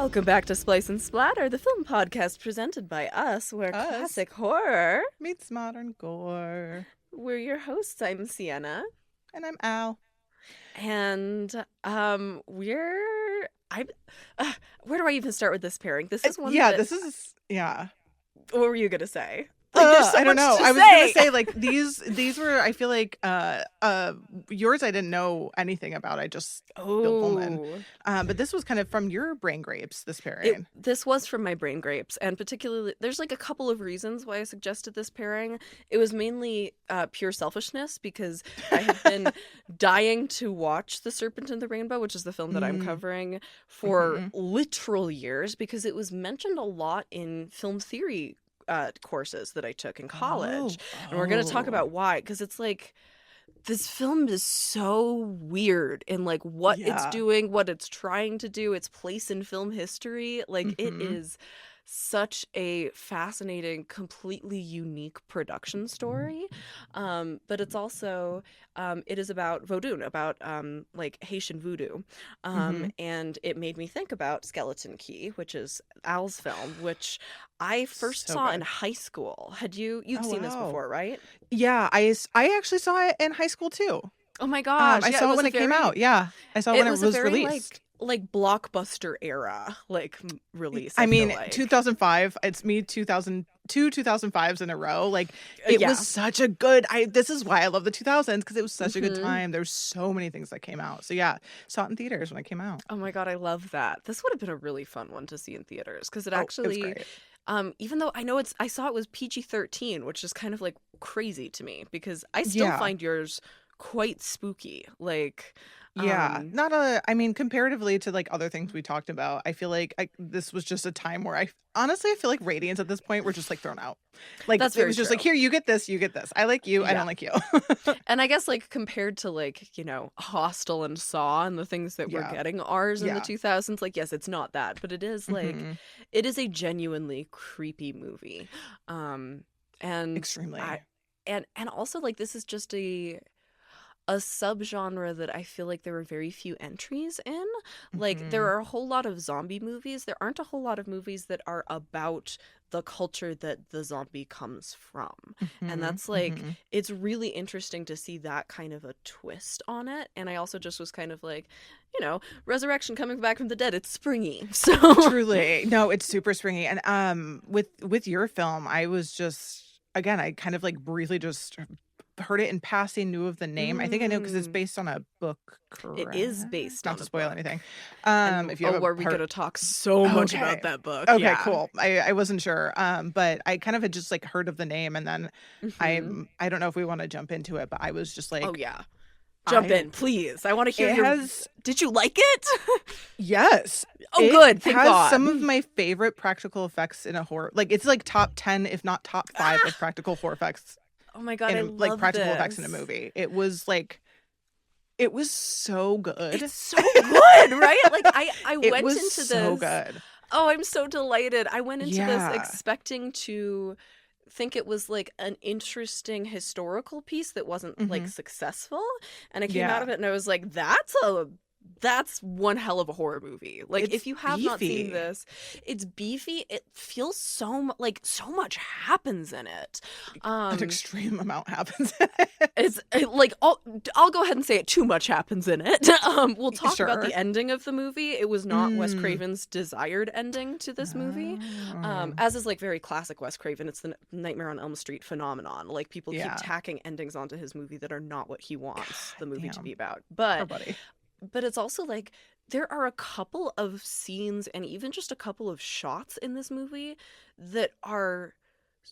Welcome back to Splice and Splatter, the film podcast presented by us, where classic horror meets modern gore. We're your hosts. I'm Siena. And I'm Al. And where do I even start with this pairing? This is one What were you gonna say? I don't know. I was gonna say like these were, I feel like yours I didn't know anything about. I just Bill Pullman. But this was kind of from your brain grapes, this pairing. This was from my brain grapes, and particularly there's like a couple of reasons why I suggested this pairing. It was mainly pure selfishness because I have been dying to watch The Serpent and the Rainbow, which is the film that I'm covering, for literal years, because it was mentioned a lot in film theory courses that I took in college. And we're going to talk about why, because it's like this film is so weird in like what it's doing, what it's trying to do, its place in film history. Like it is such a fascinating, completely unique production story. But it's also it is about Vodou, about like Haitian voodoo. And it made me think about Skeleton Key, which is Al's film, which I first saw in high school. You've seen this before, right? Yeah, I actually saw it in high school too. Oh my gosh. I saw it when it came out. Yeah. I saw it when it was released. Like blockbuster era release. I mean, 2005. It's me 2005s in a row. Like it was such a good. This is why I love the 2000s, because it was such a good time. There's so many things that came out. So yeah, saw it in theaters when it came out. Oh my god, I love that. This would have been a really fun one to see in theaters, because it actually. It was great. Even though I saw it was PG-13, which is kind of like crazy to me, because I still find yours quite spooky. Like. I mean, comparatively to like other things we talked about, I feel like this was just a time where I feel like ratings at this point were just like thrown out. Like it was just like, here, you get this. I like you, I don't like you. And I guess like compared to like, you know, Hostel and Saw and the things that we're getting ours in the 2000s, like yes, it's not that, but it is like it is a genuinely creepy movie. And extremely. And also like this is just a subgenre that I feel like there were very few entries in. Like there are a whole lot of zombie movies. There aren't a whole lot of movies that are about the culture that the zombie comes from. And that's like, it's really interesting to see that kind of a twist on it. And I also just was kind of like, you know, resurrection, coming back from the dead, it's springy. So truly. No, it's super springy. And with your film, I was just, again, I kind of like briefly just heard it in passing, knew of the name. I think I know because it's based on a book. Correct? It is based not on to spoil book. anything. If you are we going to talk so much about that book? Okay, cool. I wasn't sure, but I kind of had just like heard of the name, and then I don't know if we want to jump into it, but I was just like, jump in, please. I want to hear Did you like it? Yes. Good. It has some of my favorite practical effects in a horror. Like it's like top 10, if not top 5 of practical horror effects. Oh my god, I love like practical this. effects in a movie. It was so good. It's so good, right? Like I went into this so good. Oh, I'm so delighted. I went into this expecting to think it was like an interesting historical piece that wasn't like successful, and I came out of it and I was like, that's one hell of a horror movie. Like it's if you have not seen this, it's beefy. It feels so much happens in it. An extreme amount happens. I'll go ahead and say it. Too much happens in it. We'll talk about the ending of the movie. It was not Wes Craven's desired ending to this movie. As is like very classic Wes Craven. It's the Nightmare on Elm Street phenomenon. Like people keep tacking endings onto his movie that are not what he wants the movie to be about. But it's also like there are a couple of scenes and even just a couple of shots in this movie that are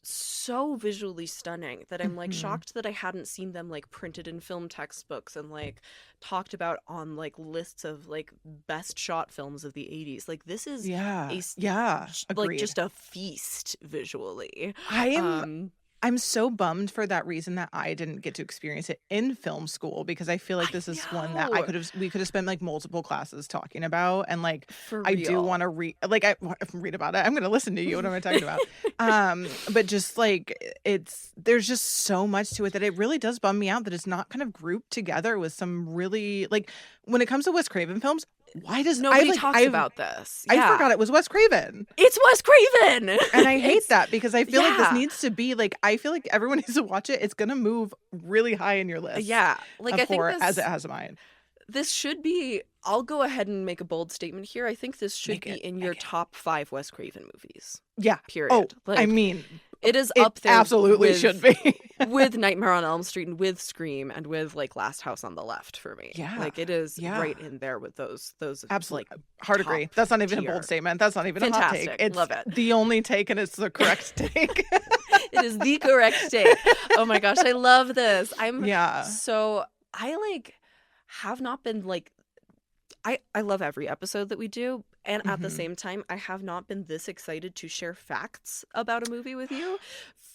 so visually stunning that I'm like shocked that I hadn't seen them like printed in film textbooks and like talked about on like lists of like best shot films of the 80s. Like this is like just a feast visually. I'm so bummed for that reason that I didn't get to experience it in film school, because I feel like this is one that we could have spent like multiple classes talking about, and like I do want to read about it. I'm going to listen to you. What am I talking about? But just like there's just so much to it that it really does bum me out that it's not kind of grouped together with some really, like, when it comes to Wes Craven films, why does nobody talks about this? I forgot it was Wes Craven. It's Wes Craven, and I hate that because I feel like this needs to be like, I feel like everyone needs to watch it. It's gonna move really high in your list. Yeah, like I think as it has mine. This should be. I'll go ahead and make a bold statement here. I think this should be in your top 5 Wes Craven movies. Yeah. Period. Oh, like, I mean, it is up there. Absolutely should be with Nightmare on Elm Street and with Scream and with like Last House on the Left for me. Yeah, like it is right in there with those. Absolutely, like, hard agree. That's not even a bold statement. That's not even a hot take. It's love it. The only take, and it's the correct take. It is the correct take. Oh my gosh, I love this. So I like have not been like. I love every episode that we do, and at the same time, I have not been this excited to share facts about a movie with you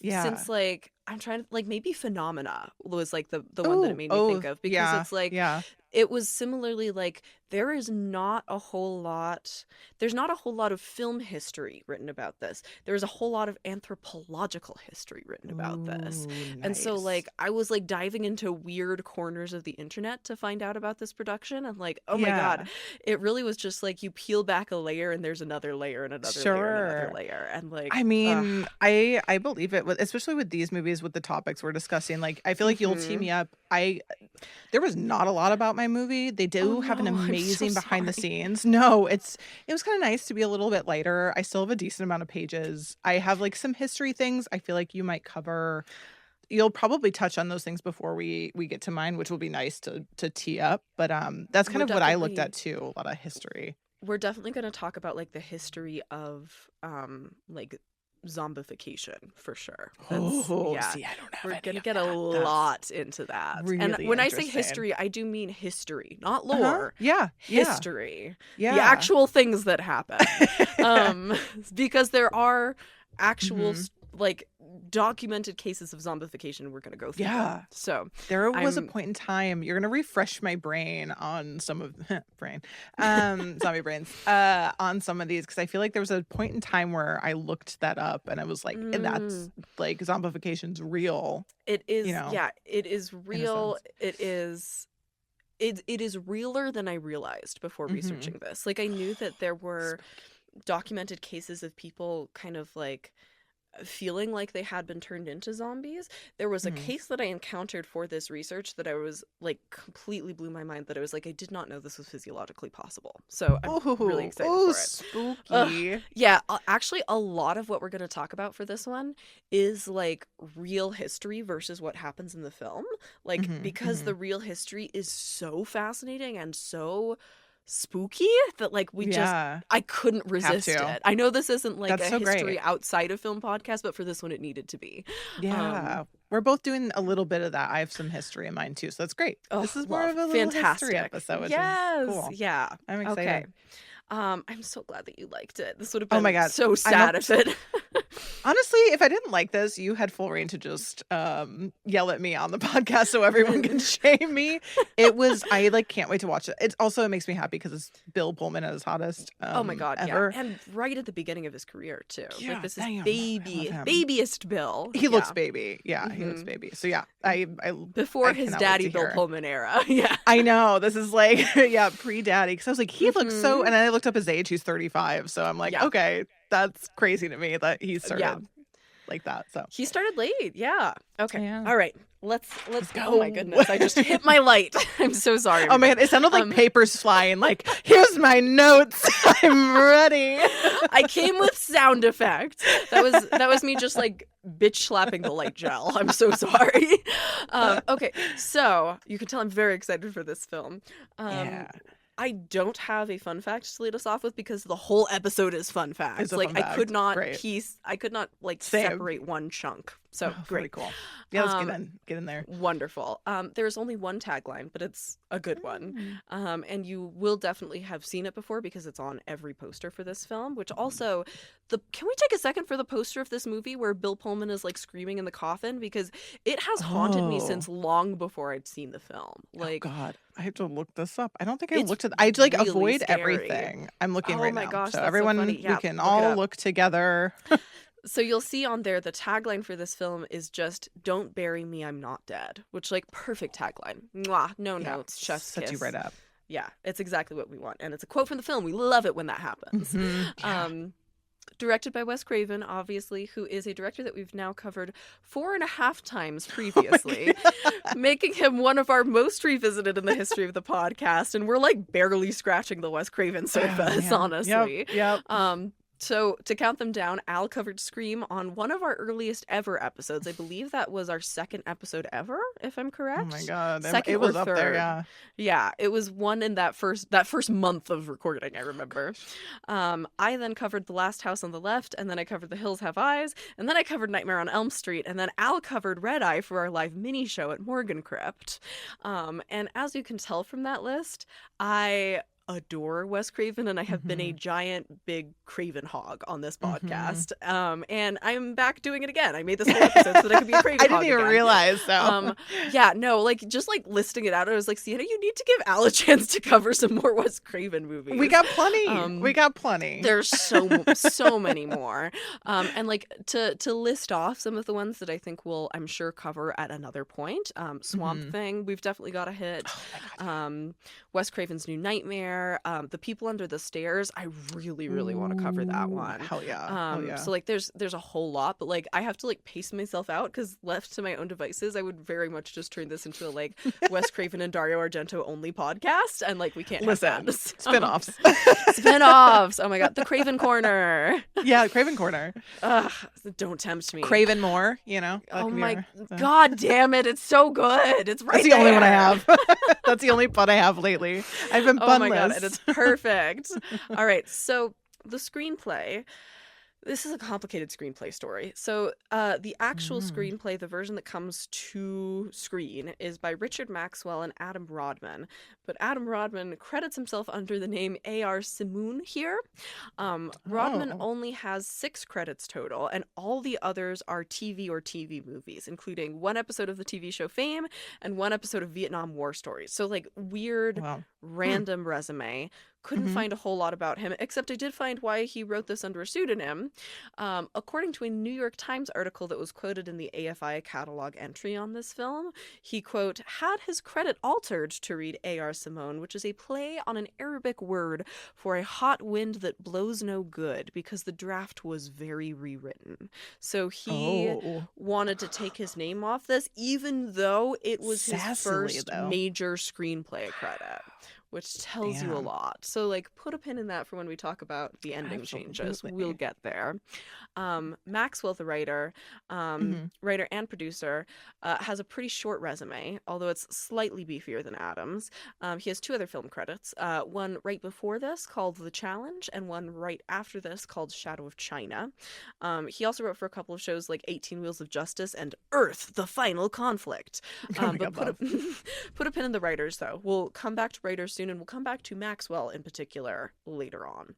since like I'm trying to like maybe Phenomena was like the one that it made me think of because it's like it was similarly like there's not a whole lot of film history written about this. There's a whole lot of anthropological history written about this. Nice. And so like I was like diving into weird corners of the internet to find out about this production and like, oh my God, it really was just like you peel back a layer and there's another layer and another layer and another layer. And like I mean, I believe it, especially with these movies with the topics we're discussing. Like I feel like you'll tee me up. There was not a lot about my movie. They do have an amazing behind the scenes. No, it was kind of nice to be a little bit lighter. I still have a decent amount of pages. I have like some history things I feel like you might cover. You'll probably touch on those things before we get to mine, which will be nice to tee up. But that's kind of what I looked at too, a lot of history. We're definitely going to talk about like the history of like zombification for sure. See, I don't have we're gonna get a lot into that. Really and when I say history, I do mean history, not lore. History. The actual things that happen. Because there are actual like documented cases of zombification we're going to go through. So there was a point in time, you're going to refresh my brain on some of zombie brains on some of these because I feel like there was a point in time where I looked that up and I was like, and that's like zombification's real. It is, it is real. It is realer than I realized before researching this. Like I knew that there were documented cases of people kind of like feeling like they had been turned into zombies. There was a case that I encountered for this research that I was like completely blew my mind that I was like I did not know this was physiologically possible. So I'm really excited for it. Spooky. Actually a lot of what we're going to talk about for this one is like real history versus what happens in the film. Like because the real history is so fascinating and so spooky that like I couldn't resist it. I know this isn't like a history outside of film podcast, but for this one it needed to be. We're both doing a little bit of that. I have some history in mine too, so that's great. This is more of a little history episode, which is cool. I'm excited. Okay. I'm so glad that you liked it. This would have been so sad if it honestly, if I didn't like this, you had full reign to just yell at me on the podcast so everyone can shame me. I like can't wait to watch it. It makes me happy because it's Bill Pullman at his hottest oh my God ever. And right at the beginning of his career too. Like this is babyest Bill. He looks baby. He looks baby. So I before his daddy Bill Pullman era. I know. This is like pre-daddy because I was like he looks so, and I looked up his age. He's 35. So I'm like, okay, that's crazy to me that he started like that. So he started late. Okay. All right. Let's go. Oh my goodness. I just hit my light. I'm so sorry. Oh man, it sounded like papers flying. Like, here's my notes. I'm ready. I came with sound effects. That was me just like bitch slapping the light gel. I'm so sorry. Okay. So you can tell I'm very excited for this film. I don't have a fun fact to lead us off with because the whole episode is fun facts. Like I could not separate one chunk. So great. Cool. Yeah, let's get in there. Wonderful. There's only one tagline, but it's a good one. And you will definitely have seen it before because it's on every poster for this film, which also can we take a second for the poster of this movie where Bill Pullman is like screaming in the coffin because it has haunted me since long before I'd seen the film. Like, oh God, I have to look this up. I don't think I looked at I like really avoid scary. Everything. I'm looking right now. Oh my gosh, so everyone, so we can all look together. So you'll see on there the tagline for this film is just "Don't bury me, I'm not dead," which like perfect tagline. Mwah, no notes, chef's sets kiss. you right up. Yeah, it's exactly what we want. And it's a quote from the film. We love it when that happens. Yeah. Directed by Wes Craven, obviously, who is a director that we've now covered 4.5 times previously, making him one of our most revisited in the history of the podcast. And we're like barely scratching the Wes Craven surface, honestly. Yep. So to count them down, Al covered Scream on one of our earliest ever episodes. I believe that was our second episode ever, if I'm correct. Oh my God. Second it was or up third. there, yeah. Yeah, it was one in that first month of recording, I remember. I then covered The Last House on the Left, and then I covered The Hills Have Eyes, and then I covered Nightmare on Elm Street, and then Al covered Red Eye for our live mini show at Morgan Crypt. And as you can tell from that list, I adore Wes Craven, and I have been a giant big Craven hog on this podcast. And I'm back doing it again. I made this whole episode so that I could be a Craven hog. I didn't even realize so. Yeah, no, like just like listing it out, I was like, Siena, you need to give Al a chance to cover some more Wes Craven movies. We got plenty. There's so many more. And like to list off some of the ones that I think I'm sure cover at another point. Swamp Thing, we've definitely got to hit. Wes Craven's New Nightmare. The People Under the Stairs, I really want to cover that one. Hell yeah. So like there's a whole lot, but like I have to like pace myself out because left to my own devices, I would very much just turn this into a like Wes Craven and Dario Argento only podcast, and like we can't listen. Spin-offs. Spin-offs. Oh my God, the Craven Corner. Yeah, Craven Corner. Ugh, don't tempt me. Craven more, you know. Oh my God damn it! It's so good. It's right. That's the only one I have. That's the only pun I have lately. I've been bunless. Oh my God, and it's perfect. All right, so the screenplay. This is a complicated screenplay story. So the actual screenplay, the version that comes to screen, is by Richard Maxwell and Adam Rodman. But Adam Rodman credits himself under the name A.R. Simoon here. Rodman only has 6 credits total, and all the others are TV or TV movies, including 1 episode of the TV show Fame and 1 episode of Vietnam War Stories. So like weird, random resume. Couldn't find a whole lot about him, except I did find why he wrote this under a pseudonym. According to a New York Times article that was quoted in the AFI catalog entry on this film, he, quote, had his credit altered to read A.R. Simone, which is a play on an Arabic word for a hot wind that blows no good, because the draft was very rewritten. So he wanted to take his name off this, even though it was his first major screenplay credit. Which tells you a lot. So, like, put a pin in that for when we talk about the ending changes. We'll get there. Maxwell, the writer and producer, has a pretty short resume, although it's slightly beefier than Adam's. He has 2 other film credits. One right before this called The Challenge, and one right after this called Shadow of China. He also wrote for a couple of shows like 18 Wheels of Justice and Earth, The Final Conflict. But put a pin in the writers, though. We'll come back to writers soon, and we'll come back to Maxwell in particular later on.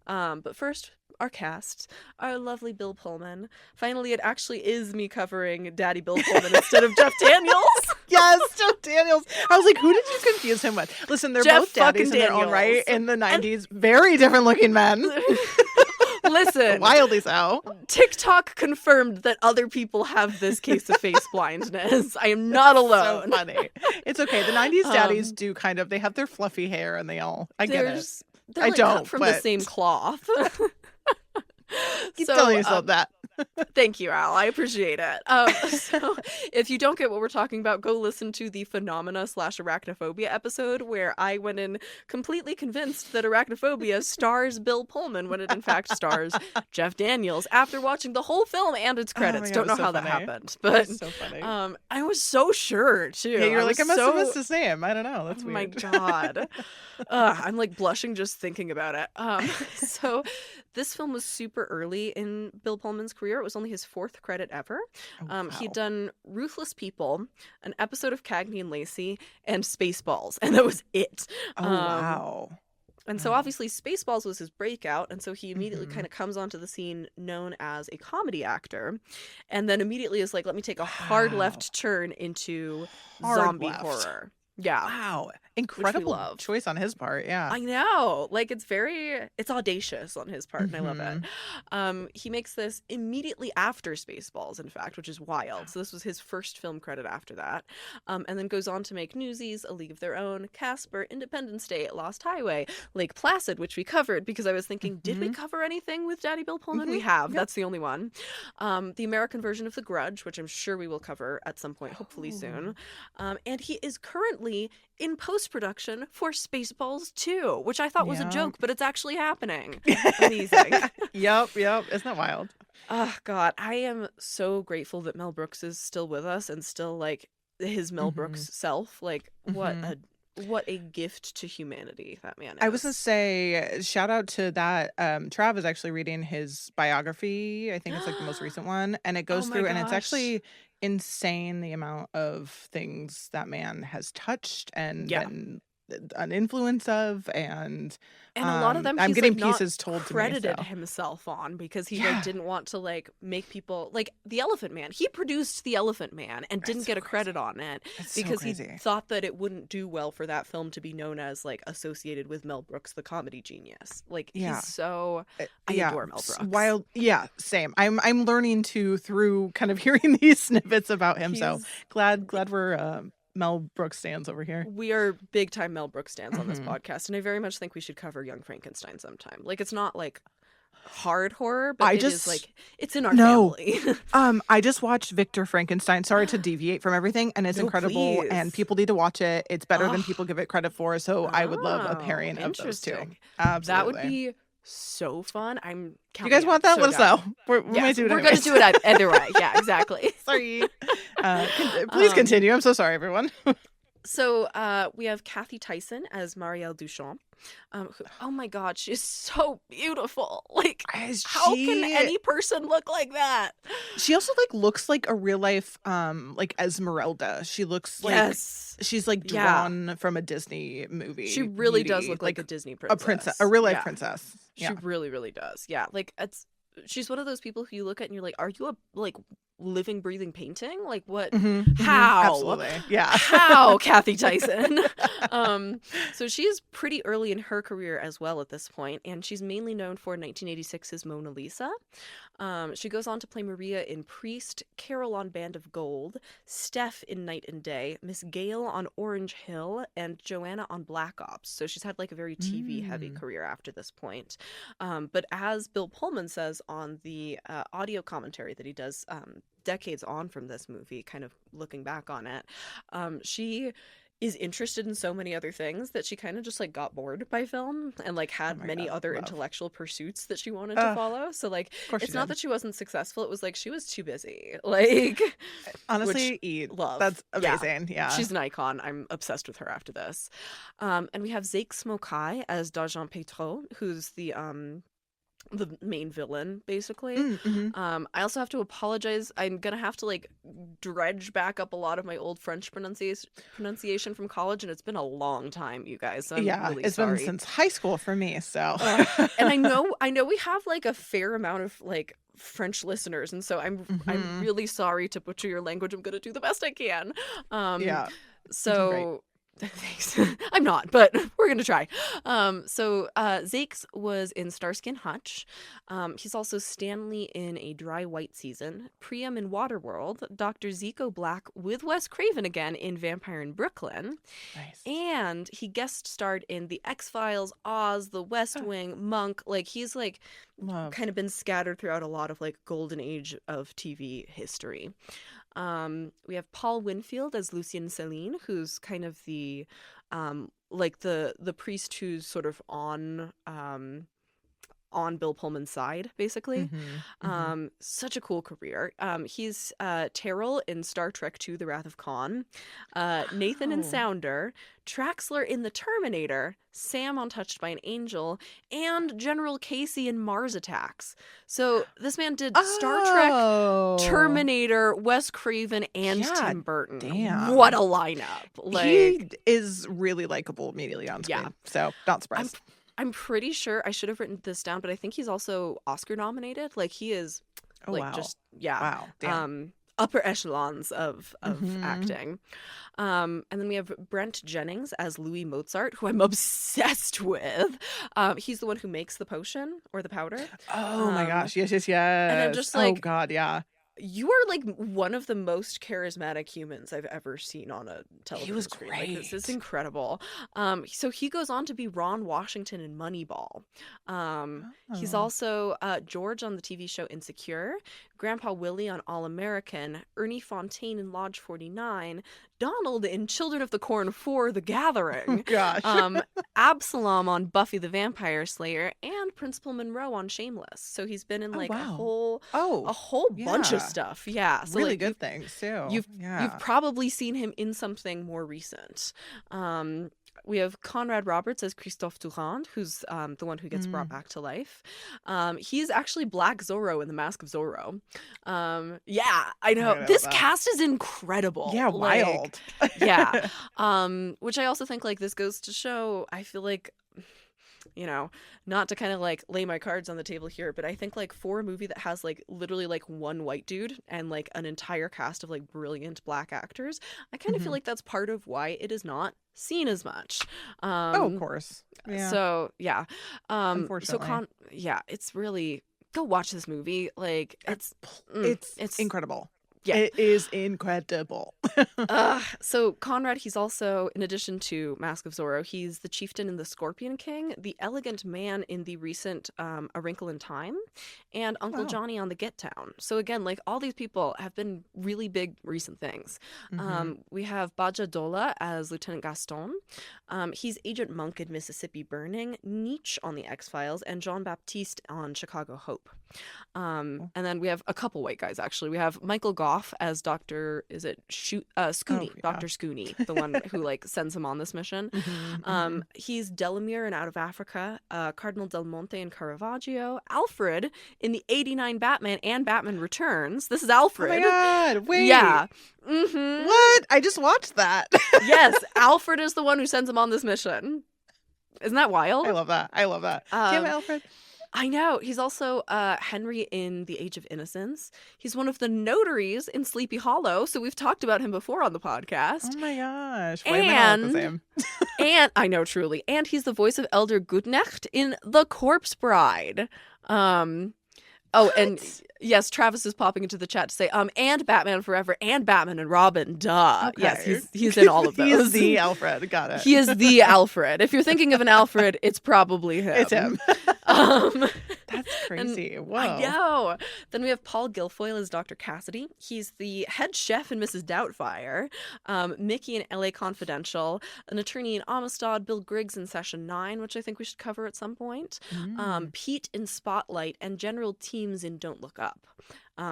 But first, our cast, our lovely Bill Pullman. Finally, it actually is me covering Daddy Bill Pullman instead of Jeff Daniels. Yes, Jeff Daniels. I was like, who did you confuse him with? Listen, they're both daddies in their own right in the 90s. Very different looking men. Listen, wildly so. TikTok confirmed that other people have this case of face blindness. I am not alone. So funny. It's okay. The 90s daddies do kind of, they have their fluffy hair and they all, I get it. They're like cut from the same cloth. Keep telling yourself that. Thank you, Al. I appreciate it. So if you don't get what we're talking about, go listen to the Phenomena/Arachnophobia episode, where I went in completely convinced that Arachnophobia stars Bill Pullman when it in fact stars Jeff Daniels after watching the whole film and its credits. Don't know how that happened, but so funny. I was so sure too. Yeah, you're like, I must have missed his name. I don't know. That's weird. Oh my God. I'm like blushing just thinking about it. So this film was super early in Bill Pullman's career. It was only his 4th credit ever. Wow. He'd done Ruthless People, an episode of Cagney and Lacey, and Spaceballs, and that was it. Wow. And so obviously Spaceballs was his breakout, and so he immediately kind of comes onto the scene known as a comedy actor, and then immediately is like, let me take a hard left turn into zombie horror. Yeah. Wow. Incredible choice on his part. Yeah. I know. Like, it's audacious on his part, and I love it. He makes this immediately after Spaceballs, in fact, which is wild. So this was his first film credit after that. And then goes on to make Newsies, A League of Their Own, Casper, Independence Day, Lost Highway, Lake Placid, which we covered because I was thinking, did we cover anything with Daddy Bill Pullman? We have. Yep. That's the only one. The American version of The Grudge, which I'm sure we will cover at some point, hopefully soon. And he is currently in post-production for Spaceballs 2, which I thought was a joke, but it's actually happening. Amazing. Yep. Isn't that wild? Oh, God. I am so grateful that Mel Brooks is still with us and still, like, his Mel Brooks self. Like, what a gift to humanity that man is. I was going to say, shout out to that. Trav is actually reading his biography. I think it's like the most recent one. And it goes through, and it's actually insane the amount of things that man has touched and been an influence of, and a lot of them I'm he's getting like pieces told to me. Credited himself on because he like didn't want to like make people like the Elephant Man. He produced the Elephant Man and didn't get a credit on it because he thought that it wouldn't do well for that film to be known as like associated with Mel Brooks, the comedy genius. Like he's so I adore Mel Brooks. Wild, same. I'm learning through kind of hearing these snippets about him. So glad we're Mel Brooks stands over here. We are big time Mel Brooks stands on this podcast, and I very much think we should cover Young Frankenstein sometime. Like it's not like hard horror, but is like it's in our family. I just watched Victor Frankenstein. Sorry to deviate from everything, and it's incredible, and people need to watch it. It's better than people give it credit for. So I would love a pairing of those two. Absolutely, that would be so fun. I'm you guys want that? Let us know. We might do it. We're going to do it either way. Yeah, exactly. Sorry. Please continue. I'm so sorry, everyone. So we have Kathy Tyson as Marielle Duchamp. Who, oh my God, she's so beautiful. Like, how can any person look like that? She also like looks like a real life, like Esmeralda. She looks like she's like drawn from a Disney movie. She really does look like a Disney princess, a princess, a real life princess. She really, really does. Yeah, like she's one of those people who you look at and you're like, are you a like living, breathing painting? Like what? How? Absolutely. Yeah. How, Kathy Tyson? So she is pretty early in her career as well at this point, and she's mainly known for 1986's Mona Lisa. She goes on to play Maria in Priest, Carol on Band of Gold, Steph in Night and Day, Miss Gale on Orange Hill, and Joanna on Black Ops. So she's had like a very TV-heavy career after this point. But as Bill Pullman says on the audio commentary that he does decades on from this movie, kind of looking back on it, she is interested in so many other things that she kind of just like got bored by film and like had many other intellectual pursuits that she wanted to follow. So like it's not that she wasn't successful, it was like she was too busy. Like honestly, love. That's amazing. Yeah. She's an icon. I'm obsessed with her after this. And we have Zeke Smokai as D'Argent Petro, who's the main villain, basically. I also have to apologize. I'm gonna have to like dredge back up a lot of my old French pronunciation from college, and it's been a long time, you guys. So I'm really it's sorry. Been since high school for me. So, and I know we have like a fair amount of like French listeners, and so I'm really sorry to butcher your language. I'm gonna do the best I can. So. Thanks. I'm not, but we're going to try. So Zakes was in Starsky and Hutch. He's also Stanley in A Dry White Season, Priam in Waterworld, Dr. Zico Black with Wes Craven again in Vampire in Brooklyn. Nice. And he guest starred in The X-Files, Oz, The West Wing, Monk. Like he's like kind of been scattered throughout a lot of like golden age of TV history. We have Paul Winfield as Lucien Céline, who's kind of the like the priest who's sort of on Bill Pullman's side, basically. Such a cool career. He's Terrell in Star Trek II: The Wrath of Khan, Nathan in Sounder, Traxler in The Terminator, Sam on Touched by an Angel, and General Casey in Mars Attacks. So this man did Star Trek, Terminator, Wes Craven, and Tim Burton. Damn. What a lineup. Like, he is really likable immediately on screen. So not surprised. I'm pretty sure I should have written this down, but I think he's also Oscar nominated. Like he is, just wow, damn. upper echelons of acting. And then we have Brent Jennings as Louis Mozart, who I'm obsessed with. He's the one who makes the potion or the powder. Oh my gosh, yes. And I'm just like, oh god, yeah. You are like one of the most charismatic humans I've ever seen on a television screen. Great. Like, this is incredible. So he goes on to be Ron Washington in Moneyball. He's also George on the TV show Insecure, Grandpa Willie on All American, Ernie Fontaine in Lodge 49, Donald in Children of the Corn 4: The Gathering. Oh, gosh. Absalom on Buffy the Vampire Slayer, and Principal Monroe on Shameless. So he's been in like a whole bunch of stuff. Yeah. So really like, good things too. You've probably seen him in something more recent. We have Conrad Roberts as Christophe Durand, who's the one who gets brought back to life. He's actually Black Zorro in The Mask of Zorro. Yeah, I know. This cast is incredible. Yeah, wild. Yeah. Which I also think like this goes to show, I feel like, you know, not to kind of like lay my cards on the table here, but I think like for a movie that has like literally like one white dude and like an entire cast of like brilliant black actors, I kind of feel like that's part of why it is not seen as much. Of course. Yeah. So yeah. Unfortunately. So it's really, go watch this movie. Like it's incredible. Yeah. It is incredible. So Conrad, he's also, in addition to Mask of Zorro, he's the chieftain in The Scorpion King, the elegant man in the recent A Wrinkle in Time, and Uncle Johnny on The Get Down. So again, like all these people have been really big recent things. We have Baja Dola as Lieutenant Gaston. He's Agent Monk in Mississippi Burning, Nietzsche on The X-Files, and Jean-Baptiste on Chicago Hope. And then we have a couple white guys, actually. We have Michael Goff as Dr. Scooney, Dr. Scooney, the one who like sends him on this mission. He's Delamere in Out of Africa, Cardinal Del Monte in Caravaggio, Alfred in the 89 Batman and Batman Returns. This is Alfred. Oh my god, wait. Yeah. What? I just watched that. Yes, Alfred is the one who sends him on this mission. Isn't that wild? I love that. Damn it, Alfred. I know. He's also Henry in The Age of Innocence. He's one of the notaries in Sleepy Hollow, so we've talked about him before on the podcast. Oh my gosh. Why am I not the same? And I know, truly. And he's the voice of Elder Gutnecht in The Corpse Bride. And yes, Travis is popping into the chat to say, and Batman Forever and Batman and Robin, duh. Okay. Yes, he's in all of those. He is the Alfred, got it. He is the Alfred. If you're thinking of an Alfred, it's probably him. It's him. That's crazy. Whoa. I know. Then we have Paul Guilfoyle as Dr. Cassidy. He's the head chef in Mrs. Doubtfire, Mickey in LA Confidential, an attorney in Amistad, Bill Griggs in Session 9, which I think we should cover at some point, Pete in Spotlight, and General Teams in Don't Look Up.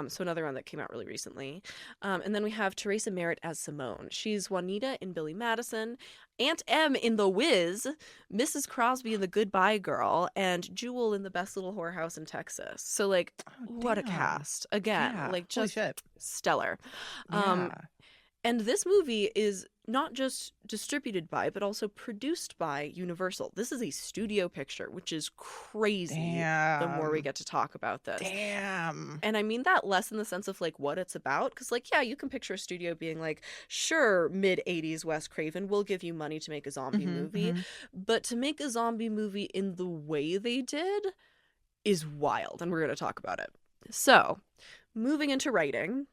So another one that came out really recently. And then we have Teresa Merritt as Simone. She's Juanita in Billy Madison, Aunt Em in The Wiz, Mrs. Crosby in The Goodbye Girl, and Jewel in The Best Little Whorehouse in Texas. So like, what a cast. Again, like just stellar. And this movie is not just distributed by, but also produced by Universal. This is a studio picture, which is crazy. The more we get to talk about this. And I mean that less in the sense of like what it's about. Because like, yeah, you can picture a studio being like, sure, mid-80s Wes Craven will give you money to make a zombie movie. But to make a zombie movie in the way they did is wild. And we're going to talk about it. So, moving into writing.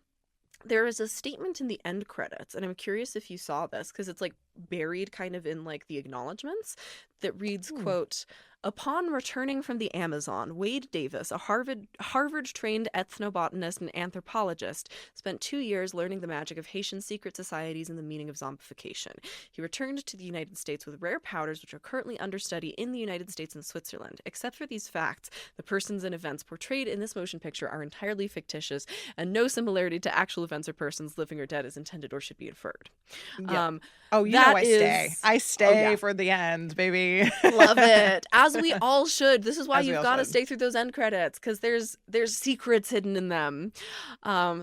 There is a statement in the end credits, and I'm curious if you saw this, because it's like buried kind of in like the acknowledgments, that reads, quote, "Upon returning from the Amazon, Wade Davis, a Harvard-trained ethnobotanist and anthropologist, spent 2 years learning the magic of Haitian secret societies and the meaning of zombification. He returned to the United States with rare powders which are currently under study in the United States and Switzerland. Except for these facts, the persons and events portrayed in this motion picture are entirely fictitious, and no similarity to actual events or persons, living or dead, is intended or should be inferred." I stay for the end, baby. Love it. As we all should. This is why you've got to stay through those end credits, because there's secrets hidden in them.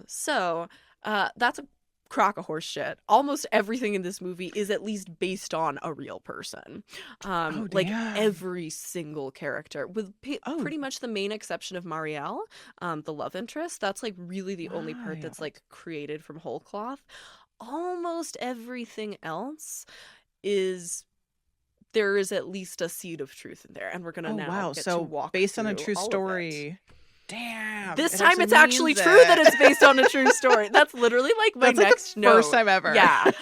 So that's crock of horse shit. Almost everything in this movie is at least based on a real person. Like every single character, with pretty much the main exception of Marielle, the love interest. That's like really the only part that's like created from whole cloth. Almost everything else there is at least a seed of truth in there, and we're gonna get to walk based on a true story. Damn. This time it's actually true that it's based on a true story. That's literally like my next note. First time ever. Yeah.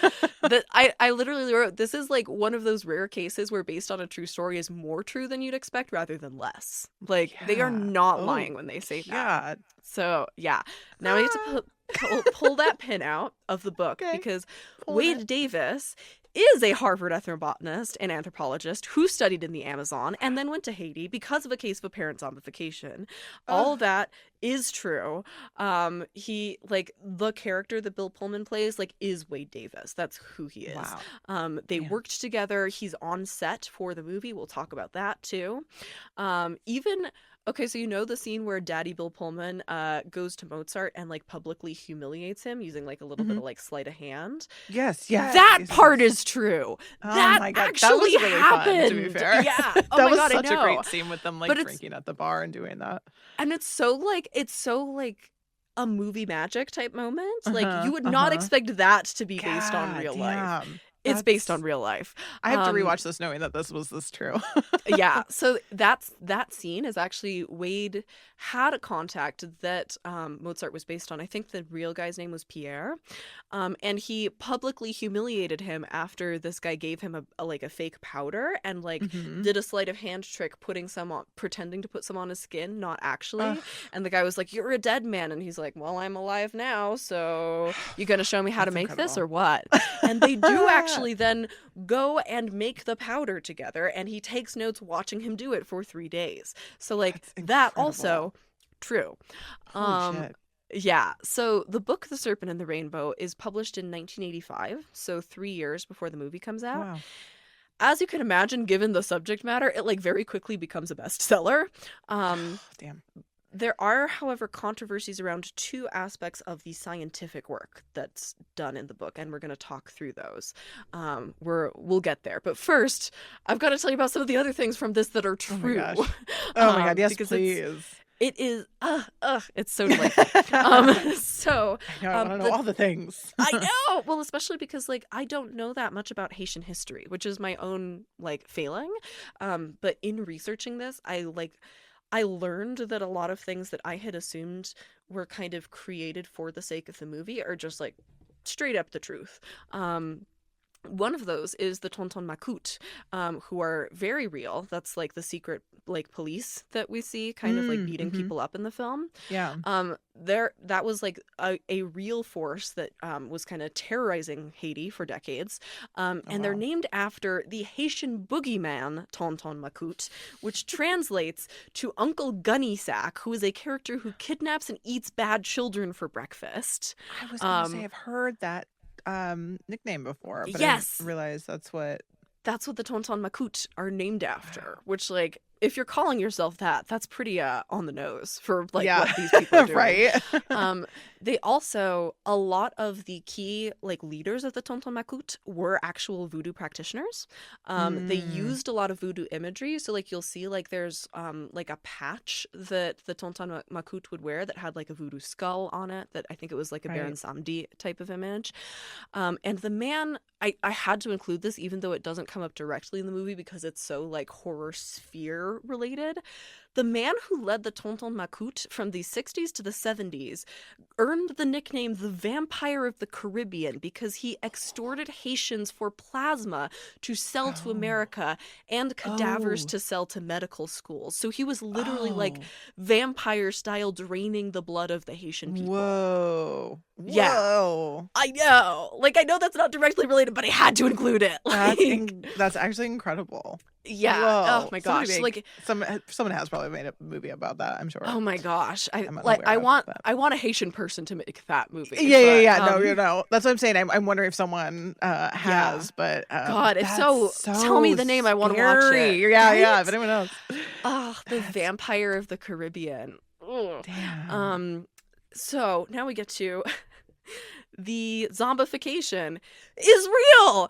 I literally wrote, this is like one of those rare cases where based on a true story is more true than you'd expect rather than less. Like they are not lying when they say that. So yeah. Now we have to pull that pin out of the book because Wade Davis is a Harvard ethnobotanist and anthropologist who studied in the Amazon and then went to Haiti because of a case of apparent zombification. All that is true. He, like, the character that Bill Pullman plays, like, is Wade Davis. That's who he is. Wow. They worked together. He's on set for the movie. We'll talk about that too. Okay, so you know the scene where Daddy Bill Pullman goes to Mozart and like publicly humiliates him using like a little bit of like sleight of hand? Yes. That part is true. That my God. actually that was really happened. Fun, to be fair. Yeah. That Oh my was God, such I know. a great scene with them like drinking at the bar and doing that. And it's so like a movie magic type moment. Like you would not expect that to be based on real life. It's based on real life. I have to rewatch this knowing that this was true. Yeah. So that scene is actually Wade had a contact that Mozart was based on. I think the real guy's name was Pierre. And he publicly humiliated him after this guy gave him a fake powder and like did a sleight of hand trick pretending to put some on his skin, not actually. And the guy was like, "You're a dead man." And he's like, "Well, I'm alive now, so you gonna show me how to make this or what?" And they do actually then go and make the powder together, and he takes notes watching him do it for 3 days. So like that also true. Holy shit. Yeah. So the book The Serpent and the Rainbow is published in 1985, so 3 years before the movie comes out. Wow. As you can imagine, given the subject matter, it like very quickly becomes a bestseller. Damn. There are, however, controversies around two aspects of the scientific work that's done in the book, and we're going to talk through those. We'll get there. But first, I've got to tell you about some of the other things from this that are true. Oh my gosh. Oh my God, yes, please. It is, it's so delightful. So I don't know all the things. I know. Well, especially because like I don't know that much about Haitian history, which is my own like failing. But in researching this, I learned that a lot of things that I had assumed were kind of created for the sake of the movie are just like straight up the truth. One of those is the Tonton Macoute, who are very real. That's like the secret like police that we see kind of like beating people up in the film. Yeah. That was like a real force that was kind of terrorizing Haiti for decades. And they're named after the Haitian boogeyman Tonton Macoute, which translates to Uncle Gunny Sack, who is a character who kidnaps and eats bad children for breakfast. I was going to say I've heard that nickname before, but yes. I didn't realize that's what the Tonton Macoute are named after, which like if you're calling yourself that, that's pretty on the nose for like what these people are doing. Right. They also, a lot of the key like leaders of the Tonton Macoute were actual voodoo practitioners. They used a lot of voodoo imagery. So like you'll see like there's like a patch that the Tonton Macoute would wear that had like a voodoo skull on it that I think it was like a Baron Samedi type of image. And the man, I had to include this even though it doesn't come up directly in the movie because it's so like horror sphere related. The man who led the Tonton Macoute from the 60s to the 70s earned the nickname the Vampire of the Caribbean because he extorted Haitians for plasma to sell to America and cadavers to sell to medical schools. So he was literally like vampire style draining the blood of the Haitian people. Whoa. Yeah. Whoa. I know. Like I know that's not directly related, but I had to include it. Like, that's actually incredible. Yeah. Whoa. Oh my gosh. Like someone has probably made a movie about that, I'm sure. Oh my gosh. I want a Haitian person to make that movie. Yeah. No. That's what I'm saying. I'm wondering if someone has, but God, if so, tell me the name. I want to watch it. Yeah, right? Yeah. If anyone else. Oh, the Vampire of the Caribbean. Ugh. Damn. So now we get to the zombification is real.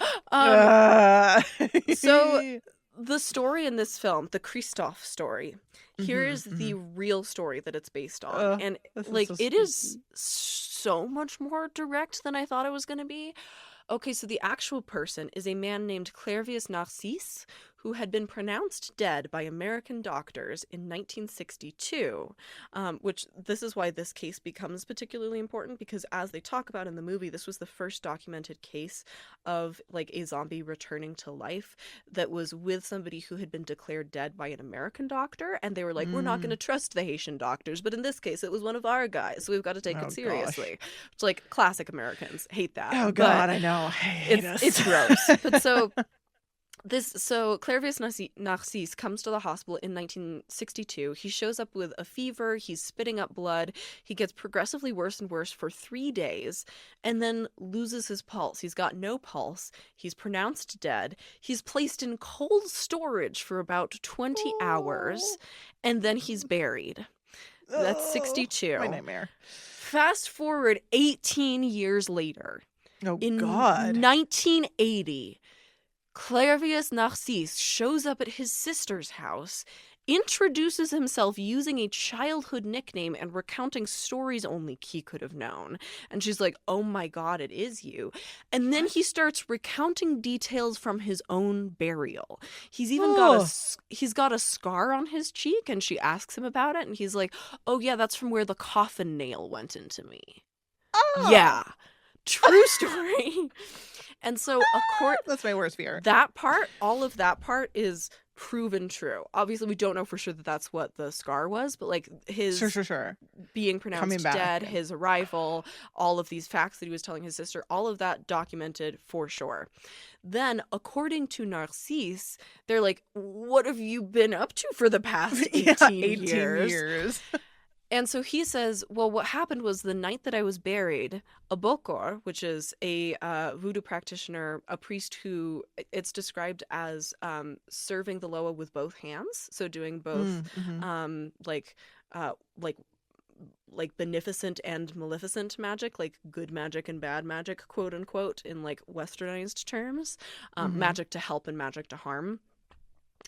So the story in this film, the Christoph story, here's the real story that it's based on. And like it is so much more direct than I thought it was going to be. Okay, so the actual person is a man named Clervius Narcisse, who had been pronounced dead by American doctors in 1962, which this is why this case becomes particularly important, because as they talk about in the movie, this was the first documented case of like a zombie returning to life that was with somebody who had been declared dead by an American doctor, and they were like, we're not going to trust the Haitian doctors, but in this case, it was one of our guys, so we've got to take it seriously. It's like classic Americans hate that. Oh God, I know. It's gross. But so Clervius Narcisse comes to the hospital in 1962. He shows up with a fever. He's spitting up blood. He gets progressively worse and worse for 3 days and then loses his pulse. He's got no pulse. He's pronounced dead. He's placed in cold storage for about 20 hours, and then he's buried. That's 62. My nightmare. Fast forward 18 years later. Oh, in God. 1980, Clervius Narcisse shows up at his sister's house, introduces himself using a childhood nickname and recounting stories only he could have known. And she's like, oh my God, it is you. And then he starts recounting details from his own burial. He's even got a scar on his cheek, and she asks him about it, and he's like, oh yeah, that's from where the coffin nail went into me. Oh. Yeah. True story. And so that's my worst fear. All of that part is proven true. Obviously, we don't know for sure that that's what the scar was, but like his sure. being pronounced dead, his arrival, all of these facts that he was telling his sister, all of that documented for sure. Then, according to Narcisse, they're like, what have you been up to for the past 18 years? And so he says, well, what happened was the night that I was buried, a bokor, which is a voodoo practitioner, a priest who it's described as serving the loa with both hands. So doing both like beneficent and maleficent magic, like good magic and bad magic, quote unquote, in like westernized terms, magic to help and magic to harm.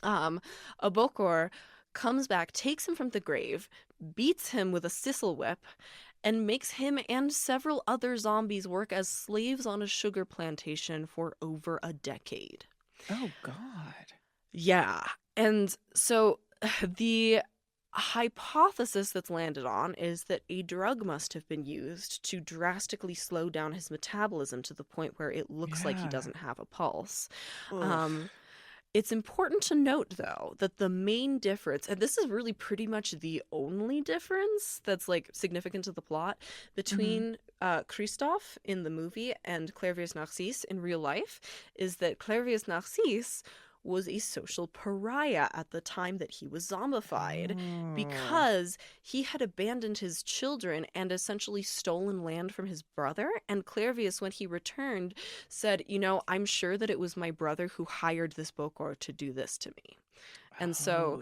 A bokor comes back, takes him from the grave, beats him with a sissel whip, and makes him and several other zombies work as slaves on a sugar plantation for over a decade. Oh, God. Yeah. And so the hypothesis that's landed on is that a drug must have been used to drastically slow down his metabolism to the point where it looks like he doesn't have a pulse. It's important to note, though, that the main difference, and this is really pretty much the only difference that's like significant to the plot between Christoph in the movie and Clervius Narcisse in real life, is that Clervius Narcisse was a social pariah at the time that he was zombified because he had abandoned his children and essentially stolen land from his brother. And Clervius, when he returned, said, you know, I'm sure that it was my brother who hired this bokor to do this to me. And so,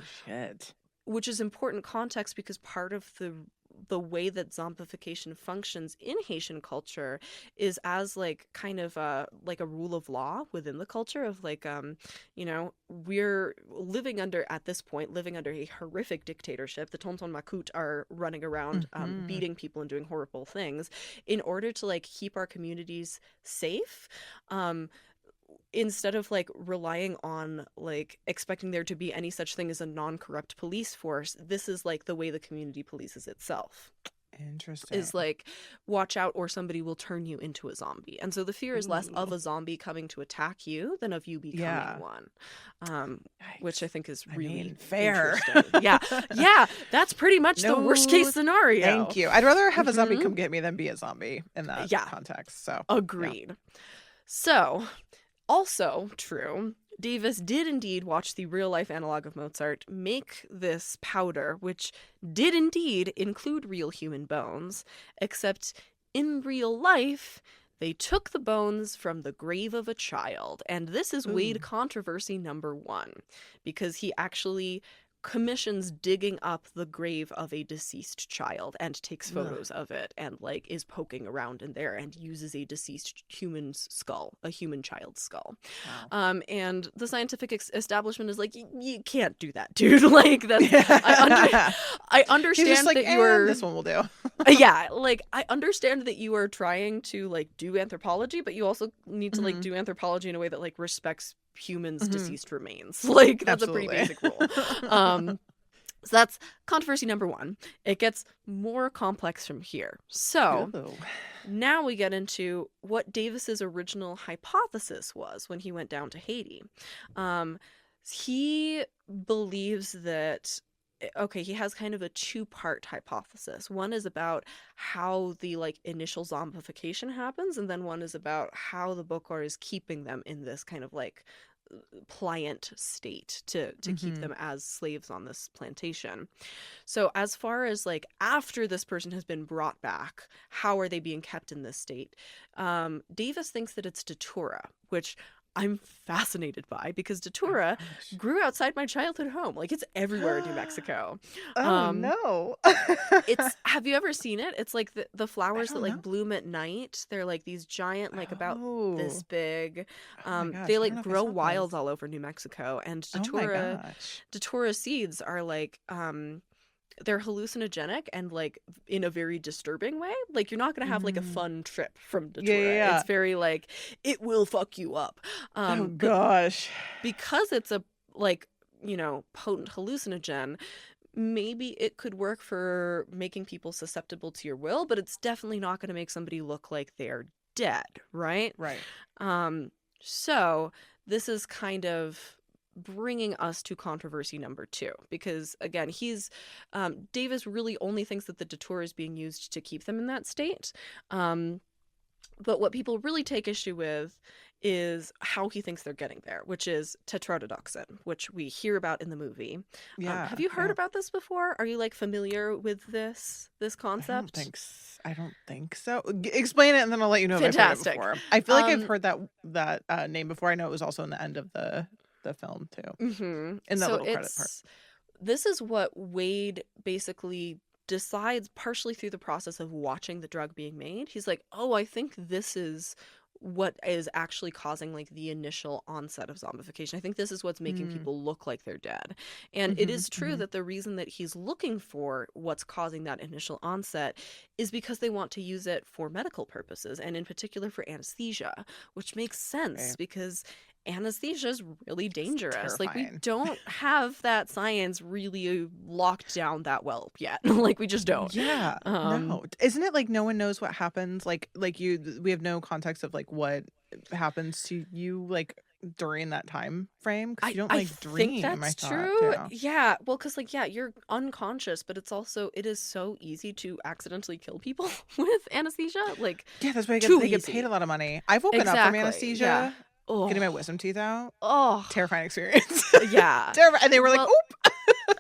which is important context because part of the way that zombification functions in Haitian culture is as like kind of like a rule of law within the culture of like you know, we're living under a horrific dictatorship. The Tonton Macoute are running around beating people and doing horrible things in order to like keep our communities safe. Instead of like relying on like expecting there to be any such thing as a non-corrupt police force, this is like the way the community polices itself. Interesting. Is like, watch out or somebody will turn you into a zombie. And so the fear is less of a zombie coming to attack you than of you becoming one. Which I think is really fair. Yeah, that's pretty much the worst case scenario. Thank you. I'd rather have a zombie come get me than be a zombie in that context. So agreed. Yeah. So also true, Davis did indeed watch the real-life analog of Mozart make this powder, which did indeed include real human bones, except in real life, they took the bones from the grave of a child. And this is Wade controversy number 1, because he actually commissions digging up the grave of a deceased child and takes photos of it and like is poking around in there and uses a deceased human's skull, a human child's skull. Wow. And the scientific establishment is like, you can't do that, dude. Like that's I understand like, that you are this one will do. Yeah, like I understand that you are trying to like do anthropology, but you also need to like do anthropology in a way that like respects humans' deceased remains. Like that's Absolutely. a pretty basic rule. So that's controversy number 1. It gets more complex from here. So now we get into what Davis's original hypothesis was when he went down to Haiti. He believes that he has kind of a 2-part hypothesis. One is about how the like initial zombification happens, and then one is about how the Bokor is keeping them in this kind of like pliant state to keep them as slaves on this plantation. So as far as like after this person has been brought back, how are they being kept in this state? Davis thinks that it's Datura, which I'm fascinated by because Datura grew outside my childhood home. Like it's everywhere in New Mexico. No. Have you ever seen it? It's like the flowers that like bloom at night. They're like these giant, like about this big. They like grow wild all over New Mexico. And Datura seeds are like they're hallucinogenic and like in a very disturbing way. Like you're not gonna have like a fun trip from Datura. Yeah. It's very like it will fuck you up. Oh gosh. Because it's a like, you know, potent hallucinogen, maybe it could work for making people susceptible to your will, but it's definitely not going to make somebody look like they're dead, right? Right. So this is kind of bringing us to controversy number 2, because again, Davis really only thinks that the Datura is being used to keep them in that state. But what people really take issue with is how he thinks they're getting there, which is tetrodotoxin, which we hear about in the movie. Have you heard about this before? Are you like familiar with this concept? I don't think so. Explain it, and then I'll let you know. Fantastic. If I've heard it before. I feel like I've heard that name before. I know it was also in the end of the film too. In that little credit part. This is what Wade basically decides partially through the process of watching the drug being made. He's like, oh, I think this is what is actually causing like the initial onset of zombification. I think this is what's making people look like they're dead. And it is true that the reason that he's looking for what's causing that initial onset is because they want to use it for medical purposes, and in particular for anesthesia, which makes sense because anesthesia is really dangerous. Like we don't have that science really locked down that well yet. Like we just don't. Yeah. No. Isn't it like no one knows what happens? Like we have no context of like what happens to you like during that time frame, because you don't like dream. I think that's true. Yeah. Well, because like you're unconscious, but it is so easy to accidentally kill people with anesthesia. Like that's why they get paid a lot of money. I've woken up from anesthesia. Yeah. Getting my wisdom teeth out. Terrifying experience. Yeah. Terrifying. And they were like, oop.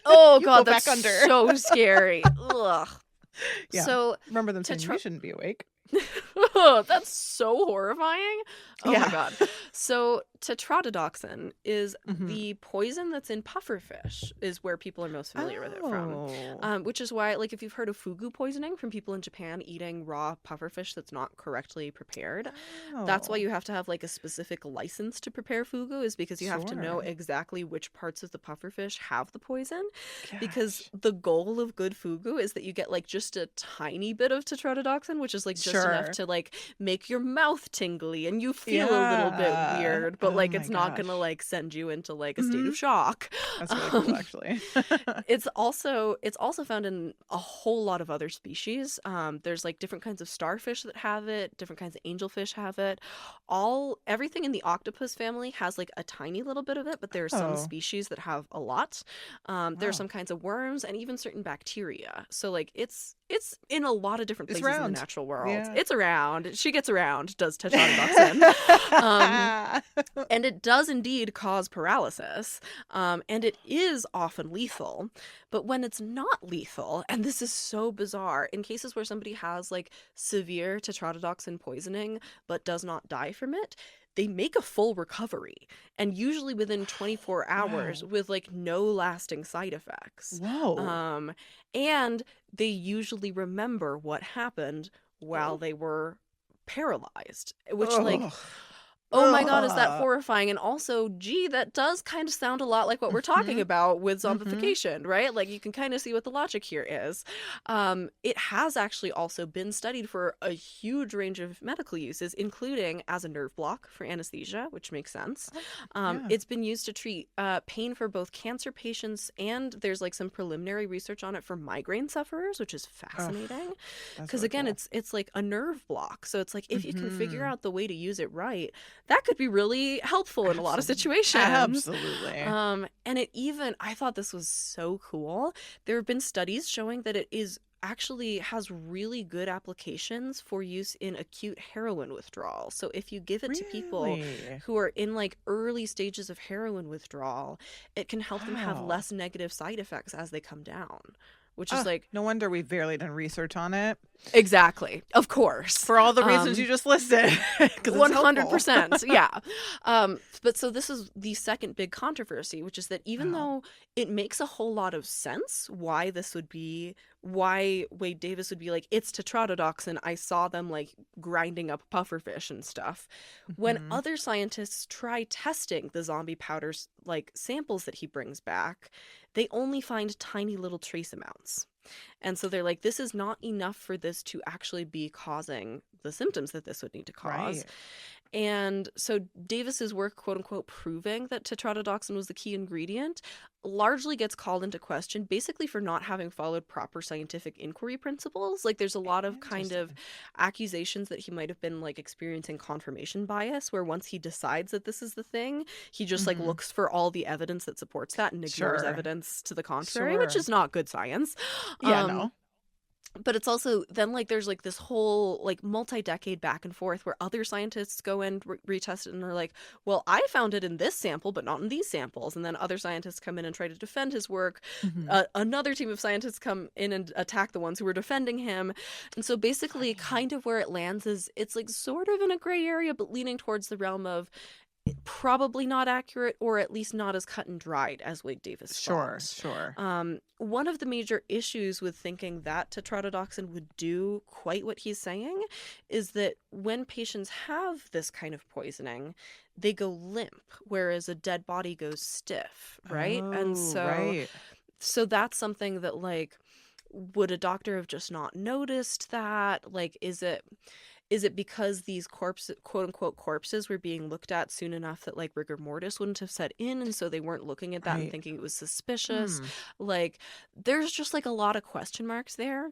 Oh god, that's back under. So scary. Ugh. Yeah. So remember them saying you shouldn't be awake. That's so horrifying. Oh my god. So tetrodotoxin is the poison that's in pufferfish, is where people are most familiar with it from. Which is why, like, if you've heard of fugu poisoning from people in Japan eating raw pufferfish that's not correctly prepared, that's why you have to have like a specific license to prepare fugu, is because you have to know exactly which parts of the pufferfish have the poison. Because the goal of good fugu is that you get like just a tiny bit of tetrodotoxin, which is like just enough to like make your mouth tingly and you feel a little bit weird, but like it's not gonna like send you into like a state of shock. That's really cool, actually. It's also found in a whole lot of other species. There's like different kinds of starfish that have it, different kinds of angelfish have it. Everything in the octopus family has like a tiny little bit of it, but there are some species that have a lot. There are some kinds of worms and even certain bacteria. So like it's in a lot of different places in the natural world. Yeah. It's around. She gets around, does tetrodotoxin. And it does indeed cause paralysis. And it is often lethal. But when it's not lethal, and this is so bizarre, in cases where somebody has like severe tetrodotoxin poisoning but does not die from it, they make a full recovery, and usually within 24 hours with like no lasting side effects. Whoa. And they usually remember what happened while they were paralyzed, which like, oh my God, is that horrifying? And also, gee, that does kind of sound a lot like what we're talking about with zombification, right? Like, you can kind of see what the logic here is. It has actually also been studied for a huge range of medical uses, including as a nerve block for anesthesia, which makes sense. It's been used to treat pain for both cancer patients, and there's like some preliminary research on it for migraine sufferers, which is fascinating. Because really again, cool. It's like a nerve block. So it's like, if you can figure out the way to use it right, that could be really helpful in a lot of situations. Absolutely. And it even, I thought this was so cool. There have been studies showing that it is actually has really good applications for use in acute heroin withdrawal. So if you give it to people who are in like early stages of heroin withdrawal, it can help them have less negative side effects as they come down. Which is like, no wonder we've barely done research on it. Exactly. Of course. For all the reasons you just listed. 100%. Yeah. But so this is the second big controversy, which is that even though it makes a whole lot of sense why Wade Davis would be like, it's tetrodotoxin, I saw them like grinding up pufferfish and stuff. When other scientists try testing the zombie powders, like samples that he brings back, they only find tiny little trace amounts. And so they're like, this is not enough for this to actually be causing the symptoms that this would need to cause. Right. And so Davis's work, quote unquote, proving that tetrodotoxin was the key ingredient largely gets called into question basically for not having followed proper scientific inquiry principles. Like there's a lot of kind of accusations that he might have been like experiencing confirmation bias, where once he decides that this is the thing, he just like looks for all the evidence that supports that and ignores evidence to the contrary, which is not good science. No. But it's also then like there's like this whole like multi-decade back and forth where other scientists go and retest it and are like, well, I found it in this sample but not in these samples, and then other scientists come in and try to defend his work. Another team of scientists come in and attack the ones who were defending him. And so basically kind of where it lands is it's like sort of in a gray area but leaning towards the realm of probably not accurate, or at least not as cut and dried as Wade Davis thought. Sure. One of the major issues with thinking that tetrodotoxin would do quite what he's saying is that when patients have this kind of poisoning, they go limp, whereas a dead body goes stiff, right? And so that's something that like, would a doctor have just not noticed that? Like, is it because these corpses, quote unquote corpses, were being looked at soon enough that like rigor mortis wouldn't have set in, and so they weren't looking at that and thinking it was suspicious? Like there's just like a lot of question marks there.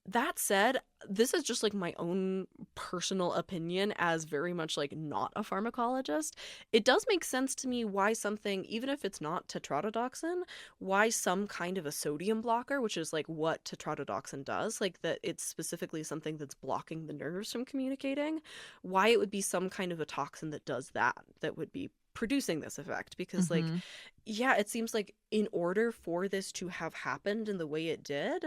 That said, this is just like my own personal opinion as very much like not a pharmacologist. It does make sense to me why something, even if it's not tetrodotoxin, why some kind of a sodium blocker, which is like what tetrodotoxin does, like that it's specifically something that's blocking the nerves from communicating, why it would be some kind of a toxin that does that would be producing this effect. Because like, yeah, it seems like in order for this to have happened in the way it did,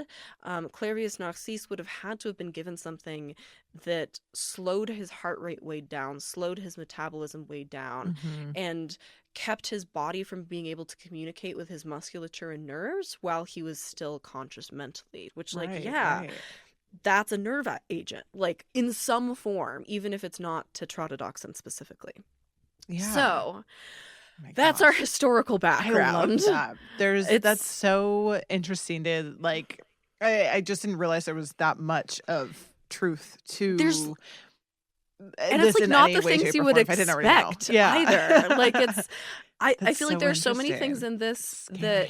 Clavius Narcisse would have had to have been given something that slowed his heart rate way down, slowed his metabolism way down, and kept his body from being able to communicate with his musculature and nerves while he was still conscious mentally, which that's a nerve agent, like in some form, even if it's not tetrodotoxin specifically. Yeah. So that's our historical background. I love that. That's so interesting to like. I just didn't realize there was that much of truth to. And it's like not the things you would expect either. Like it's, I feel like there are so many things in this that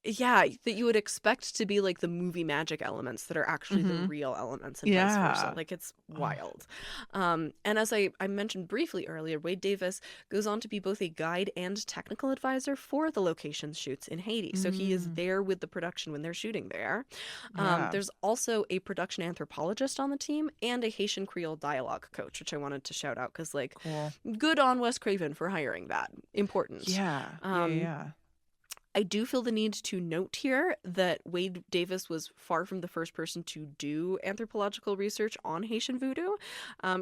you would expect to be like the movie magic elements that are actually the real elements, and vice versa. Like it's wild. And as I mentioned briefly earlier, Wade Davis goes on to be both a guide and technical advisor for the location shoots in Haiti. So he is there with the production when they're shooting there. There's also a production anthropologist on the team and a Haitian Creole dialogue coach, which I wanted to shout out because like good on Wes Craven for hiring that. Important. I do feel the need to note here that Wade Davis was far from the first person to do anthropological research on Haitian voodoo.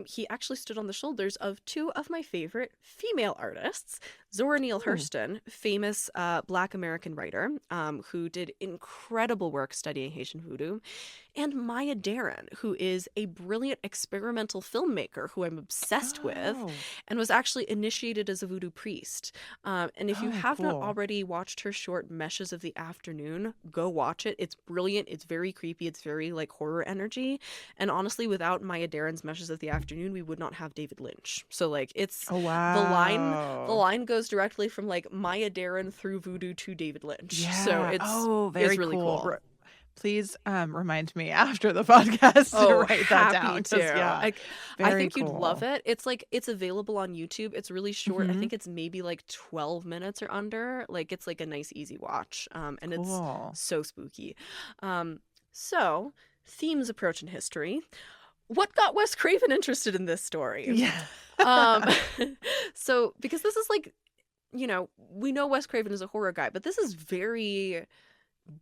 He actually stood on the shoulders of two of my favorite female artists, Zora Neale Hurston, famous Black American writer who did incredible work studying Haitian voodoo, and Maya Deren, who is a brilliant experimental filmmaker who I'm obsessed with and was actually initiated as a voodoo priest. And if you have not already watched her short Meshes of the Afternoon, go watch it. It's brilliant. It's very creepy. It's very like horror energy. And honestly, without Maya Deren's Meshes of the Afternoon, we would not have David Lynch. So like it's the line goes directly from like Maya Deren through voodoo to David Lynch. Yeah. So it's really cool. Please remind me after the podcast to write that down. Yeah, I think you'd love it. It's available on YouTube. It's really short. I think it's maybe like 12 minutes or under. Like it's like a nice easy watch. And it's so spooky. So themes approach in history. What got Wes Craven interested in this story? Yeah. So because this is like, you know, we know Wes Craven is a horror guy, but this is very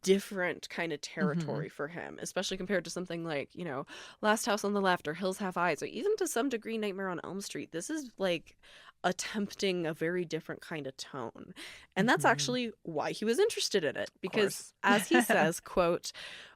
different kind of territory for him, especially compared to something like, you know, Last House on the Left or Hills Have Eyes, or even to some degree Nightmare on Elm Street. This is like attempting a very different kind of tone. And that's actually why he was interested in it, because as he says, quote,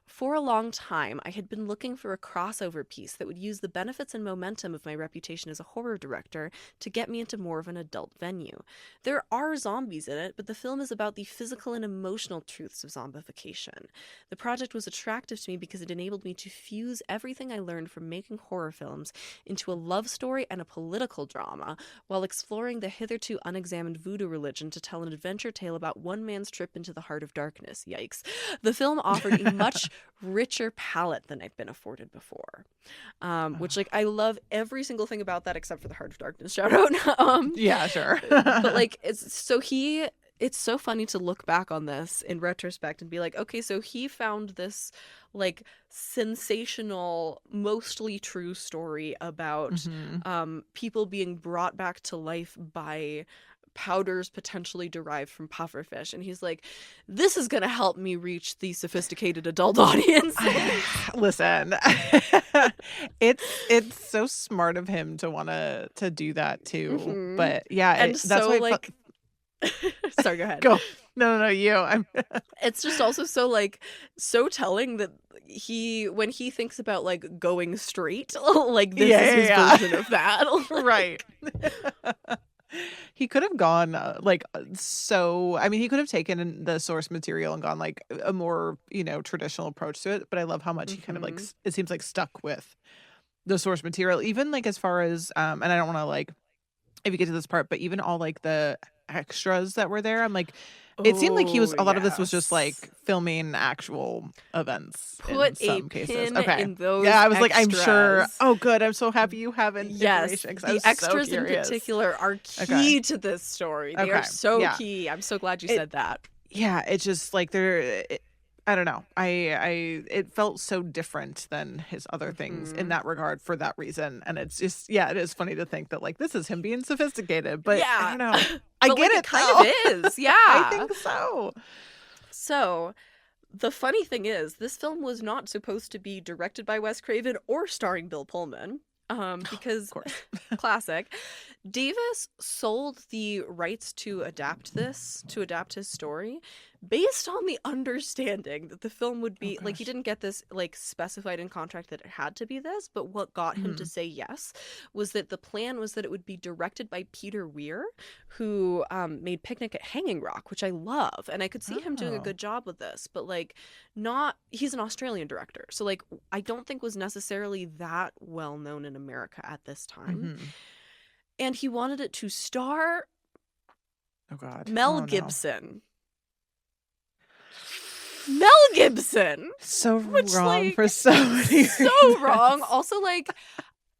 "For a long time, I had been looking for a crossover piece that would use the benefits and momentum of my reputation as a horror director to get me into more of an adult venue. There are zombies in it, but the film is about the physical and emotional truths of zombification. The project was attractive to me because it enabled me to fuse everything I learned from making horror films into a love story and a political drama, while exploring the hitherto unexamined voodoo religion to tell an adventure tale about one man's trip into the heart of darkness." Yikes. The film offered a much richer palette than I've been afforded before. Which, like, I love every single thing about that except for the Heart of Darkness shout out. Yeah, sure. But like, it's so funny to look back on this in retrospect and be like, okay, so he found this like sensational, mostly true story about people being brought back to life by powders potentially derived from pufferfish, and he's like, this is gonna help me reach the sophisticated adult audience. Listen, it's so smart of him to want to do that too. But yeah, and that's so why sorry, go ahead. Go. No, you. It's just also so telling that when he thinks about like going straight, like this is his version of that. Right. He could have gone I mean, he could have taken the source material and gone like a more, you know, traditional approach to it. But I love how much he kind of like, it seems like stuck with the source material, even like as far as, and I don't want to like, if you get to this part, but even all like the extras that were there, I'm like, it seemed like he was, a lot of this was just like filming actual events in some cases. Okay. In those I was extras. Like, I'm sure. Oh, good. I'm so happy you haven't. Yes. The extras in particular are key to this story. They are so key. I'm so glad you said that. Yeah. It's just like I don't know. It felt so different than his other things in that regard for that reason. And it's just, it is funny to think that like this is him being sophisticated, but I don't know. I get it. Kind of is. Yeah. I think so. So the funny thing is, this film was not supposed to be directed by Wes Craven or starring Bill Pullman. Because, of course, classic. Davis sold the rights to adapt his story, based on the understanding that the film would be like, he didn't get this like specified in contract that it had to be this, but what got him to say yes was that the plan was that it would be directed by Peter Weir, who made Picnic at Hanging Rock, which I love, and I could see him doing a good job with this, but like he's an Australian director, so like I don't think was necessarily that well known in America at this time. And he wanted it to star Mel Gibson. Mel Gibson. So wrong for so many reasons. So wrong. Also, like,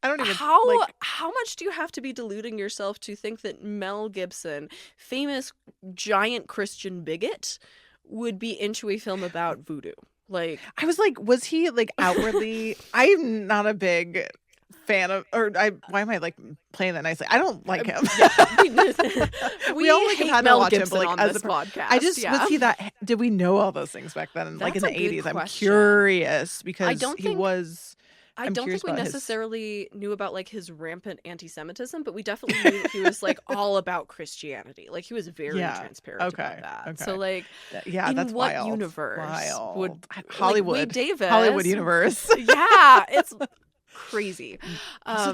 I don't even how much do you have to be deluding yourself to think that Mel Gibson, famous giant Christian bigot, would be into a film about voodoo? Like, I was like, was he like outwardly? I'm not a big fan of, why am I like playing that nicely? I don't like him. We all like hate had to Mel watch him, Gibson but like on as this a podcast. I just would see that. Did we know all those things back then? Like in That's the a good 80s? I'm question. curious because I don't think we about necessarily knew about like his rampant anti-Semitism, but we definitely knew that he was like all about Christianity. Like he was very transparent about that. Okay. So like, in that's what wild. Universe would Hollywood, like, Wade Davis, Hollywood universe? Yeah, it's crazy. I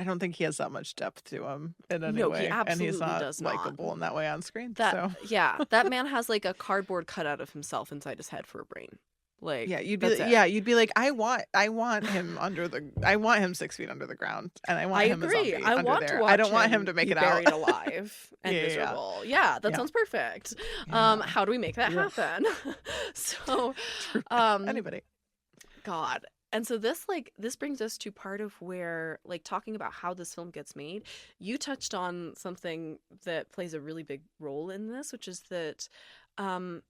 don't think he has that much depth to him in any way, he absolutely and he's not does likable in that way on screen. That man has like a cardboard cutout of himself inside his head for a brain. Like you'd be like, I want him I want him 6 feet under the ground, and I want him a zombie under there. I don't want him to make it buried out alive and miserable. Yeah, that sounds perfect. How do we make that happen? So, anybody, God. And so this brings us to part of where, like, talking about how this film gets made, you touched on something that plays a really big role in this, which is that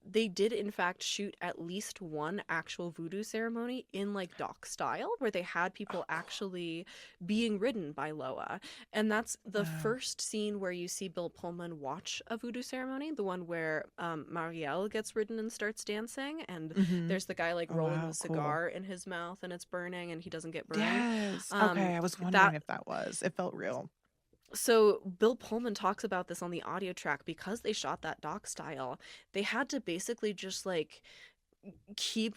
they did in fact shoot at least one actual voodoo ceremony in like doc style, where they had people actually being ridden by Loa. And that's the first scene where you see Bill Pullman watch a voodoo ceremony, the one where Marielle gets ridden and starts dancing, and there's the guy like rolling the cigar in his mouth and it's burning and he doesn't get burned. Yes. Okay, I was wondering if that was. It felt real. So Bill Pullman talks about this on the audio track. Because they shot that doc style, they had to basically just like keep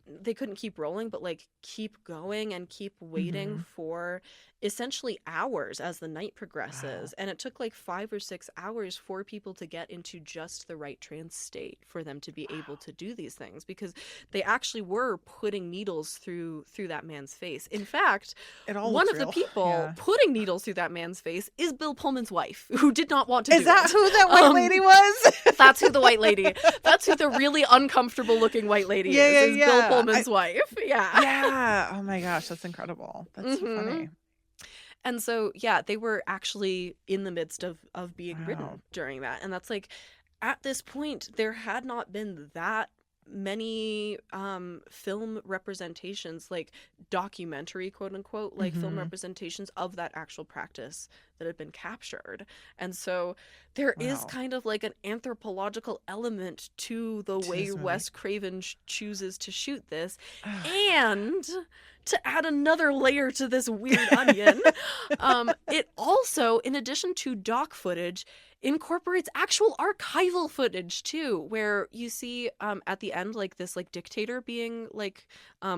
they couldn't keep rolling, but like keep going and keep waiting for essentially hours as the night progresses. And it took like 5 or 6 hours for people to get into just the right trance state for them to be able to do these things, because they actually were putting needles through that man's face. In fact, one of the people putting needles through that man's face is Bill Pullman's wife, who did not want to do it. Is that who that white lady was? That's who the white lady. That's who the really uncomfortable looking white lady is Bill Pullman's wife. Yeah. Oh my gosh, that's incredible. That's so funny. And so, they were actually in the midst of being ridden during that. And that's like, at this point, there had not been that many film representations, like documentary, quote unquote, like film representations of that actual practice that had been captured. And so there is kind of like an anthropological element to the way Wes Craven chooses to shoot this. And to add another layer to this weird onion, it also, in addition to doc footage, incorporates actual archival footage too, where you see at the end like this like dictator being like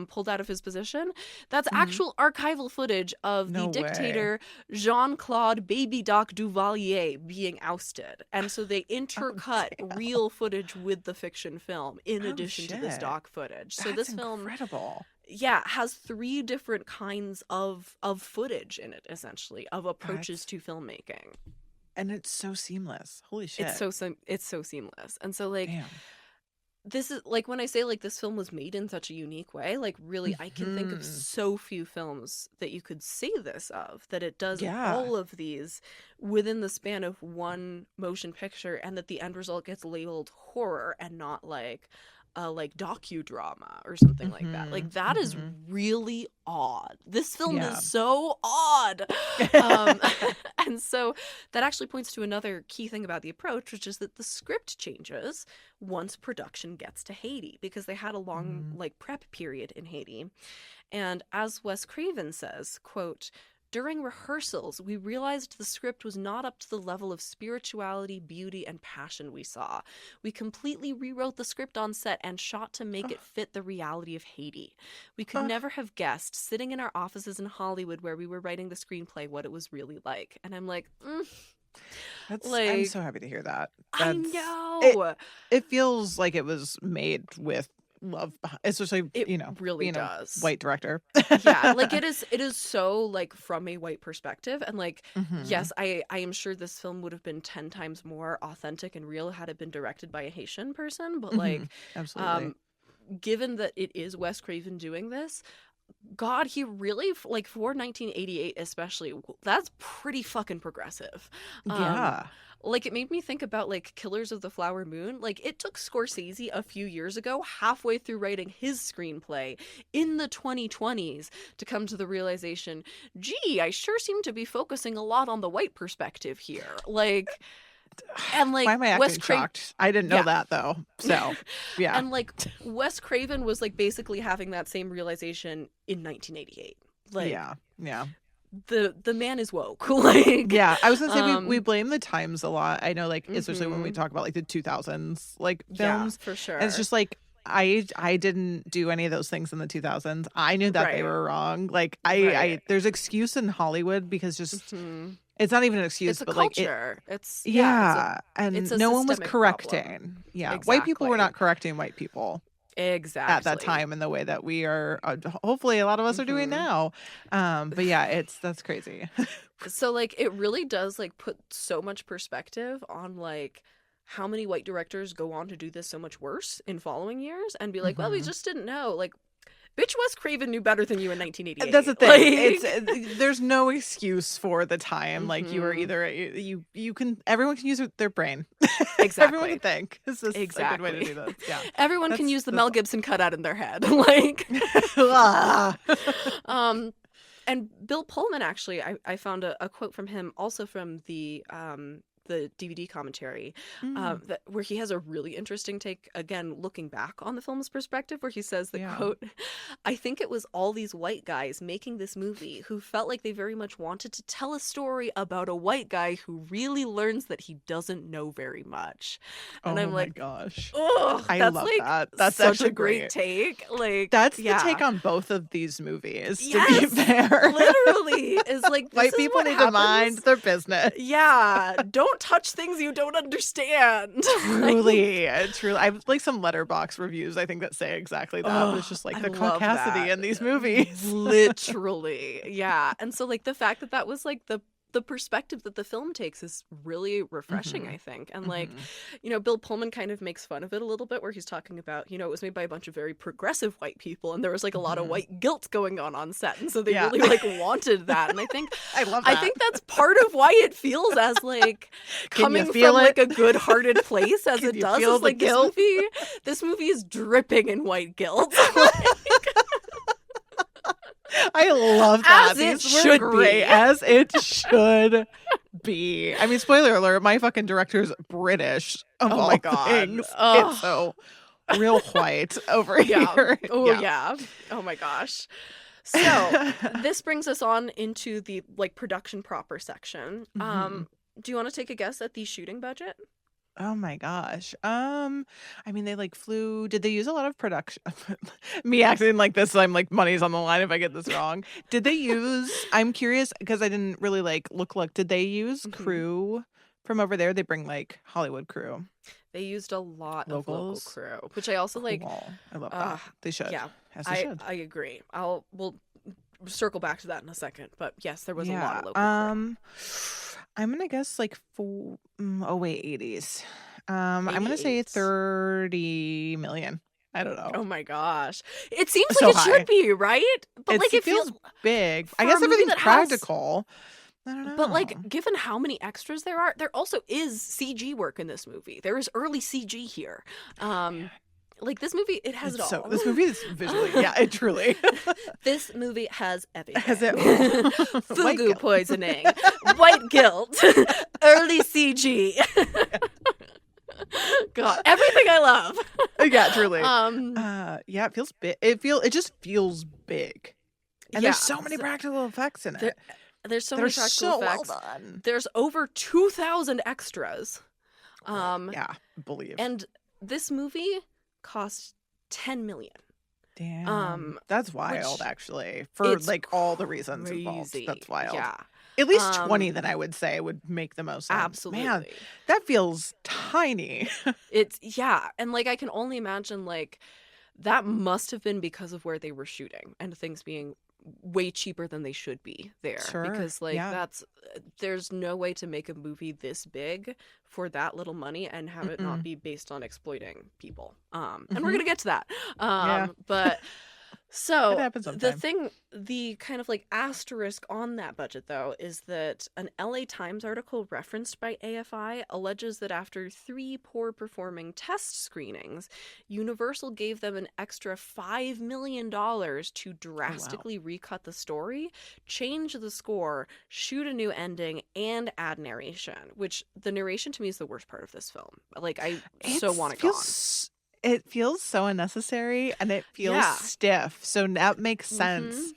pulled out of his position. That's actual archival footage of the dictator Jean-Claude Baby Doc Duvalier being ousted. And so they intercut real footage with the fiction film in addition to this doc footage. So this film incredible. Has 3 different kinds of footage in it, essentially, of approaches to filmmaking. And it's so seamless. Holy shit. It's so seamless. And so like this is like, when I say like this film was made in such a unique way, like really I can think of so few films that you could say this of, that it does all of these within the span of one motion picture, and that the end result gets labeled horror and not like docudrama or something like that. Like that is really odd. This film is so odd. And so that actually points to another key thing about the approach, which is that the script changes once production gets to Haiti, because they had a long like prep period in Haiti. And as Wes Craven says, quote, "During rehearsals, we realized the script was not up to the level of spirituality, beauty, and passion we saw. We completely rewrote the script on set and shot to make it fit the reality of Haiti. We could never have guessed, sitting in our offices in Hollywood where we were writing the screenplay, what it was really like." And I'm like, I'm so happy to hear that. I know. It feels like it was made with love, especially really does. White director. Like it is so like from a white perspective, and like yes, I am sure this film would have been 10 times more authentic and real had it been directed by a Haitian person, but like absolutely. Given that it is Wes Craven doing this, God, he really, like, for 1988 especially, that's pretty fucking progressive. Yeah. Like, it made me think about, like, Killers of the Flower Moon. Like, it took Scorsese a few years ago, halfway through writing his screenplay in the 2020s, to come to the realization, gee, I sure seem to be focusing a lot on the white perspective here. Like, and, like, why am I acting shocked? I didn't know that, though. So, yeah. And, like, Wes Craven was, like, basically having that same realization in 1988. Like, yeah. The man is woke. Like, yeah, I was gonna say we blame the times a lot. I know, like, especially when we talk about, like, the 2000s, like, films. Yeah, for sure. And it's just like, I didn't do any of those things in the 2000s. I knew that they were wrong. Like, I there's excuse in Hollywood because just it's not even an excuse, it's but culture. Like it's and no one was correcting. Problem. Yeah, exactly. White people were not correcting white people. Exactly. At that time in the way that we are, hopefully a lot of us are doing now. But yeah, that's crazy. So, like, it really does, like, put so much perspective on, like, how many white directors go on to do this so much worse in following years and be like, well, we just didn't know. Like, bitch, Wes Craven knew better than you in 1988. That's the thing. Like... there's no excuse for the time. Like, you are either you can, everyone can use their brain. Exactly. Everyone can think. This is a good way to do this. Yeah. Everyone can use the Mel Gibson cutout in their head. Like, and Bill Pullman, actually, I found a quote from him, also from the DVD commentary, where he has a really interesting take, again, looking back on the film's perspective, where he says the quote, I think it was all these white guys making this movie who felt like they very much wanted to tell a story about a white guy who really learns that he doesn't know very much. And I'm like, gosh. Oh, I love like, that. That's such actually a great take. Like, that's the take on both of these movies, yes, to be fair. Literally. Is like, this white is people need to mind their business. Yeah. Don't touch things you don't understand. Truly. I have like some Letterboxd reviews, I think, that say exactly that. It's just like the caucasity in these movies. Literally. Yeah. And so, like, the fact that was like the perspective that the film takes is really refreshing, I think. And like, you know, Bill Pullman kind of makes fun of it a little bit, where he's talking about, you know, it was made by a bunch of very progressive white people, and there was like a lot of white guilt going on set, and so they really like wanted that. And I think I think that's part of why it feels as like coming from like a good-hearted place as it does. Is like this movie is dripping in white guilt. I love that. As it should be. As it should be. I mean, spoiler alert, my fucking director's British. Of all my God. Things. It's so real white over here. Oh, yeah. Oh, my gosh. So, this brings us on into the, like, production proper section. Do you want to take a guess at the shooting budget? Oh my gosh. I mean, they like flew. Did they use a lot of production? Me acting like this, I'm like, money's on the line if I get this wrong. Did they use? I'm curious because I didn't really like look. Did they use crew from over there? They bring like Hollywood crew. They used a lot of local crew, which I also like. I love that. They should. Yeah, as they should. I agree. We'll circle back to that in a second, but yes, there was a lot of local crew. I'm gonna guess like 80s. I'm gonna say 30 million. I don't know. Oh my gosh, it seems like it should be, right? But like it feels big. I guess everything's practical. I don't know. But like, given how many extras there are, there also is CG work in this movie. There is early CG here. Like, this movie, it has it all. This movie is visually, it truly. This movie has everything. Has it all. Fugu poisoning, white guilt, early CG. God, everything I love. Yeah, truly. It feels big. It just feels big. And there's so many practical effects in it. There's so many practical effects. Well done. There's over 2,000 extras. Believe. And this movie cost $10 million. Damn. That's wild, actually. For like all the reasons involved. That's wild. Yeah. At least 20, then I would say would make the most sense. Absolutely. Man, that feels tiny. And like I can only imagine like that must have been because of where they were shooting and things being way cheaper than they should be there. Sure. Because like there's no way to make a movie this big for that little money and have it not be based on exploiting people. And we're gonna get to that. But So happens sometimes. the kind of like asterisk on that budget though is that an LA Times article referenced by AFI alleges that after 3 poor performing test screenings, Universal gave them an extra $5 million to drastically recut the story, change the score, shoot a new ending, and add narration, which the narration to me is the worst part of this film. Like, I so want it gone. It feels so unnecessary, and it feels stiff, so that makes sense.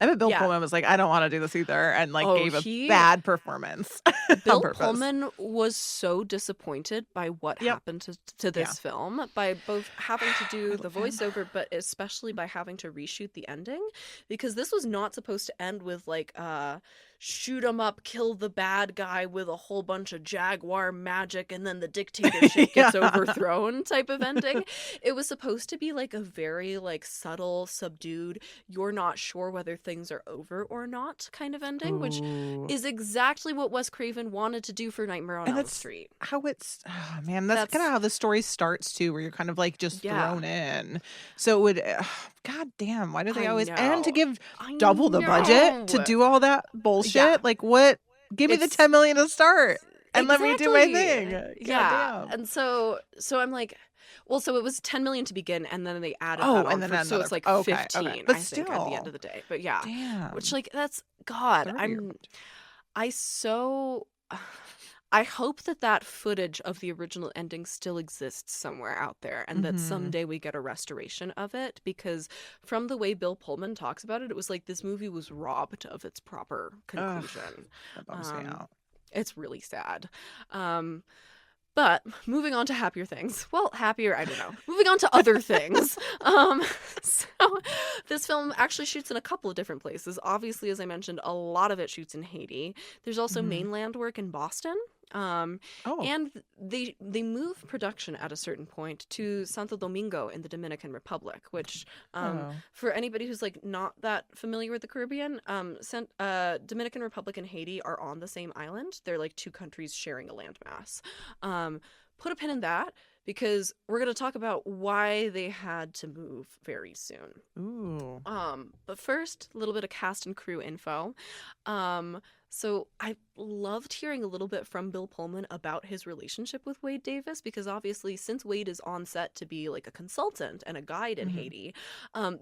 I bet Bill Pullman was like, I don't want to do this either, and like gave a bad performance. Bill Pullman was so disappointed by what happened to this film, by both having to do the voiceover, but especially by having to reshoot the ending, because this was not supposed to end with like shoot 'em up, kill the bad guy with a whole bunch of jaguar magic, and then the dictatorship gets overthrown type of ending. It was supposed to be like a very like subtle, subdued, you're not sure whether things are over or not kind of ending, which is exactly what Wes Craven wanted to do for Nightmare on Elm Street. How it's, oh man, that's kind of how the story starts too, where you're kind of like just thrown in. So it would, god damn, why do they always, and to give double the budget to do all that bullshit? Like, what? Give me the $10 million to start and let me do my thing. Damn. And so I'm like, well, so it was $10 million to begin, and then they added that on, and then so it's like 15, but I still, think, at the end of the day. But yeah, damn. Which like that's God. I hope that footage of the original ending still exists somewhere out there, and that someday we get a restoration of it, because from the way Bill Pullman talks about it, it was like this movie was robbed of its proper conclusion. That bums me out. It's really sad. But moving on to happier things. Well, happier, I don't know. Moving on to other things. So this film actually shoots in a couple of different places. Obviously, as I mentioned, a lot of it shoots in Haiti. There's also mainland work in Boston. And they move production at a certain point to Santo Domingo in the Dominican Republic, which for anybody who's like not that familiar with the Caribbean, Dominican Republic and Haiti are on the same island. They're like 2 countries sharing a landmass. Put a pin in that, because we're going to talk about why they had to move very soon. Ooh. But first, a little bit of cast and crew info. So I loved hearing a little bit from Bill Pullman about his relationship with Wade Davis, because obviously since Wade is on set to be like a consultant and a guide in Haiti,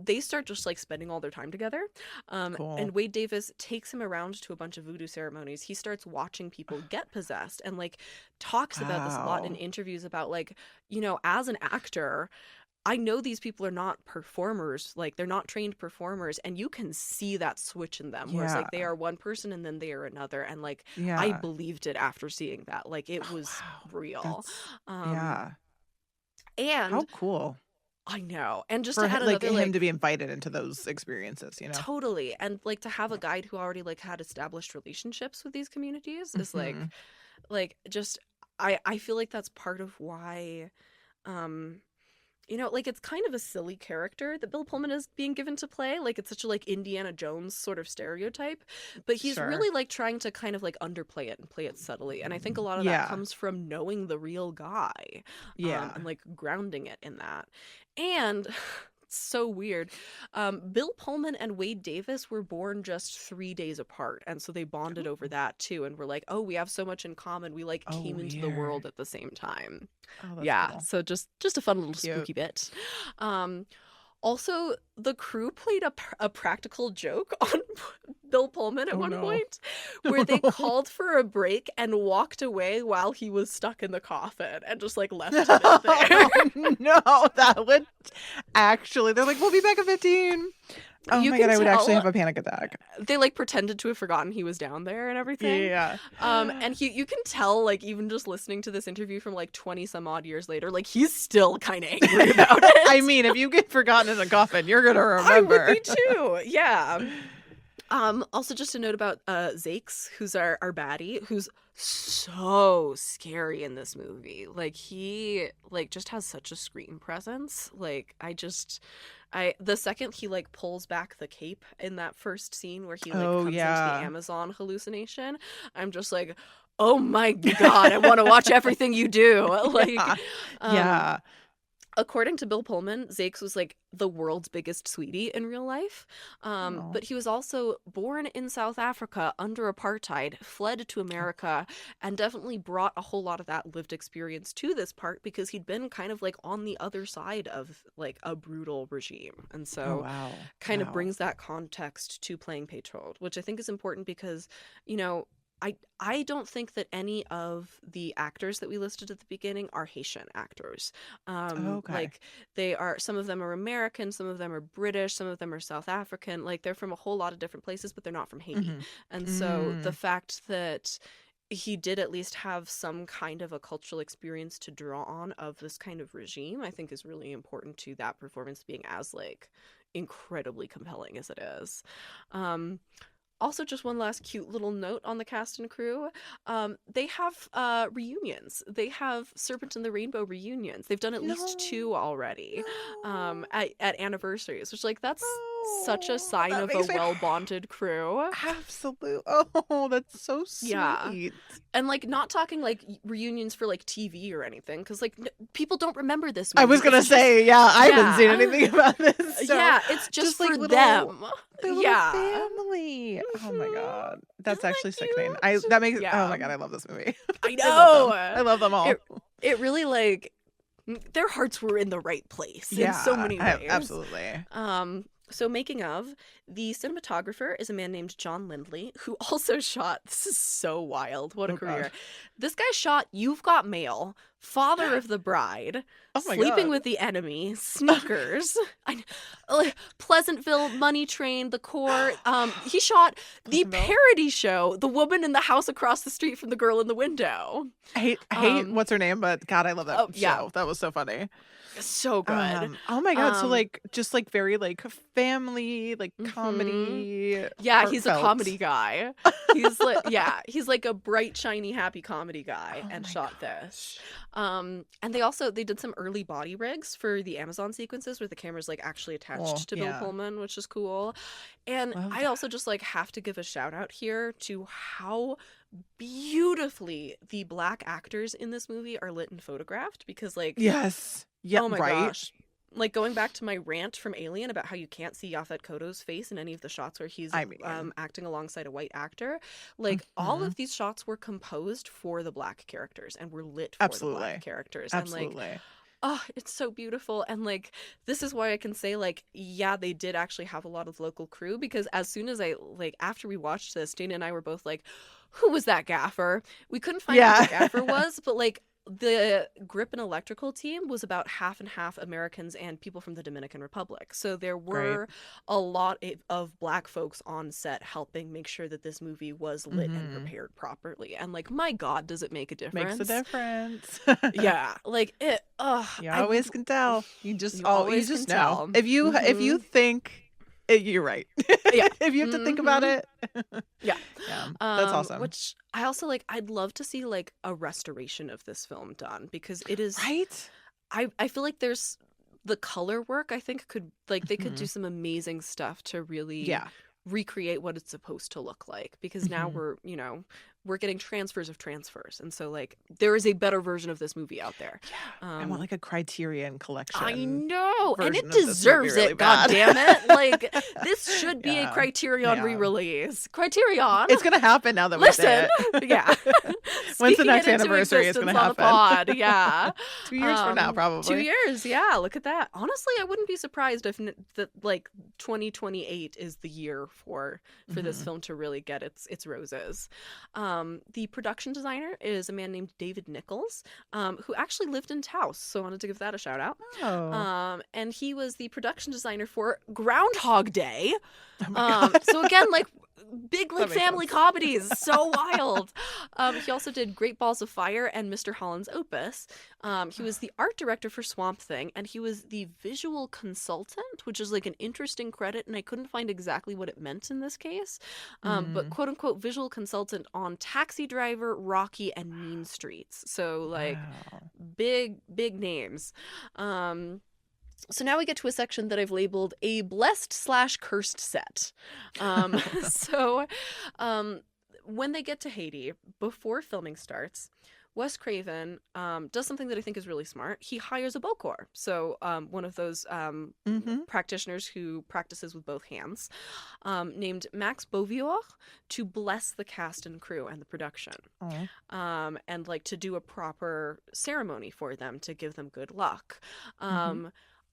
they start just like spending all their time together. Cool. And Wade Davis takes him around to a bunch of voodoo ceremonies. He starts watching people get possessed and like talks about this a lot in interviews about like, you know, as an actor, I know these people are not performers, like they're not trained performers, and you can see that switch in them, where it's like they are one person and then they are another, and like I believed it after seeing that, like it was real. And how cool. I know. And just for to add like another, him to be invited into those experiences, you know? Totally. And like to have a guide who already like had established relationships with these communities is like just I feel like that's part of why you know, like it's kind of a silly character that Bill Pullman is being given to play. Like it's such a like Indiana Jones sort of stereotype, but he's really like trying to kind of like underplay it and play it subtly. And I think a lot of that comes from knowing the real guy, and like grounding it in that. And so weird. Bill Pullman and Wade Davis were born just 3 days apart, and so they bonded over that too, and were like, oh, we have so much in common. We like came into the world at the same time. Cool. So just a fun little spooky bit. Also, the crew played a practical joke on Bill Pullman at one point, where they called for a break and walked away while he was stuck in the coffin and just like left him in there. No, that would actually, they're like, we'll be back in 15. Oh my God, I would actually have a panic attack. They like pretended to have forgotten he was down there and everything. Yeah. And you can tell, like, even just listening to this interview from like 20 some odd years later, like he's still kind of angry about it. I mean, if you get forgotten in a coffin, you're gonna remember. I would be too. Yeah. Also just a note about Zakes, who's our baddie, who's so scary in this movie. Like he like just has such a screen presence. Like the second he like pulls back the cape in that first scene where he like comes into the Amazon hallucination, I'm just like, oh my God, I want to watch everything you do. Like According to Bill Pullman, Zakes was like the world's biggest sweetie in real life. But he was also born in South Africa under apartheid, fled to America, and definitely brought a whole lot of that lived experience to this part because he'd been kind of like on the other side of like a brutal regime. And so kind of brings that context to playing Pétrole, which I think is important because, you know, I don't think that any of the actors that we listed at the beginning are Haitian actors. Like they are, some of them are American, some of them are British, some of them are South African. Like they're from a whole lot of different places, but they're not from Haiti. And so the fact that he did at least have some kind of a cultural experience to draw on of this kind of regime, I think is really important to that performance being as like incredibly compelling as it is. Also, just one last cute little note on the cast and crew. They have reunions. They have Serpent and the Rainbow reunions. They've done at least 2 already at anniversaries, which, like, that's such a sign of a well-bonded crew. Absolutely. Oh, that's so sweet. Yeah. And, like, not talking, like, reunions for, like, TV or anything, because, like, people don't remember this movie. I was going to say, I haven't seen anything about this. So yeah, it's just for like them. Little family. Oh my god, that's actually sickening. That makes oh my god, I love this movie. I know. I love them all. It really, like, their hearts were in the right place in so many ways. Absolutely. So making of, the cinematographer is a man named John Lindley, who also shot, this is so wild, what a career. God. This guy shot You've Got Mail, Father of the Bride, Sleeping with the Enemy, Sneakers, Pleasantville, Money Train, The Court. He shot the parody show, The Woman in the House Across the Street from the Girl in the Window. I hate what's her name, but God, I love that show. Yeah. That was so funny. So good. Oh my god. So like just like very like family, like comedy. Yeah, he's a comedy guy. He's like he's like a bright, shiny, happy comedy guy and shot this. And they did some early body rigs for the Amazon sequences where the camera's like actually attached to Bill Pullman, which is cool. And I also just like have to give a shout out here to how beautifully the black actors in this movie are lit and photographed, because like oh my gosh, like going back to my rant from Alien about how you can't see Yaphet Kotto's face in any of the shots where he's acting alongside a white actor, like all of these shots were composed for the black characters and were lit for the black characters. And like, oh, it's so beautiful. And like, this is why I can say like, yeah, they did actually have a lot of local crew, because as soon as after we watched this, Dana and I were both like, who was that gaffer? We couldn't find out who the gaffer was, but like the grip and electrical team was about half and half Americans and people from the Dominican Republic. So there were a lot of black folks on set helping make sure that this movie was lit and prepared properly. And like, my God, does it make a difference? Makes a difference. Yeah, like it. You always can tell. You just always know. Tell. If you think. You're right. Yeah. If you have to think about it. Yeah. That's awesome. Which I also like, I'd love to see like a restoration of this film done, because it is right. I feel like there's the color work, I think could like they could do some amazing stuff to really recreate what it's supposed to look like, because now we're getting transfers of transfers, and so like there is a better version of this movie out there. I want like a Criterion collection. I know, and it deserves it. God damn it! Like this should be a Criterion re-release. Criterion, it's gonna happen now that we say it. Yeah. When's the next anniversary? It's gonna happen. On the pod. Yeah, 2 years from now, probably. 2 years. Yeah, look at that. Honestly, I wouldn't be surprised if like 2028 is the year for this film to really get its roses. The production designer is a man named David Nichols, who actually lived in Taos, so I wanted to give that a shout out. And he was the production designer for Groundhog Day. So again, like big like family comedies, so wild. He also did Great Balls of Fire and Mr. Holland's Opus. He was the art director for Swamp Thing, and he was the visual consultant, which is like an interesting credit, and I couldn't find exactly what it meant in this case. But quote unquote visual consultant on Taxi Driver, Rocky, and Mean Streets. So like big names. So now we get to a section that I've labeled a blessed/cursed set. So when they get to Haiti, before filming starts, Wes Craven does something that I think is really smart. He hires a bokor, so one of those practitioners who practices with both hands, named Max Beauvior, to bless the cast and crew and the production, and like to do a proper ceremony for them to give them good luck.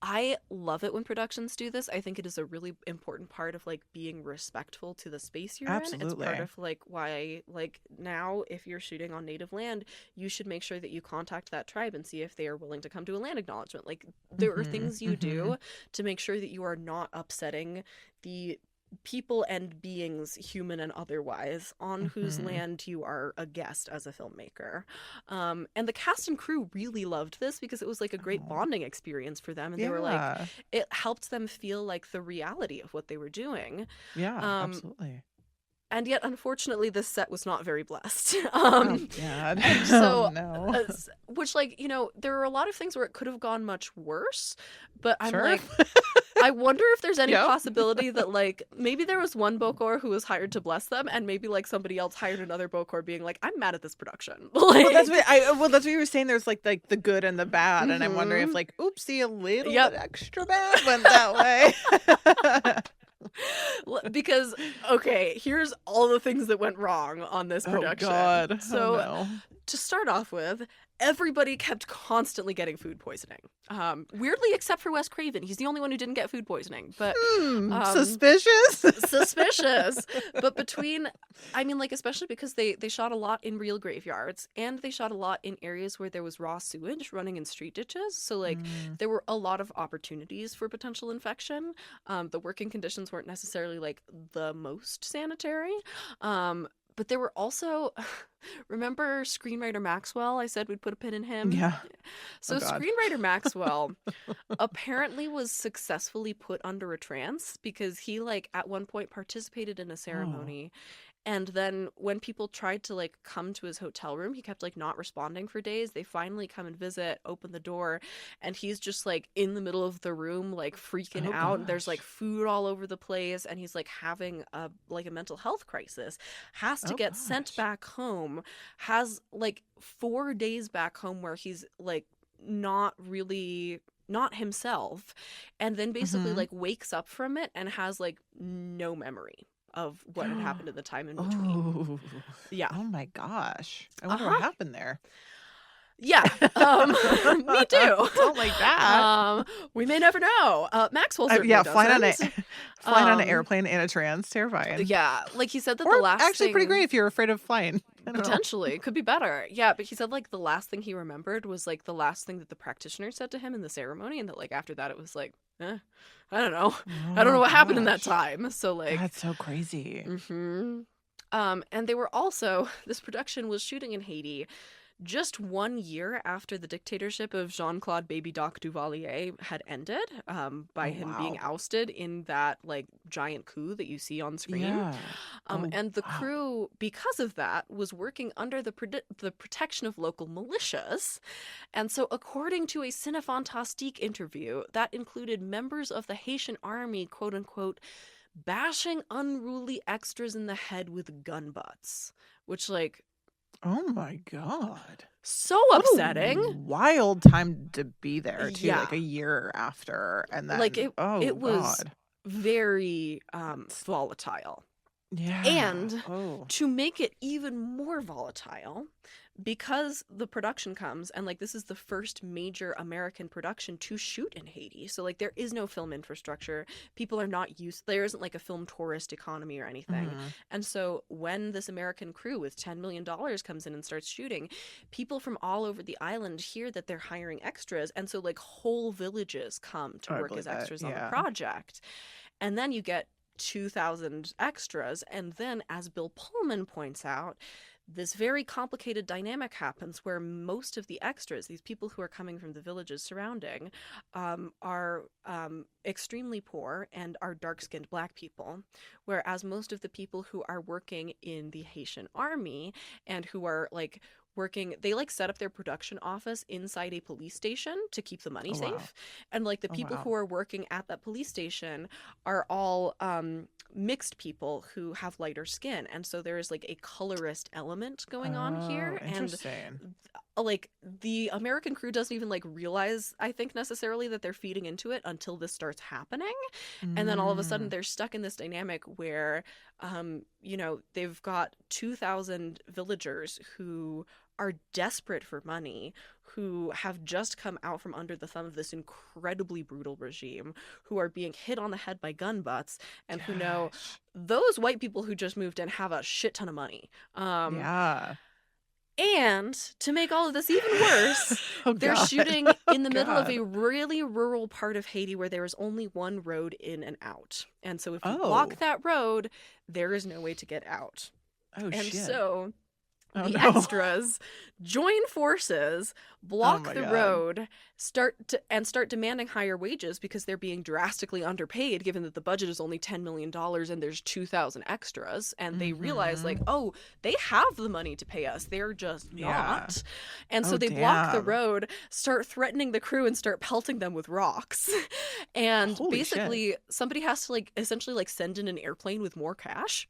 I love it when productions do this. I think it is a really important part of like being respectful to the space you're in. It's part of like why, like, now if you're shooting on native land, you should make sure that you contact that tribe and see if they are willing to come to a land acknowledgement. Like, there are things you do to make sure that you are not upsetting the people and beings, human and otherwise, on whose land you are a guest as a filmmaker. And the cast and crew really loved this because it was like a great bonding experience for them, and they were like, it helped them feel like the reality of what they were doing. Absolutely. And yet, unfortunately, this set was not very blessed. Oh, God. So, no. Which, like, you know, there are a lot of things where it could have gone much worse, but I'm like, I wonder if there's any possibility that, like, maybe there was one bokor who was hired to bless them, and maybe, like, somebody else hired another bokor being like, I'm mad at this production. Like, that's what you were saying. There's, like the good and the bad, and I'm wondering if, like, oopsie, a little bit extra bad went that way. Because, okay, here's all the things that went wrong on this production. Oh, God. So, to start off with, everybody kept constantly getting food poisoning. Weirdly, except for Wes Craven. He's the only one who didn't get food poisoning. But suspicious? Suspicious. But between, I mean, like, especially because they shot a lot in real graveyards, and they shot a lot in areas where there was raw sewage running in street ditches. So, like, there were a lot of opportunities for potential infection. The working conditions weren't necessarily, like, the most sanitary. But there were also, remember screenwriter Maxwell? I said we'd put a pin in him. Yeah. So screenwriter Maxwell apparently was successfully put under a trance because he, like, at one point participated in a ceremony. And then when people tried to, like, come to his hotel room, he kept, like, not responding for days. They finally come and visit, open the door, and he's just, like, in the middle of the room, like, freaking out. Gosh. There's, like, food all over the place, and he's, like, having a mental health crisis. Has to get sent back home. Has, like, 4 days back home where he's, like, not himself. And then basically, like, wakes up from it and has, like, no memory of what had happened in the time in between. Yeah. Oh my gosh. I wonder what happened there. Yeah. Me too. Don't like that. We may never know. Maxwell certainly doesn't. Flying on an airplane in a trance, terrifying. Yeah. Like, he said that the last actually thing... pretty great if you're afraid of flying. Potentially. Could be better. Yeah, but he said, like, the last thing he remembered was, like, the last thing that the practitioner said to him in the ceremony, and that, like, after that it was like, I don't know. I don't know what happened in that time. So, like... That's so crazy. And they were also... This production was shooting in Haiti just 1 year after the dictatorship of Jean-Claude Baby Doc Duvalier had ended, by him being ousted in that, like, giant coup that you see on screen. Yeah. And the crew, because of that, was working under the protection of local militias. And so, according to a Cinefantastique interview, that included members of the Haitian army, quote-unquote, bashing unruly extras in the head with gun butts. Which, like... Oh my God. So upsetting. What a wild time to be there too, like a year after. And then, like, it was very volatile. Yeah. And to make it even more volatile, because the production comes, and, like, this is the first major American production to shoot in Haiti. So, like, there is no film infrastructure. People are not there isn't, like, a film tourist economy or anything. And so when this American crew with $10 million comes in and starts shooting, people from all over the island hear that they're hiring extras. And so, like, whole villages come to work as extras on the project. And then you get 2,000 extras. And then, as Bill Pullman points out, this very complicated dynamic happens where most of the extras, these people who are coming from the villages surrounding, are extremely poor and are dark-skinned Black people, whereas most of the people who are working in the Haitian army and who are, like, working, they like set up their production office inside a police station to keep the money safe. Wow. And like the people who are working at that police station are all mixed people who have lighter skin. And so there is like a colorist element going on here. Interesting. And like the American crew doesn't even like realize, I think, necessarily that they're feeding into it until this starts happening. And then all of a sudden they're stuck in this dynamic where you know, they've got 2,000 villagers who are desperate for money, who have just come out from under the thumb of this incredibly brutal regime, who are being hit on the head by gun butts, and who know those white people who just moved in have a shit ton of money. And to make all of this even worse, they're shooting in the middle of a really rural part of Haiti where there is only one road in and out. And so if you block that road, there is no way to get out. So the extras join forces, block the road, start demanding higher wages because they're being drastically underpaid, given that the budget is only $10 million and there's 2,000 extras. And they realize, like, oh, they have the money to pay us. They're just not. And so they block the road, start threatening the crew, and start pelting them with rocks. And basically, somebody has to, like, essentially, like, send in an airplane with more cash.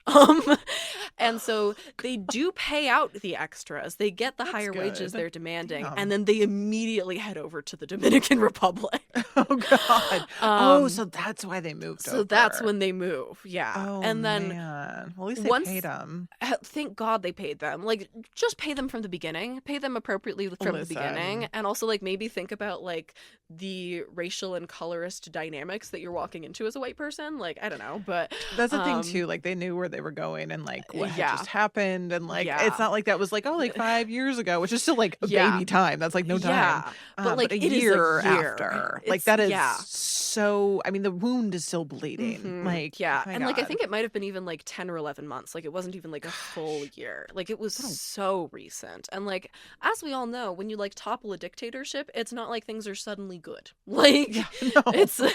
And so they do pay out the extras. They get the higher wages they're demanding, and then they immediately head over to the Dominican Republic. Oh God! So that's why they moved. So that's when they move. Yeah. Oh, and then man. Well, at least they paid them. Thank God they paid them. Like, just pay them from the beginning. Pay them appropriately from the beginning, and also like maybe think about like the racial and colorist dynamics that you're walking into as a white person. Like, I don't know, but that's the thing too. Like, they knew where they were going and like what had just happened, and like it's not like that was like, oh, like 5 years ago, which is still like a baby time. That's like no time. But like a it year is a year after, like that is so. I mean, the wound is still bleeding. Like, and like I think it might have been even like 10 or 11 months. Like, it wasn't even like a full year. Like, it was so recent. And like, as we all know, when you like topple a dictatorship, it's not like things are suddenly good. Like, it's so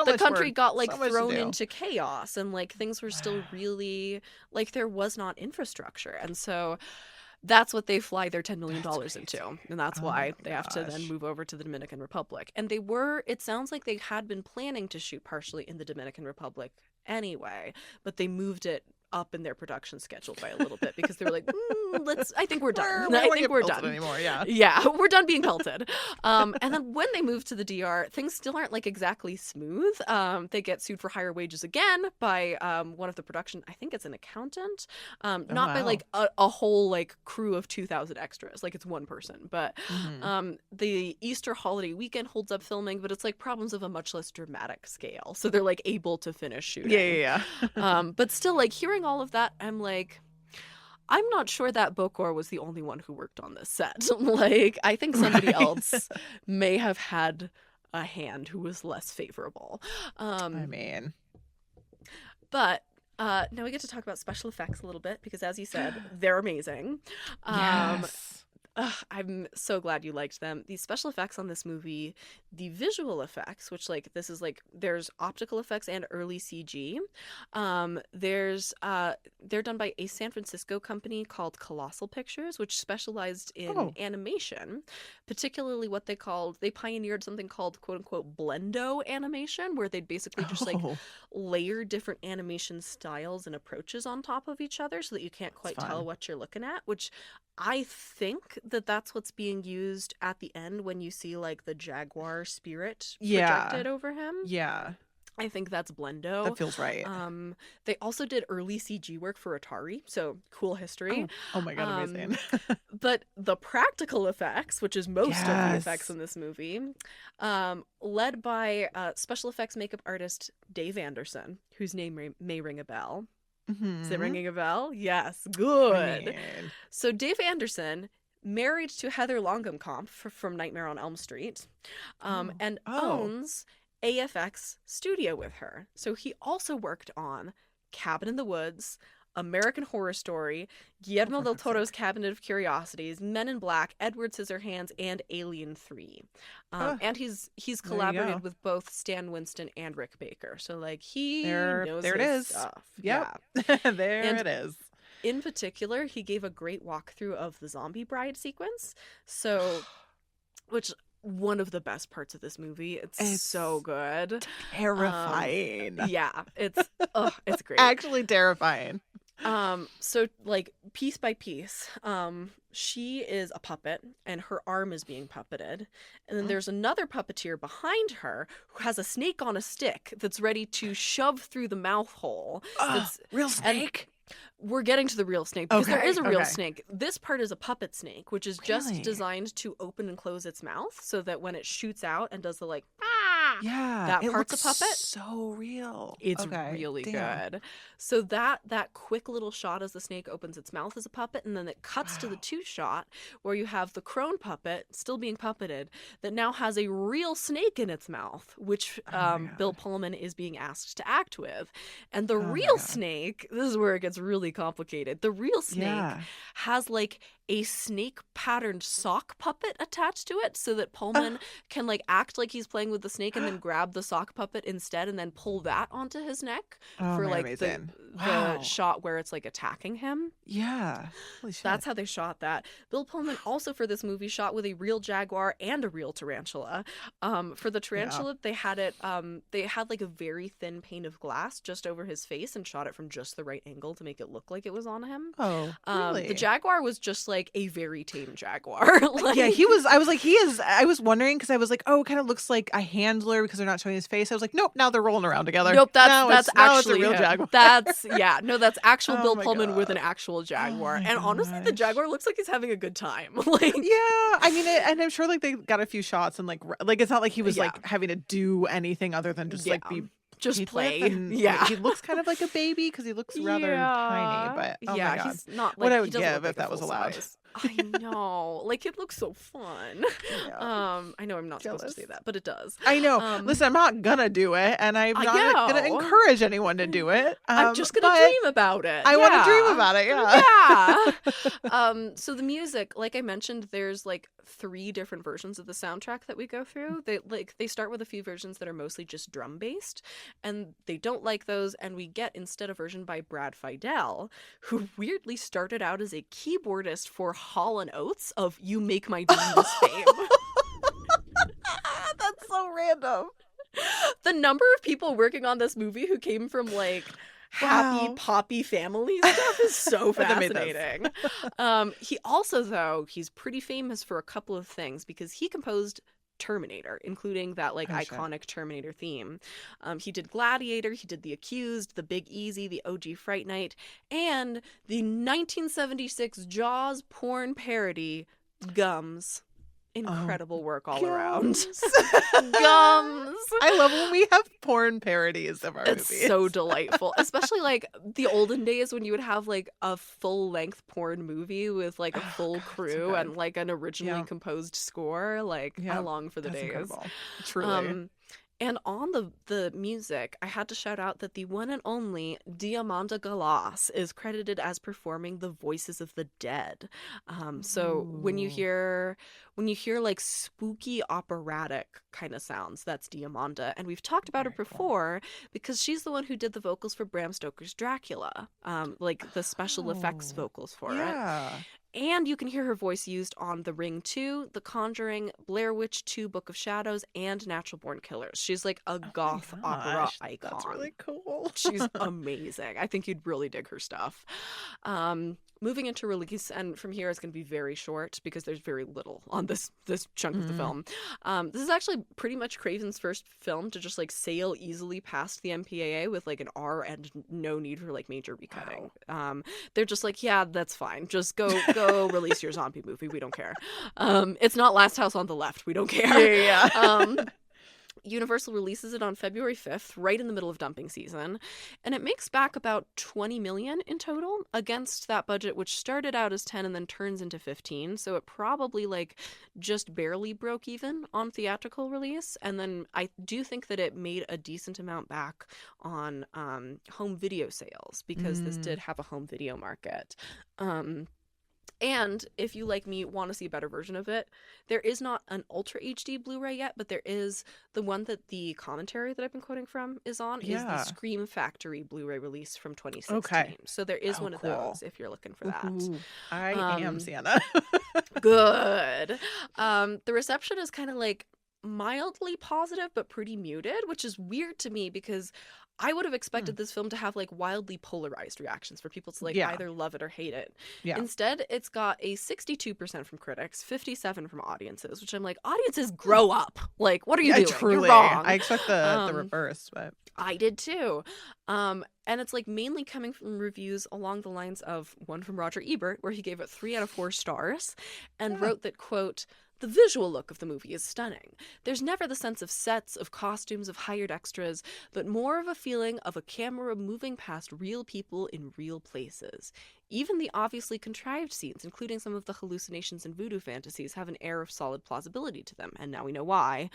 the country got like thrown into chaos, and like things were still really like there was not infrastructure. And so that's what they fly their $10 million into. And that's why they have to then move over to the Dominican Republic. And it sounds like they had been planning to shoot partially in the Dominican Republic anyway, but they moved it up in their production schedule by a little bit because they were like, I think we're done. I think we're done anymore. We're done being pelted. And then when they move to the DR, things still aren't like exactly smooth. They get sued for higher wages again by one of the production, I think it's an accountant, not by like a whole like crew of 2,000 extras. Like, it's one person, but the Easter holiday weekend holds up filming, but it's like problems of a much less dramatic scale. So they're like able to finish shooting. But still, like, hearing all of that, I'm like, I'm not sure that Bokor was the only one who worked on this set. Like, I think somebody else may have had a hand who was less favorable. I mean, but now we get to talk about special effects a little bit because, as you said, they're amazing. I'm so glad you liked them. The special effects on this movie, the visual effects, which like this is like there's optical effects and early CG. They're done by a San Francisco company called Colossal Pictures, which specialized in animation, particularly what they pioneered something called quote unquote blendo animation, where they'd basically just like layer different animation styles and approaches on top of each other so that you can't quite tell what you're looking at, which I think that's what's being used at the end when you see like the jaguar spirit projected over him. Yeah. I think that's blendo. That feels right. They also did early CG work for Atari, so cool history. Oh my God, amazing. But the practical effects, which is most of the effects in this movie, led by special effects makeup artist Dave Anderson, whose name may ring a bell. Is it ringing a bell? Yes, good. So Dave Anderson, married to Heather Langenkamp from Nightmare on Elm Street, and owns AFX Studio with her. So he also worked on Cabin in the Woods, American Horror Story, Guillermo del Toro's Cabinet of Curiosities, Men in Black, Edward Scissorhands, and Alien 3. And he's collaborated with both Stan Winston and Rick Baker. So like he knows his stuff. Yep. Yeah. There it is. In particular, he gave a great walkthrough of the zombie bride sequence. So, which one of the best parts of this movie. It's so good. Terrifying. Yeah, it's great. Actually terrifying. So like piece by piece, she is a puppet and her arm is being puppeted. And then there's another puppeteer behind her who has a snake on a stick that's ready to shove through the mouth hole. Real snake? We're getting to the real snake because there is a real snake. This part is a puppet snake, which is just designed to open and close its mouth so that when it shoots out and does the like, that part's a puppet. So real. It's really good. So that quick little shot as the snake opens its mouth as a puppet, and then it cuts to the two shot where you have the crone puppet still being puppeted that now has a real snake in its mouth, which Bill Pullman is being asked to act with. And the real snake, this is where it gets really complicated. The real snake has like a snake patterned sock puppet attached to it so that Pullman can like act like he's playing with the snake and then grab the sock puppet instead and then pull that onto his neck for like the shot where it's like attacking him. Yeah. Holy shit. That's how they shot that. Bill Pullman also for this movie shot with a real jaguar and a real tarantula. For the tarantula, they had like a very thin pane of glass just over his face and shot it from just the right angle to make it look like it was on him. Oh, really? The jaguar was just like a very tame jaguar. Like, yeah, he was. I was like, he is. I was wondering because I was like, oh, it kind of looks like a handler because they're not showing his face. I was like, nope. Now they're rolling around together. Nope, that's actually a real jaguar. That's actual Bill Pullman with an actual jaguar. And honestly, the jaguar looks like he's having a good time. Like, yeah, I mean, and I'm sure like they got a few shots and like it's not like he was like having to do anything other than just like be. Just play. And, he looks kind of like a baby because he looks rather tiny. But oh my God. He's not like, what I would give like if that was allowed. I know. Like, it looks so fun. Yeah. I know I'm not supposed to say that, but it does. I know. Listen, I'm not gonna do it, and I'm not gonna encourage anyone to do it. I'm just gonna dream about it. I want to dream about it. Yeah. So the music, like I mentioned, there's like 3 different versions of the soundtrack that we go through. They start with a few versions that are mostly just drum based, and they don't like those, and we get instead a version by Brad Fiedel, who weirdly started out as a keyboardist for Hall & Oates of You Make My Dreams fame. That's so random. The number of people working on this movie who came from like happy poppy family stuff is so fascinating. He also, though, he's pretty famous for a couple of things because he composed Terminator, including that like iconic Terminator theme. He did Gladiator, he did The Accused, The Big Easy, the OG Fright Night, and the 1976 Jaws porn parody Gums. Incredible work all around. Gums. I love when we have porn parodies of our movies. It's so delightful. Especially like the olden days when you would have like a full-length porn movie with like a full crew and like an originally composed score. Like, I long for the days. Incredible. Truly. And on the music, I had to shout out that the one and only Diamanda Galas is credited as performing the voices of the dead. So when you hear like spooky operatic kind of sounds, that's Diamanda. And we've talked about her before because she's the one who did the vocals for Bram Stoker's Dracula, like the special effects vocals for it. And you can hear her voice used on The Ring 2, The Conjuring, Blair Witch 2, Book of Shadows, and Natural Born Killers. She's like a goth opera icon. That's really cool. She's amazing. I think you'd really dig her stuff. Moving into release, and from here it's going to be very short because there's very little on this chunk of the film. This is actually pretty much Craven's first film to just like sail easily past the MPAA with like an R and no need for like major recutting. Wow. They're just like, yeah, that's fine. Just go release your zombie movie. We don't care. It's not Last House on the Left. We don't care. Yeah. Universal releases it on February 5th, right in the middle of dumping season, and it makes back about $20 million in total against that budget, which started out as 10 and then turns into 15. So it probably like just barely broke even on theatrical release. And then I do think that it made a decent amount back on home video sales because this did have a home video market. And if you, like me, want to see a better version of it, there is not an Ultra HD Blu-ray yet, but there is the one that the commentary that I've been quoting from is on, is the Scream Factory Blu-ray release from 2016. Okay. So there is one of those if you're looking for that. Ooh, I am Siena. Good. The reception is kind of like mildly positive but pretty muted, which is weird to me because I would have expected this film to have like wildly polarized reactions for people to like either love it or hate it. Yeah. Instead, it's got a 62% from critics, 57% from audiences, which I'm like, audiences grow up. Like, what are you doing? Truly. You're wrong. I expect the reverse, but I did too. And it's like mainly coming from reviews along the lines of one from Roger Ebert, where he gave it 3 out of 4 stars and wrote that, quote, "The visual look of the movie is stunning. There's never the sense of sets, of costumes, of hired extras, but more of a feeling of a camera moving past real people in real places. Even the obviously contrived scenes, including some of the hallucinations and voodoo fantasies, have an air of solid plausibility to them." And now we know why.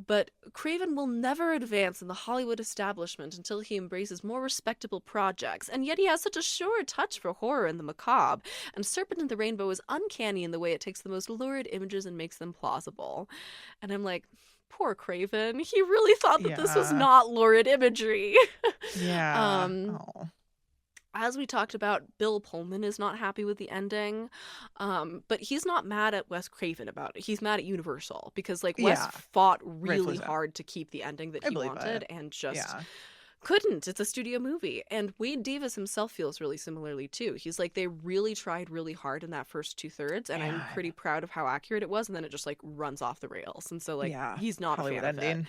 But Craven will never advance in the Hollywood establishment until he embraces more respectable projects, and yet he has such a sure touch for horror and the macabre, and Serpent and the Rainbow is uncanny in the way it takes the most lurid images and makes them plausible. And I'm like, poor Craven. He really thought that this was not lurid imagery. As we talked about, Bill Pullman is not happy with the ending, but he's not mad at Wes Craven about it. He's mad at Universal because, like, Wes fought really hard to keep the ending that he wanted and just couldn't. It's a studio movie. And Wade Davis himself feels really similarly, too. He's like, they really tried really hard in that first 2/3, and I'm pretty proud of how accurate it was, and then it just, like, runs off the rails. And so, like, he's not Hollywood a fan ending. of it.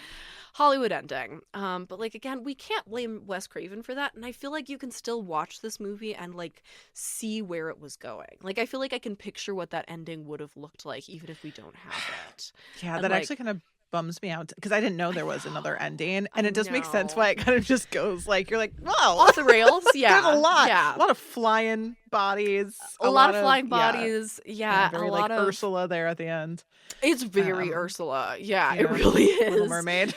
Hollywood ending. But, like, again, we can't blame Wes Craven for that, and I feel like you can still watch this movie and, like, see where it was going. Like, I feel like I can picture what that ending would have looked like, even if we don't have it. And that actually kind of bums me out because I didn't know there was another ending, and it does make sense why it kind of just goes like, you're like, wow, off the rails. There's a lot of flying bodies, a lot of flying bodies, very, a lot like of Ursula there at the end. It's very Ursula, it really is. Little Mermaid.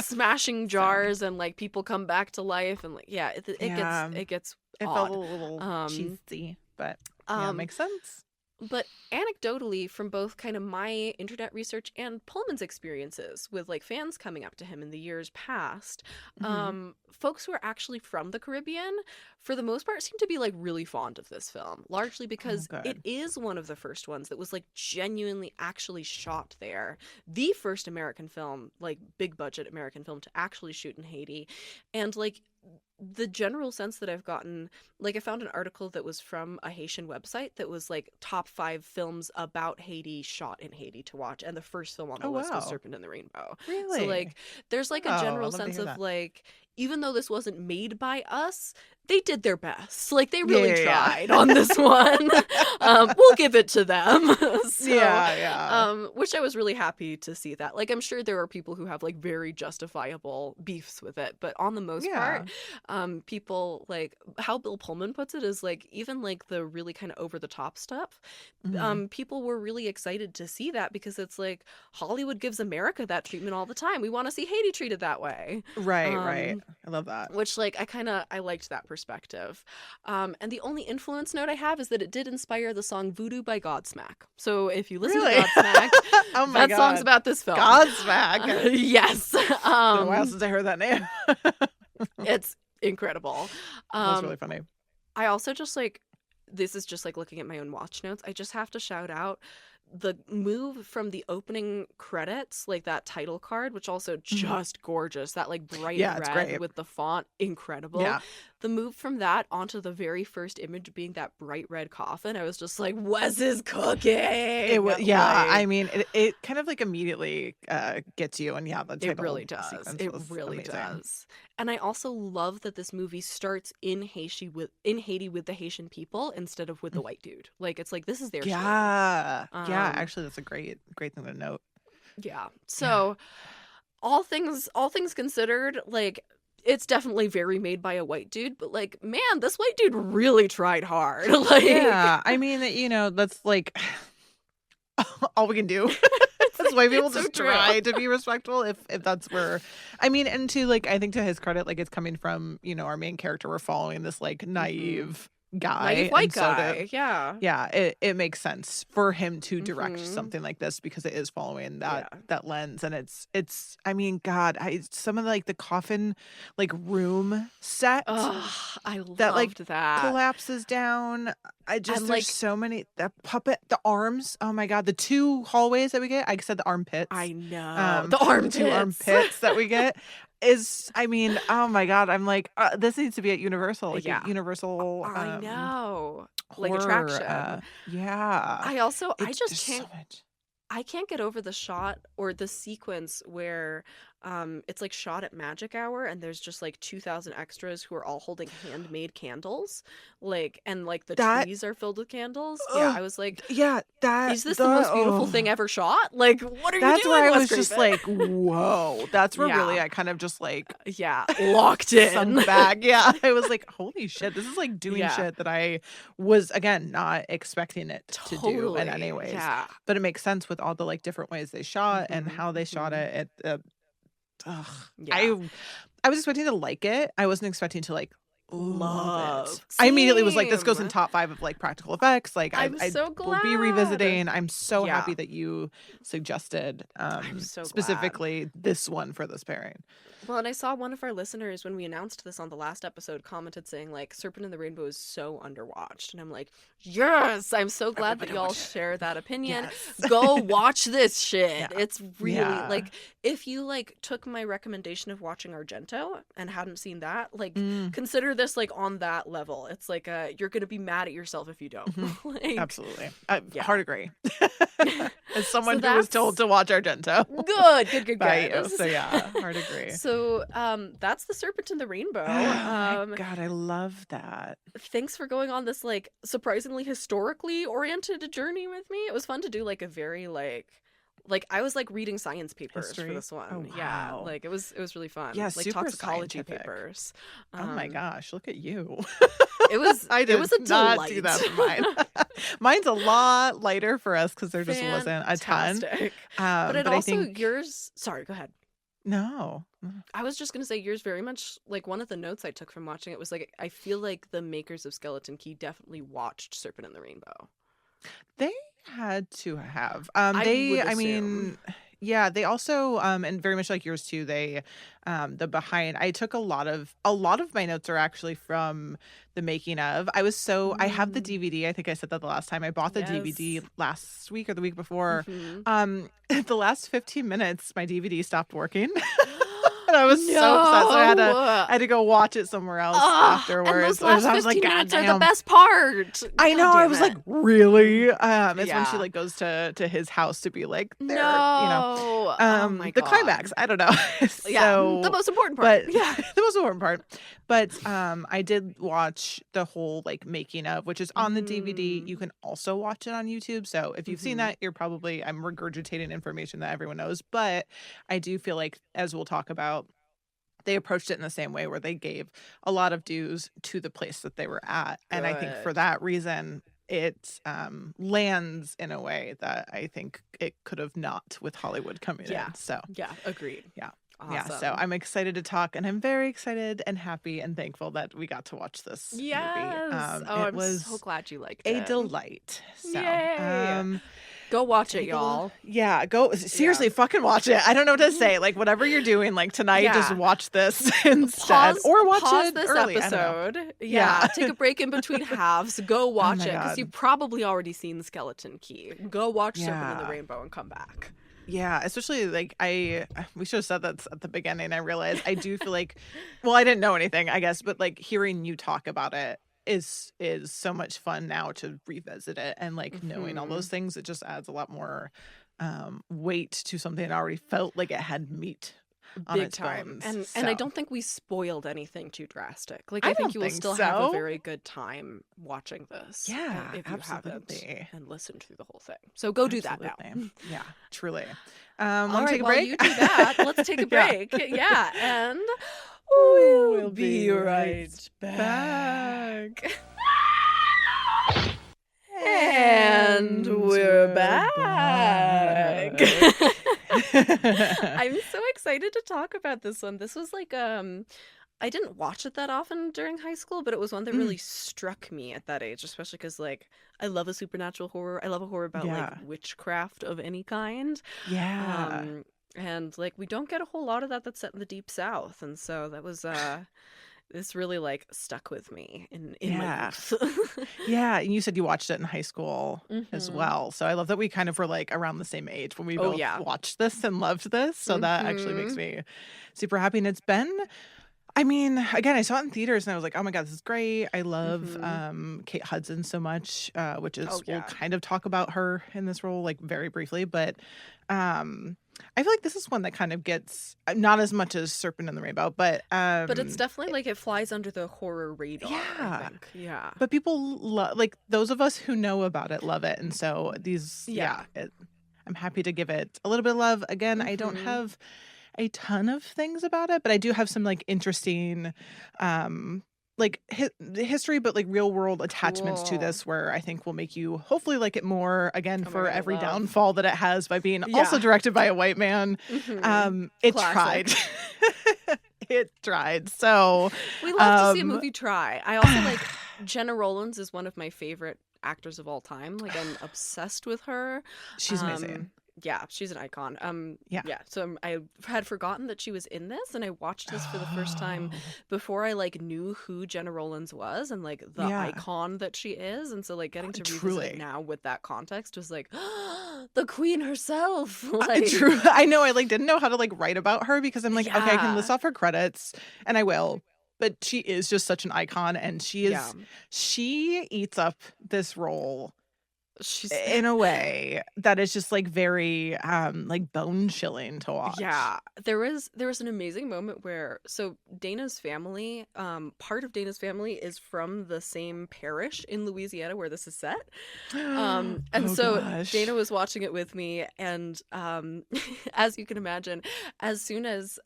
Smashing jars and like people come back to life, and like it gets it odd. felt a little cheesy, but makes sense. But anecdotally, from both kind of my internet research and Pullman's experiences with like fans coming up to him in the years past, folks who are actually from the Caribbean, for the most part, seem to be like really fond of this film, largely because it is one of the first ones that was like genuinely actually shot there. The first American film, like big budget American film to actually shoot in Haiti. And like the general sense that I've gotten, like I found an article that was from a Haitian website that was like top 5 films about Haiti shot in Haiti to watch, and the first film on the list was Serpent and the Rainbow. Really? So like there's like a general sense of like, even though this wasn't made by us, they did their best. Like they really tried on this one. We'll give it to them. Which I was really happy to see that. Like I'm sure there are people who have like very justifiable beefs with it, but on the most part, people like how Bill Pullman puts it is like even like the really kind of over the top stuff. People were really excited to see that because it's like Hollywood gives America that treatment all the time. We want to see Haiti treated that way. Right. I love that. Which like I liked that perspective. And the only influence note I have is that it did inspire the song Voodoo by Godsmack. So if you listen to Godsmack, that song's about this film. Godsmack. Yes. It's been a while since I heard that name. It's incredible. That's really funny. I also just like, this is just like looking at my own watch notes. I just have to shout out the move from the opening credits, like that title card, which also just gorgeous. That like bright red with the font, incredible. Yeah. The move from that onto the very first image being that bright red coffin, I was just like, Wes is cooking. It was, I mean, it kind of like immediately gets you, and the title it really does. It really amazing. Does. And I also love that this movie starts in Haiti with the Haitian people instead of with the white dude. Like it's like this is their story. Actually, that's a great thing to note. Yeah. So all things considered, like it's definitely very made by a white dude, but like, man, this white dude really tried hard. Like, I mean, that's like all we can do. That's why people just try to be respectful if that's where, I mean, and to like, I think to his credit, like it's coming from, our main character. We're following this like naive guy. Naive white and guy. So it makes sense for him to direct something like this because it is following that lens. And it's I mean, God, some of like the coffin like room set I that like loved that collapses down. There's like, so many, the puppet, the arms. Oh my God, the 2 hallways that we get. I said the armpits. I know the armpits. 2 armpits that we get is, I mean, oh my God, I'm like, this needs to be at Universal, like a Universal. I know, like horror, attraction. I just can't. I can't get over the shot or the sequence where it's like shot at magic hour and there's just like 2,000 extras who are all holding handmade candles, like, and like the trees are filled with candles. I was like, is this the most beautiful thing ever shot? Like, what are you doing? That's where I was just like, whoa. That's where really I kind of just like locked in. Sunk back. I was like, holy shit, this is like doing shit that I was again not expecting it to do in any ways. But it makes sense with all the like different ways they shot and how they shot it. I was expecting to like it. I wasn't expecting to like love it. I immediately was like, this goes in top 5 of like practical effects. Like I'm so glad. Will be revisiting. I'm so happy that you suggested so specifically this one for this pairing. Well, and I saw one of our listeners when we announced this on the last episode commented saying like Serpent and the Rainbow is so underwatched, and I'm like, yes, I'm so glad that y'all share that opinion. Go watch this shit. It's really like, if you like took my recommendation of watching Argento and hadn't seen that, like consider this like on that level. It's like you're gonna be mad at yourself if you don't. Like, absolutely. Hard agree. As someone who was told to watch Argento. Good. By you. So hard agree. So that's the Serpent and the Rainbow. God, I love that. Thanks for going on this like surprisingly historically oriented journey with me. It was fun to do like a very like I was like reading science papers for this one. Oh, wow. Like it was really fun. Yeah, like super toxicology scientific. papers. Oh my gosh, look at you. It was I did it was a not delight. do that for mine. Mine's a lot lighter for us because there just wasn't a ton. But also I think yours. Sorry, go ahead. No. I was just going to say yours very much like one of the notes I took from watching it was like, I feel like the makers of Skeleton Key definitely watched Serpent and the Rainbow. They had to have. They also and very much like yours too, they the behind, I took a lot of my notes are actually from the making of. I have the DVD. I think I said that the last time. I bought the DVD last week or the week before. The last 15 minutes my DVD stopped working. And I was so upset, so I had to go watch it somewhere else afterwards. And those last 15 minutes are the best part. I know. I was like, really? It's when she like goes to his house to be like, there, oh my God. The climax. I don't know. The most important part. But the most important part. But I did watch the whole like making of, which is on the DVD. You can also watch it on YouTube. So if you've seen that, I'm regurgitating information that everyone knows. But I do feel like, as we'll talk about, they approached it in the same way where they gave a lot of dues to the place that they were at. And I think for that reason, it lands in a way that I think it could have not with Hollywood coming in. So agreed. Awesome. Yeah, so I'm excited to talk, and I'm very excited and happy and thankful that we got to watch this movie. I'm so glad you liked it. A delight. So, yay! Go watch it, y'all. Yeah, go seriously, fucking watch it. I don't know what to say. Like whatever you're doing, like tonight, just watch this instead, or watch pause it this early. episode. Take a break in between halves. Go watch it because you've probably already seen Skeleton Key. Go watch Serpent and the Rainbow and come back. Yeah, especially like we should have said that at the beginning. I realized I do feel like, well, I didn't know anything, I guess, but like hearing you talk about it is so much fun now to revisit it, and like knowing all those things, it just adds a lot more weight to something that already felt like it had meat on its time bones. And I don't think we spoiled anything too drastic. Like I think you will still have a very good time watching this. Yeah, if you absolutely. haven't and listened through the whole thing. So go do that now. Yeah, truly. Want to take a break? You do that. Let's take a break. And we'll be right back. And we're back. I'm so excited to talk about this one. This was like I didn't watch it that often during high school, but it was one that really struck me at that age, especially because, like, I love a supernatural horror. I love a horror about, like, Yeah. witchcraft of any kind. Yeah. And, like, we don't get a whole lot of that that's set in the Deep South. And so that was, this really, like, stuck with me in my Yeah. youth. Yeah, and you said you watched it in high school as Mm-hmm. well. So I love that we kind of were, like, around the same age when we Oh, both yeah. watched this and loved this. So that actually makes Mm-hmm. me super happy. And it's been, I mean, again, I saw it in theaters and I was like, "Oh my god, this is great." I love Mm-hmm. Kate Hudson so much, which Oh, is we'll yeah. kind of talk about her in this role like very briefly, but um I feel like this is one that kind of gets not as much as Serpent and the Rainbow, but But it's definitely, like, it flies under the horror radar, I yeah. think. Yeah. But people like those of us who know about it love it, and so these Yeah. I'm happy to give it a little bit of love. Again, I don't Mm-hmm. have a ton of things about it, but I do have some like interesting like history but like real world attachments to Cool. this where I think will make you hopefully like it more, again, Oh my for God, I every love. downfall that it has by being also Yeah. directed by a white man. Mm-hmm. It tried. Classic. It tried. So We love to see a movie try. I also like Jenna Rollins is one of my favorite actors of all time. Like, I'm obsessed with her. she's amazing. Yeah, she's an icon. Yeah. Yeah. So I had forgotten that she was in this, and I watched this for the first time Oh, before I like knew who Jenna Rollins was and like the yeah, icon that she is. And so like getting to revisit it truly. now with that context was like the queen herself. True. Like, I know. I like didn't know how to like write about her because I'm like, okay, I can list yeah, off her credits, and I will. But she is just such an icon, and yeah. she eats up this role She's in a way that is just like very like bone chilling to watch. Yeah, there was an amazing moment where so Dana's family, part of Dana's family is from the same parish in Louisiana where this is set. And Oh so gosh. Dana was watching it with me, and as you can imagine, as soon as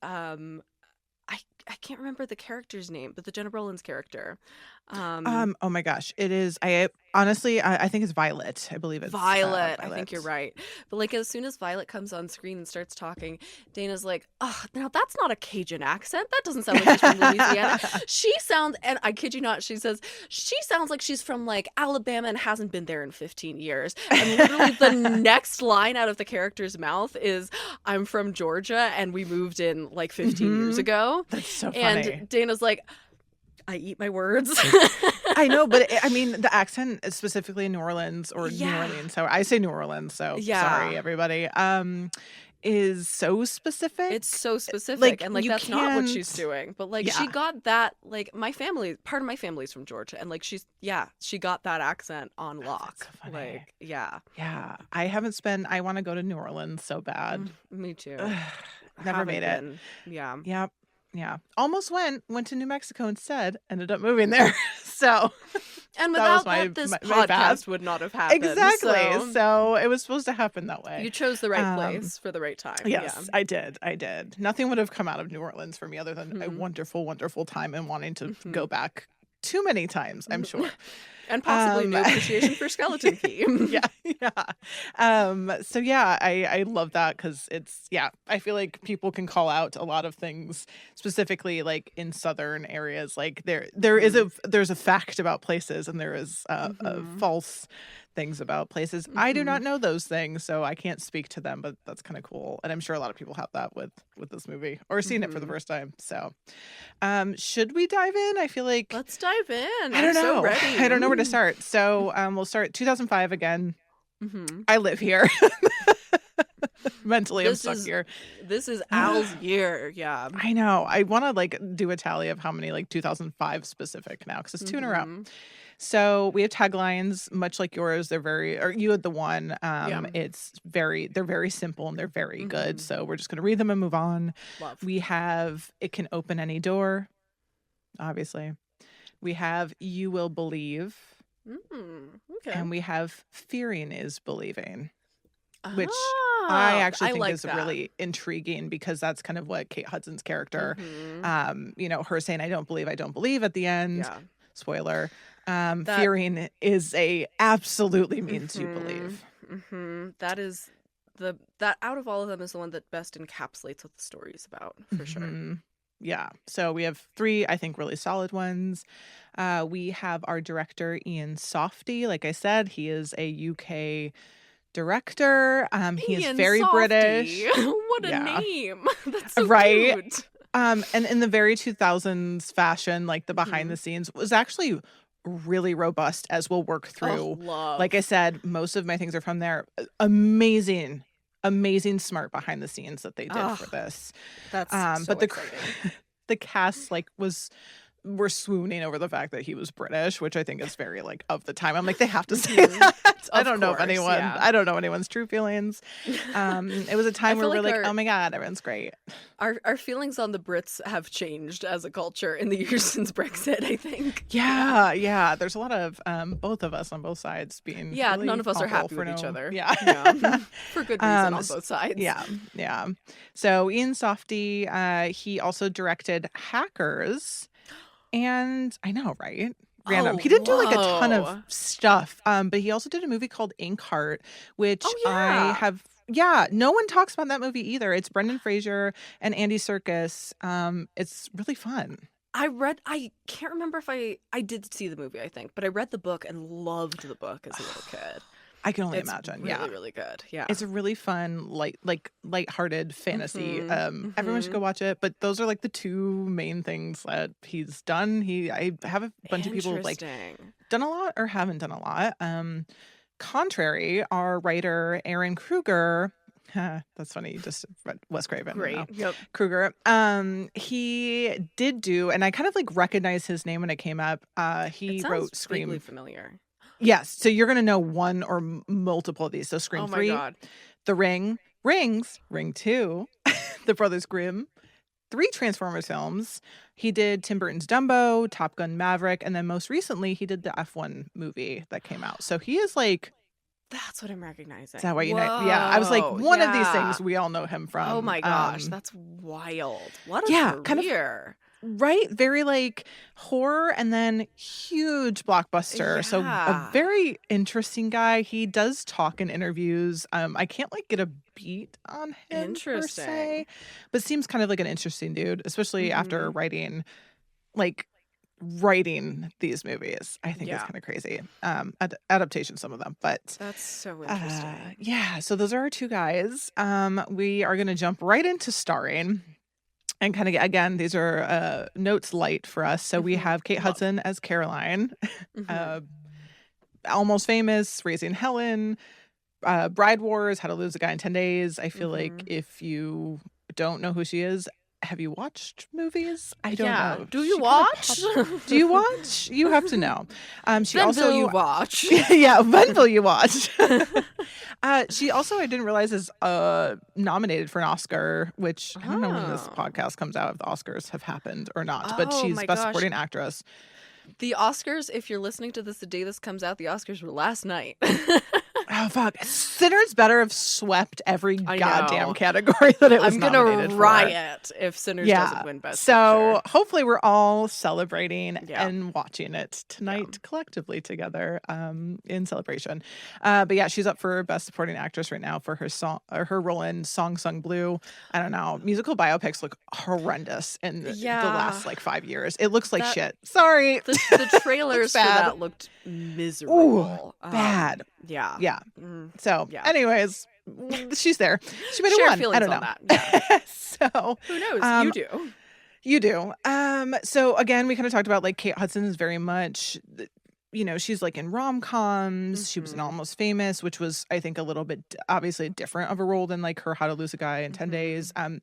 I can't remember the character's name, but the Jenna Rollins character, um, Oh my gosh. It is, I honestly I think it's Violet. I believe it's Violet, I think you're Violet. right. But like as soon as Violet comes on screen and starts talking, Dana's like, "Oh, now that's not a Cajun accent. That doesn't sound like she's from Louisiana. She sounds," and I kid you not, she says, "She sounds like she's from like Alabama and hasn't been there in 15 years." And literally the next line out of the character's mouth is, "I'm from Georgia and we moved in like 15 years Mhm. ago." That's so funny. And Dana's like, "I eat my words." I know, but I mean, the accent is specifically in New Orleans or New Yeah. Orleans. So I say New Orleans. So sorry, Yeah. everybody. Is so specific. It's so specific, Like and like you that's not what she's can't. doing. But like she Yeah, got that, like my family, part of my family's from Georgia, and like she got that accent on that's so lock. funny. Like, yeah. Yeah, I haven't spent. I want to go to New Orleans so bad. Me too. Ugh, never Haven't made it. been. Yeah. Yep. Yeah. Almost went to New Mexico instead. Ended up moving there. So And that was without that, this my bad. podcast would not have happened. Exactly. So it was supposed to happen that way. You chose the right Um, place for the right time. Yeah. Yes, I did. I did. Nothing would have come out of New Orleans for me other than a Hmm. wonderful, wonderful time and wanting to Hmm. go back too many times, I'm sure. And possibly Um, new appreciation for Skeleton Key. yeah, yeah. So yeah, I love that because it's, yeah, I feel like people can call out a lot of things specifically like in southern areas. Like there's a fact about places and there is a Hmm. false things about places. I do Hmm. not know those things, so I can't speak to them, but that's kind of cool. And I'm sure a lot of people have that with this movie or seen it for the Hmm. first time. So should we dive in? I feel like Let's dive in. I I'm don't so know. ready. I don't know where to start. So we'll start 2005 again. Hmm. I live here. Mentally, I'm This stuck is here. this is Al's year. Yeah. I know. I want to like do a tally of how many like 2005 specific now because it's two in a row. Hmm. So we have taglines much like yours. They're very, or you had the one. Yeah. They're very simple and they're very good. Mhm. So we're just going to read them and move on. Love. We have, it can open any door, obviously. We have, you will believe. Okay. And we have, fearing is believing, which I Oh, actually I think like is that. really intriguing because that's kind of what Kate Hudson's character, Mhm. her saying, I don't believe at the end. Yeah. Spoiler. That Fearing is absolutely means you Mhm. believe. Mhm. That is that out of all of them is the one that best encapsulates what the story is about, for sure. Mhm. Yeah. So we have 3, I think, really solid ones. We have our director, Ian Softy. Like I said, he is a UK director. He is Ian very Softy. British. What a name. That's so right. cute. And in the very 2000s fashion, like the behind the scenes was actually really robust, as we'll work through. Like I said, most of my things are from there. Amazing smart behind the scenes that they did for this. That's so but exciting. The cast were swooning over the fact that he was British, which I think is very like of the time. I'm like, they have to say that. I don't know anyone's true feelings. It was a time where we're like, oh my God, everyone's great. Our feelings on the Brits have changed as a culture in the years since Brexit, I think. Yeah. There's a lot of both of us on both sides being really none of us are happy with each other. Yeah. For good reason on both sides. Yeah. So Ian Softy, he also directed Hackers. And I know, right? Random. He didn't do like a ton of stuff. But he also did a movie called Inkheart, which I have. Yeah, no one talks about that movie either. It's Brendan Fraser and Andy Serkis. It's really fun. I can't remember if I did see the movie, I think, but I read the book and loved the book as a little kid. I can only imagine. Really, really good. Yeah. It's a really fun, lighthearted fantasy. Everyone should go watch it. But those are like the 2 main things that he's done. I have a bunch of people like done a lot or haven't done a lot. Contrary, our writer Aaron Kruger. That's funny. You just read Wes Craven. Great. Yep. Kruger. He did do, and I kind of like recognized his name when it came up. He wrote Scream. Vaguely familiar. Yes. So you're going to know one or multiple of these. So Scream 3, God. The Ring, Rings, Ring 2, The Brothers Grimm, 3 Transformers films. He did Tim Burton's Dumbo, Top Gun Maverick, and then most recently he did the F1 movie that came out. So he is like... That's what I'm recognizing. Is that what you know? Yeah. I was like, one of these things we all know him from. Oh my gosh. That's wild. What a career. Kind of, right? Very like horror and then huge blockbuster. Yeah. So a very interesting guy. He does talk in interviews. I can't like get a beat on him per se, but seems kind of like an interesting dude, especially after writing these movies. I think it's kind of crazy. Adaptation, some of them, but that's so interesting. So those are our 2 guys. We are going to jump right into starring. And kind of, again, these are notes light for us. So we have Kate Hudson as Caroline, Almost Famous, Raising Helen, Bride Wars, How to Lose a Guy in 10 Days. I feel like if you don't know who she is, have you watched movies? I don't know. Do you watch? Do you watch? You have to know. She when also will you watch? When will you watch? She also, I didn't realize, is nominated for an Oscar, which I don't know when this podcast comes out if the Oscars have happened or not, but she's Best Supporting Actress. The Oscars, if you're listening to this the day this comes out, the Oscars were last night. Oh, fuck. Sinners better have swept every goddamn category that it was nominated for. I'm gonna riot if Sinners doesn't win Best Picture. Hopefully we're all celebrating and watching it tonight collectively together in celebration. But yeah, she's up for Best Supporting Actress right now for her song or her role in Song Sung Blue. I don't know. Musical biopics look horrendous in the last 5 years. It looks like shit. Sorry. The trailers for that looked miserable. Ooh, bad. Yeah. So, anyways, she's there. She might have won. I don't know. That. So who knows? You do. So again, we kind of talked about like Kate Hudson is very much, she's like in rom-coms. She was in Almost Famous, which was, I think, a little bit obviously different of a role than like her How to Lose a Guy in 10 Days. But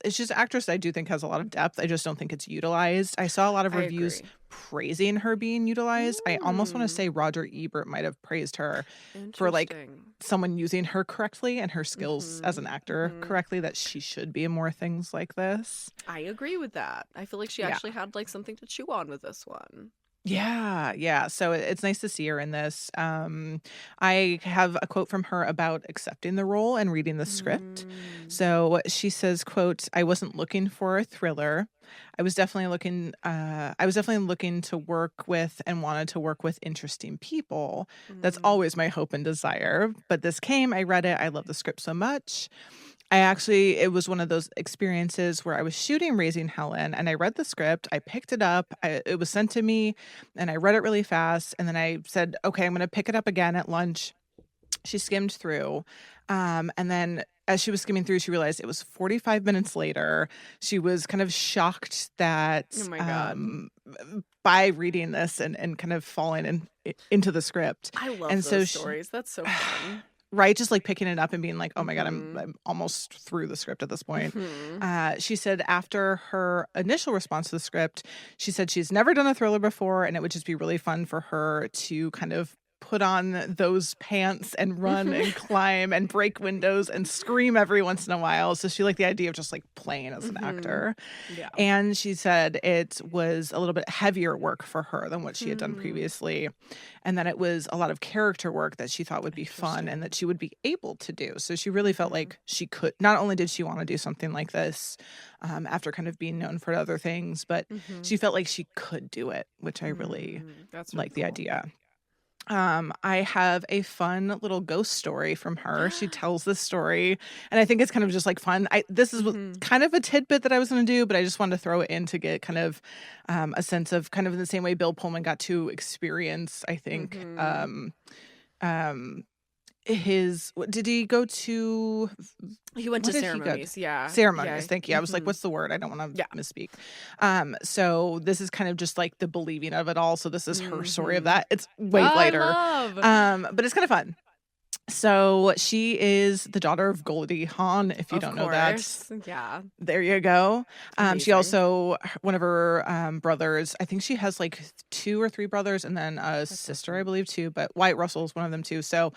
she's an actress that I do think has a lot of depth. I just don't think it's utilized. I saw a lot of reviews praising her being utilized. I almost want to say Roger Ebert might have praised her for like someone using her correctly and her skills as an actor correctly, that she should be in more things like this. I agree with that. I feel like she actually had like something to chew on with this one. Yeah. So it's nice to see her in this. I have a quote from her about accepting the role and reading the script. So she says, quote, "I wasn't looking for a thriller. I was definitely looking to work with and wanted to work with interesting people. That's always my hope and desire. But this came, I read it. I love the script so much. it was one of those experiences where I was shooting Raising Helen and I read the script, I picked it up, it was sent to me and I read it really fast. And then I said, okay, I'm going to pick it up again at lunch. She skimmed through. And then as she was skimming through, she realized it was 45 minutes later. She was kind of shocked that Oh my God. by reading this and kind of falling into the script. I love and those stories. That's so fun. Right, just like picking it up and being like, oh my God, I'm almost through the script at this point. She said after her initial response to the script, she said she's never done a thriller before and it would just be really fun for her to kind of put on those pants and run and climb and break windows and scream every once in a while. So she liked the idea of just like playing as an actor. Yeah. And she said it was a little bit heavier work for her than what she had done previously. And that it was a lot of character work that she thought would be fun and that she would be able to do. So she really felt like she could, not only did she want to do something like this after kind of being known for other things, but she felt like she could do it, which I really like the idea. I have a fun little ghost story from her. She tells this story, and I think it's kind of just like fun. This is kind of a tidbit that I was going to do, but I just wanted to throw it in to get kind of a sense of kind of in the same way Bill Pullman got to experience, I think, did he go to he went to ceremonies. Ceremonies. Thank you. I was like, what's the word? I don't want to misspeak. So this is kind of just like the believing of it all. So this is her story of that. It's way later. But it's kind of fun. So she is the daughter of Goldie Hawn, if you don't know that. Yeah. There you go. She also, one of her brothers, I think she has like 2 or 3 brothers and then a sister, I believe, too. But Wyatt Russell's one of them, too. So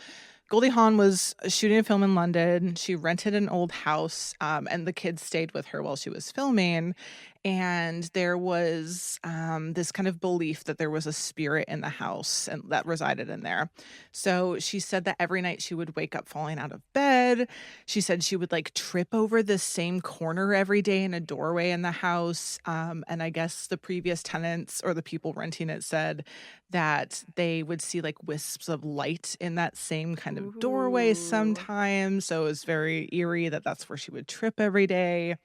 Goldie Hawn was shooting a film in London. She rented an old house, and the kids stayed with her while she was filming. And there was this kind of belief that there was a spirit in the house and that resided in there. So she said that every night she would wake up falling out of bed. She said she would like trip over the same corner every day in a doorway in the house. And I guess the previous tenants or the people renting it said that they would see like wisps of light in that same kind of doorway sometimes. So it was very eerie that that's where she would trip every day.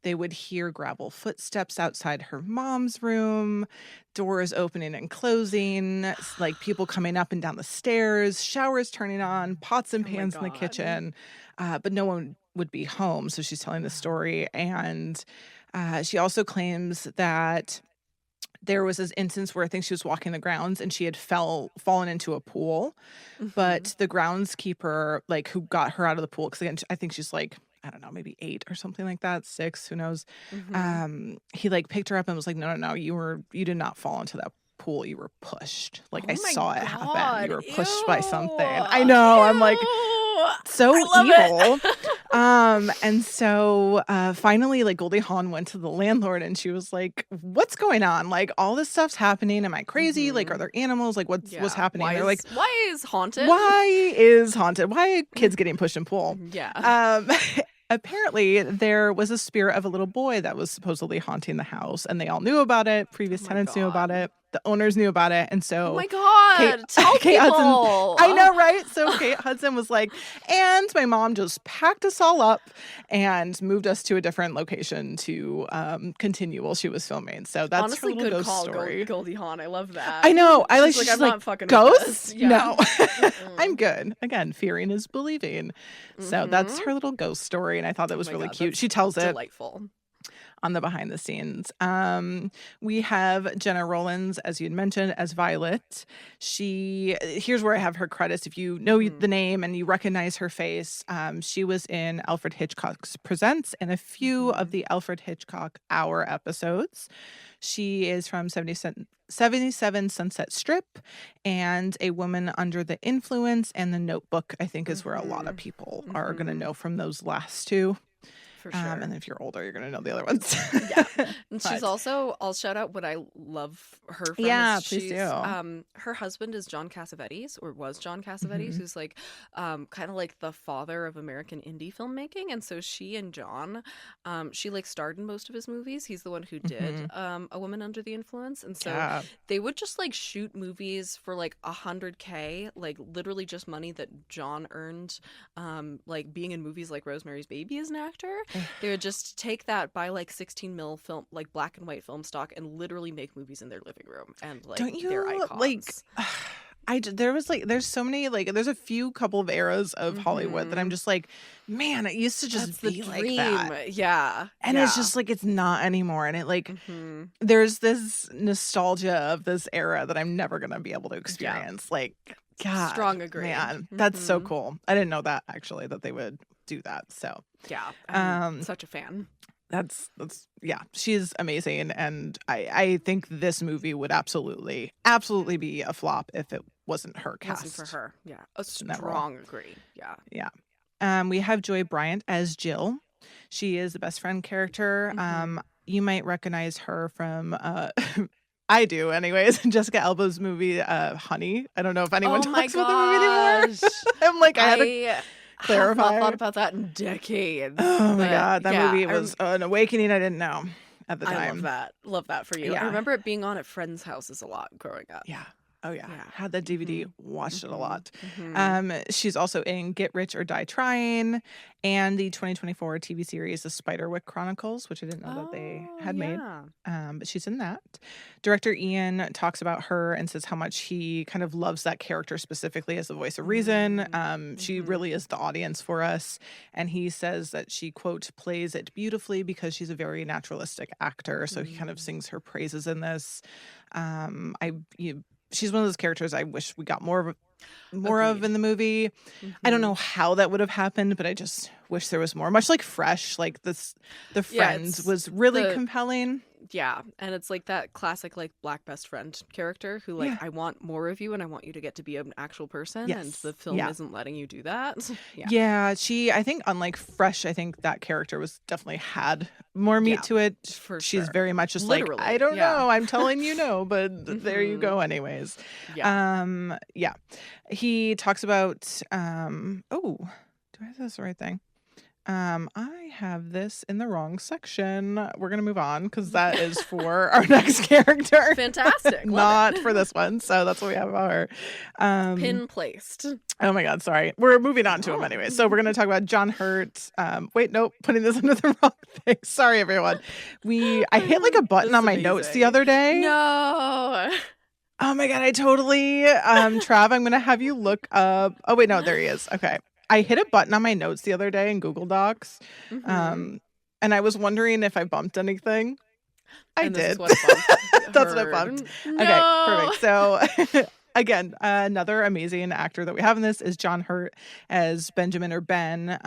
They would hear gravel footsteps outside her mom's room, doors opening and closing, like people coming up and down the stairs, showers turning on, pots and pans in the kitchen, but no one would be home. So she's telling the story. And she also claims that there was this instance where I think she was walking the grounds and she had fallen into a pool, but the groundskeeper, like who got her out of the pool, because again, I think she's like, I don't know, maybe 8 or something like that, 6, who knows. He like picked her up and was like, no, you did not fall into that pool. You were pushed. Like I saw it happen. You were pushed by something. I know. I'm like, so evil. And so finally, like Goldie Hawn went to the landlord and she was like, what's going on? Like all this stuff's happening. Am I crazy? Like, are there animals? Like what's happening? They're like, why is haunted? Why are kids getting pushed in pool? Yeah. Apparently there was a spirit of a little boy that was supposedly haunting the house and they all knew about it. Previous tenants knew about it. The owners knew about it. And so, oh my God, tell Kate people. Hudson, I know, right? So Kate Hudson was like, and my mom just packed us all up and moved us to a different location to continue while she was filming. So that's honestly her little good ghost call, story. Goldie Hawn. I love that. I know. She's I'm like, not fucking ghosts? Yeah. No. I'm good. Again, fearing is believing. So that's her little ghost story. And I thought that was really cute. She tells it. Delightful. On the behind the scenes. We have Jenna Rollins, as you'd mentioned, as Violet. Here's where I have her credits. If you know the name and you recognize her face, she was in Alfred Hitchcock's Presents and a few of the Alfred Hitchcock Hour episodes. She is from 77 Sunset Strip and A Woman Under the Influence and The Notebook, I think is where a lot of people are going to know from those last two. For sure. And if you're older, you're going to know the other ones. Yeah. And she's also, I'll shout out what I love her from. Yeah, please do. Her husband is John Cassavetes, or was John Cassavetes, who's like kind of like the father of American indie filmmaking. And so she and John, she like starred in most of his movies. He's the one who did A Woman Under the Influence. And so they would just like shoot movies for like $100K, like literally just money that John earned, like being in movies like Rosemary's Baby as an actor. They would just take that, buy like 16 mil film, like black and white film stock, and literally make movies in their living room. And like, don't you they're icons. Like, there was like, there's so many, like, there's a few couple of eras of Hollywood that I'm just like, man, it used to just be like that. Yeah. And it's just like, it's not anymore. And it like, there's this nostalgia of this era that I'm never going to be able to experience. Like, God, strong agree. Man, that's so cool. I didn't know that actually, that they would do that. So yeah, I'm such a fan. That's yeah, she's amazing, and I think this movie would absolutely be a flop if it wasn't her cast. Wasn't for her. Yeah, a strong agree. Yeah. We have Joy Bryant as Jill. She is the best friend character. You might recognize her from I do, anyways. Jessica Alba's movie, Honey. I don't know if anyone talks about the movie anymore. I'm like, I had to clarify. I have not thought about that in decades. Oh my God, that movie was an awakening I didn't know at the time. I love that for you. Yeah. I remember it being on at friends' houses a lot growing up. Yeah. Oh yeah. Had that DVD, watched it a lot. She's also in Get Rich or Die Trying and the 2024 TV series The Spiderwick Chronicles, which I didn't know that they had made. But she's in that. Director Ian talks about her and says how much he kind of loves that character specifically as the voice of reason. She really is the audience for us. And he says that she, quote, plays it beautifully because she's a very naturalistic actor. So he kind of sings her praises in this. She's one of those characters I wish we got more of in the movie. I don't know how that would have happened, but I just wish there was more. Much like Fresh, like the Friends was really compelling. Yeah, and it's like that classic like black best friend character who like I want more of you and I want you to get to be an actual person, and the film isn't letting you do that. I think unlike Fresh, I think that character was definitely had more meat to it. She's very much just literally, like, I don't know, I'm telling you no, but there you go anyways. He talks about do I have this right thing? I have this in the wrong section. We're going to move on because that is for our next character. Fantastic. Not for this one. So that's what we have about her. Pin placed. Oh my God. Sorry. We're moving on to him anyway. So we're going to talk about John Hurt. Wait, nope. Putting this under the wrong thing. Sorry, everyone. I hit like a button on my notes the other day. No. Oh my God. I totally, Trav, I'm going to have you look up. Oh wait, no, there he is. Okay. I hit a button on my notes the other day in Google Docs, and I was wondering if I bumped anything. I did. That's what I bumped. No. Okay, perfect. So, again, another amazing actor that we have in this is John Hurt as Benjamin or Ben.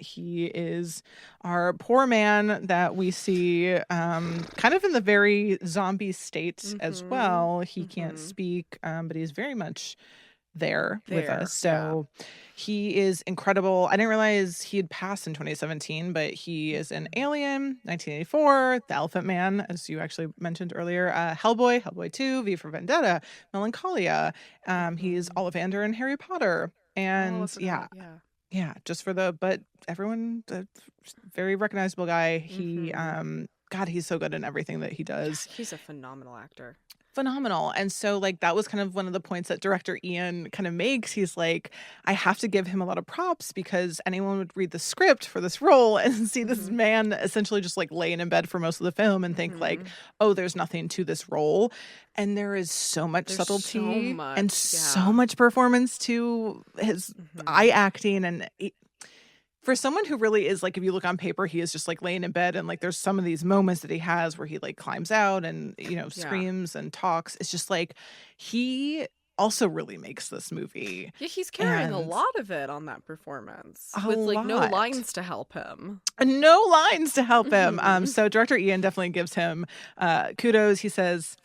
He is our poor man that we see kind of in the very zombie state as well. He can't speak, but he's very much there with us. So he is incredible. I didn't realize he had passed in 2017, but he is in Alien, 1984, The Elephant Man, as you actually mentioned earlier, Hellboy 2, V for Vendetta, Melancholia. He's Ollivander in Harry Potter. And just for but everyone, very recognizable guy. He, God, he's so good in everything that he does. He's a phenomenal actor. Phenomenal. And so like that was kind of one of the points that director Ian kind of makes. He's like, I have to give him a lot of props because anyone would read the script for this role and see this man essentially just like laying in bed for most of the film and think like, oh, there's nothing to this role. And there is so much subtlety and so much performance to his eye acting. And for someone who really is like, if you look on paper, he is just like laying in bed and like there's some of these moments that he has where he like climbs out and, you know, screams and talks. It's just like he also really makes this movie. Yeah, he's carrying a lot of it on that performance with like no lines to help him. No lines to help him. So director Ian definitely gives him kudos. He says,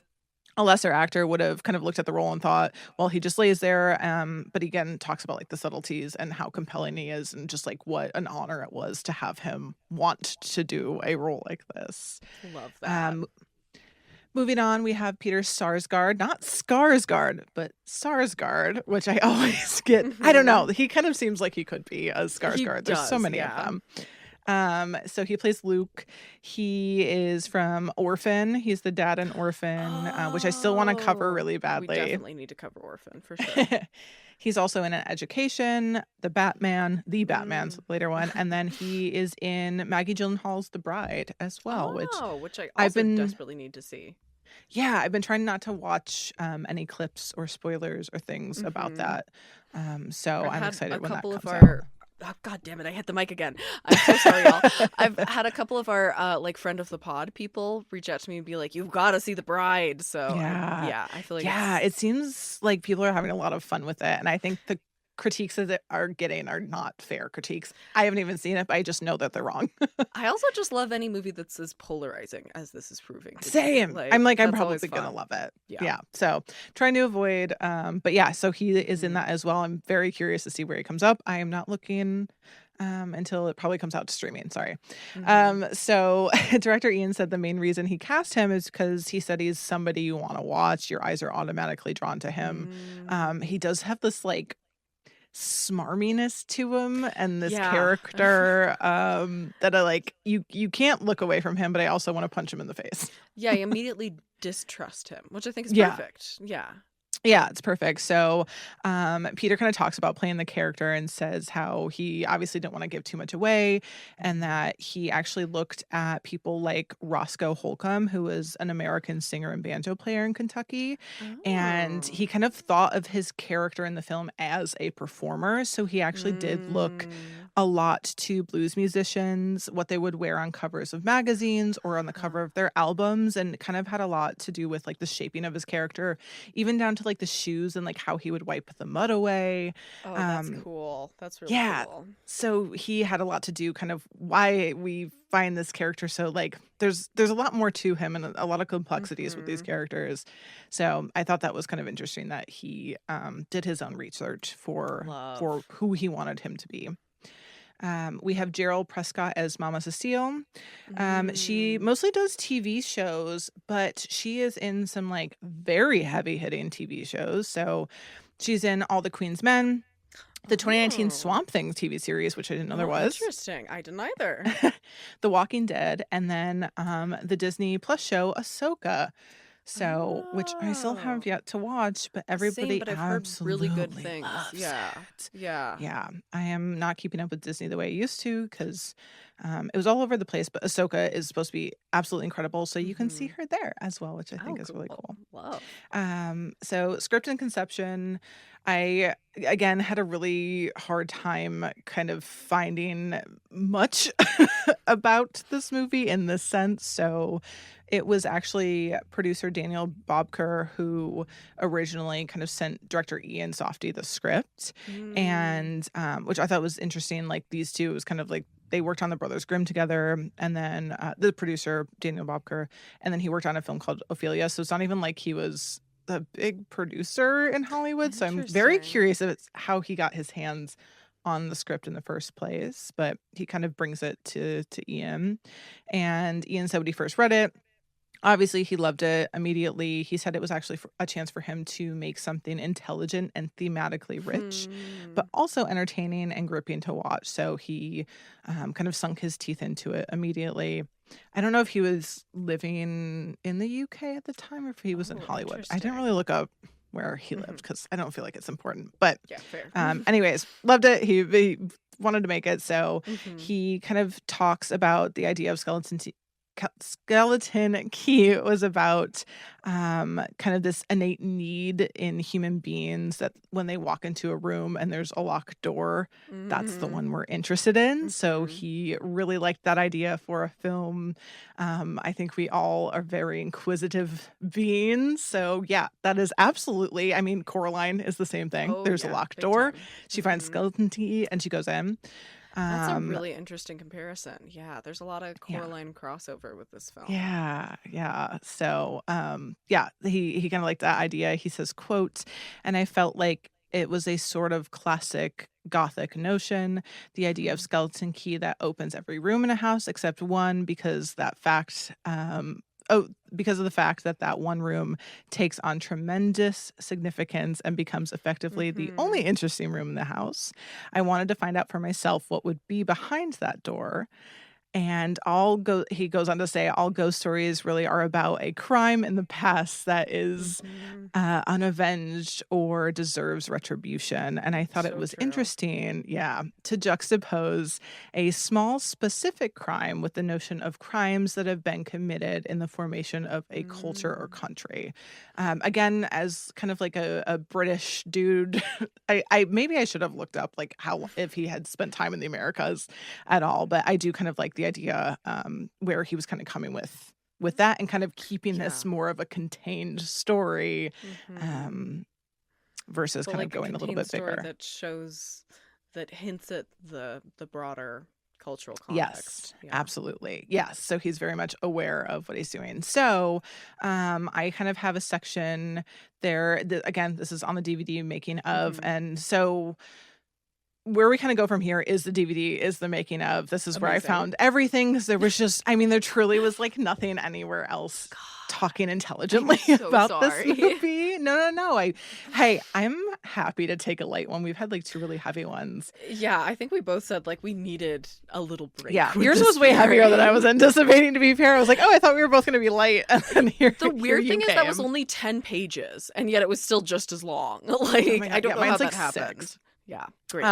a lesser actor would have kind of looked at the role and thought, well, he just lays there. But he again talks about like the subtleties and how compelling he is, and just like what an honor it was to have him want to do a role like this. Love that. Moving on, we have Peter Sarsgaard, not Skarsgård, but Sarsgaard, which I always get. I don't know. He kind of seems like he could be a Skarsgård. There's so many of them. So he plays Luke. He is from Orphan. He's the dad in Orphan, which I still want to cover really badly. We definitely need to cover Orphan for sure. He's also in An Education, The Batman's the later one, and then he is in Maggie Gyllenhaal's The Bride as well, which I also desperately need to see. Yeah, I've been trying not to watch any clips or spoilers or things about that. So I'm excited when that comes out. Oh, God damn it, I hit the mic again. I'm so sorry, y'all. I've had a couple of our like friend of the pod people reach out to me and be like, you've got to see The Bride. So I feel like it seems like people are having a lot of fun with it, and I think the critiques that are getting are not fair critiques. I haven't even seen it, but I just know that they're wrong. I also just love any movie that's as polarizing as this is proving. Same. I'm probably gonna love it. Yeah. So trying to avoid. But yeah, so he is in that as well. I'm very curious to see where he comes up. I am not looking until it probably comes out to streaming. Sorry. So director Ian said the main reason he cast him is because he said he's somebody you want to watch. Your eyes are automatically drawn to him. He does have this like smarminess to him and this character that I like. You can't look away from him, but I also want to punch him in the face. I immediately distrust him, which I think is perfect. Yeah, it's perfect. So Peter kind of talks about playing the character and says how he obviously didn't want to give too much away, and that he actually looked at people like Roscoe Holcomb, who was an American singer and banjo player in Kentucky. And he kind of thought of his character in the film as a performer. So he actually did look a lot to blues musicians, what they would wear on covers of magazines or on the cover of their albums, and kind of had a lot to do with like the shaping of his character, even down to like the shoes and like how he would wipe the mud away. That's cool. That's really cool. So he had a lot to do kind of why we find this character so like there's a lot more to him and a lot of complexities with these characters. So I thought that was kind of interesting that he did his own research for who he wanted him to be. We have Gerald Prescott as Mama Cecile. She mostly does TV shows, but she is in some like very heavy hitting TV shows. So she's in All the Queen's Men, the 2019 Swamp Things TV series, which I didn't know there was. Interesting. I didn't either. The Walking Dead, and then the Disney Plus show Ahsoka. So, which I still have yet to watch, but everybody but I've heard really good things. Yeah. I am not keeping up with Disney the way I used to because it was all over the place. But Ahsoka is supposed to be absolutely incredible, so you can see her there as well, which I think is really cool. Love. So script and conception, I again had a really hard time kind of finding much about this movie in this sense. So it was actually producer Daniel Bobker who originally kind of sent director Ian Softy the script, and which I thought was interesting. Like these two, it was kind of like they worked on The Brothers Grimm together, and then the producer Daniel Bobker, and then he worked on a film called Ophelia. So it's not even like he was the big producer in Hollywood. So I'm very curious if it's how he got his hands on the script in the first place, but he kind of brings it to Ian, and Ian said when he first read it, obviously he loved it immediately. He said it was actually a chance for him to make something intelligent and thematically rich, but also entertaining and gripping to watch. So he kind of sunk his teeth into it immediately. I don't know if he was living in the UK at the time or if he was in Hollywood. I didn't really look up where he lived because I don't feel like it's important. But fair. Anyways, loved it. He wanted to make it. So he kind of talks about the idea of Skeleton Key was about kind of this innate need in human beings that when they walk into a room and there's a locked door, that's the one we're interested in. So he really liked that idea for a film. I think we all are very inquisitive beings. So yeah, that is absolutely, I mean, Coraline is the same thing. There's a locked door. She finds Skeleton Key and she goes in. That's a really interesting comparison. Yeah, there's a lot of Coraline crossover with this film. Yeah. So, he kind of liked that idea. He says, quote, "And I felt like it was a sort of classic Gothic notion, the idea of skeleton key that opens every room in a house except one, because because of the fact that that one room takes on tremendous significance and becomes effectively the only interesting room in the house. I wanted to find out for myself what would be behind that door. And he goes on to say, all ghost stories really are about a crime in the past that is unavenged or deserves retribution." And I thought it was interesting, to juxtapose a small specific crime with the notion of crimes that have been committed in the formation of a culture or country. Again, as kind of like a British dude, I maybe I should have looked up like if he had spent time in the Americas at all, but I do kind of like the idea where he was kind of coming with that and kind of keeping this more of a contained story versus kind of going a little bit bigger. That hints at the broader cultural context. Yes, absolutely. Yes. So he's very much aware of what he's doing. So I kind of have a section there. Again, this is on the DVD making of. And so where we kind of go from here is the DVD, is the making of. This is where I found everything, because there was just, there truly was like nothing anywhere else talking intelligently about this movie. No. I'm happy to take a light one. We've had like 2 really heavy ones. Yeah, I think we both said like we needed a little break. Yeah, yours was way heavier than I was anticipating, to be fair. I was like, I thought we were both going to be light. And the weird thing is that was only 10 pages, and yet it was still just as long. Like, I don't know how that happened. 6. Yeah, great.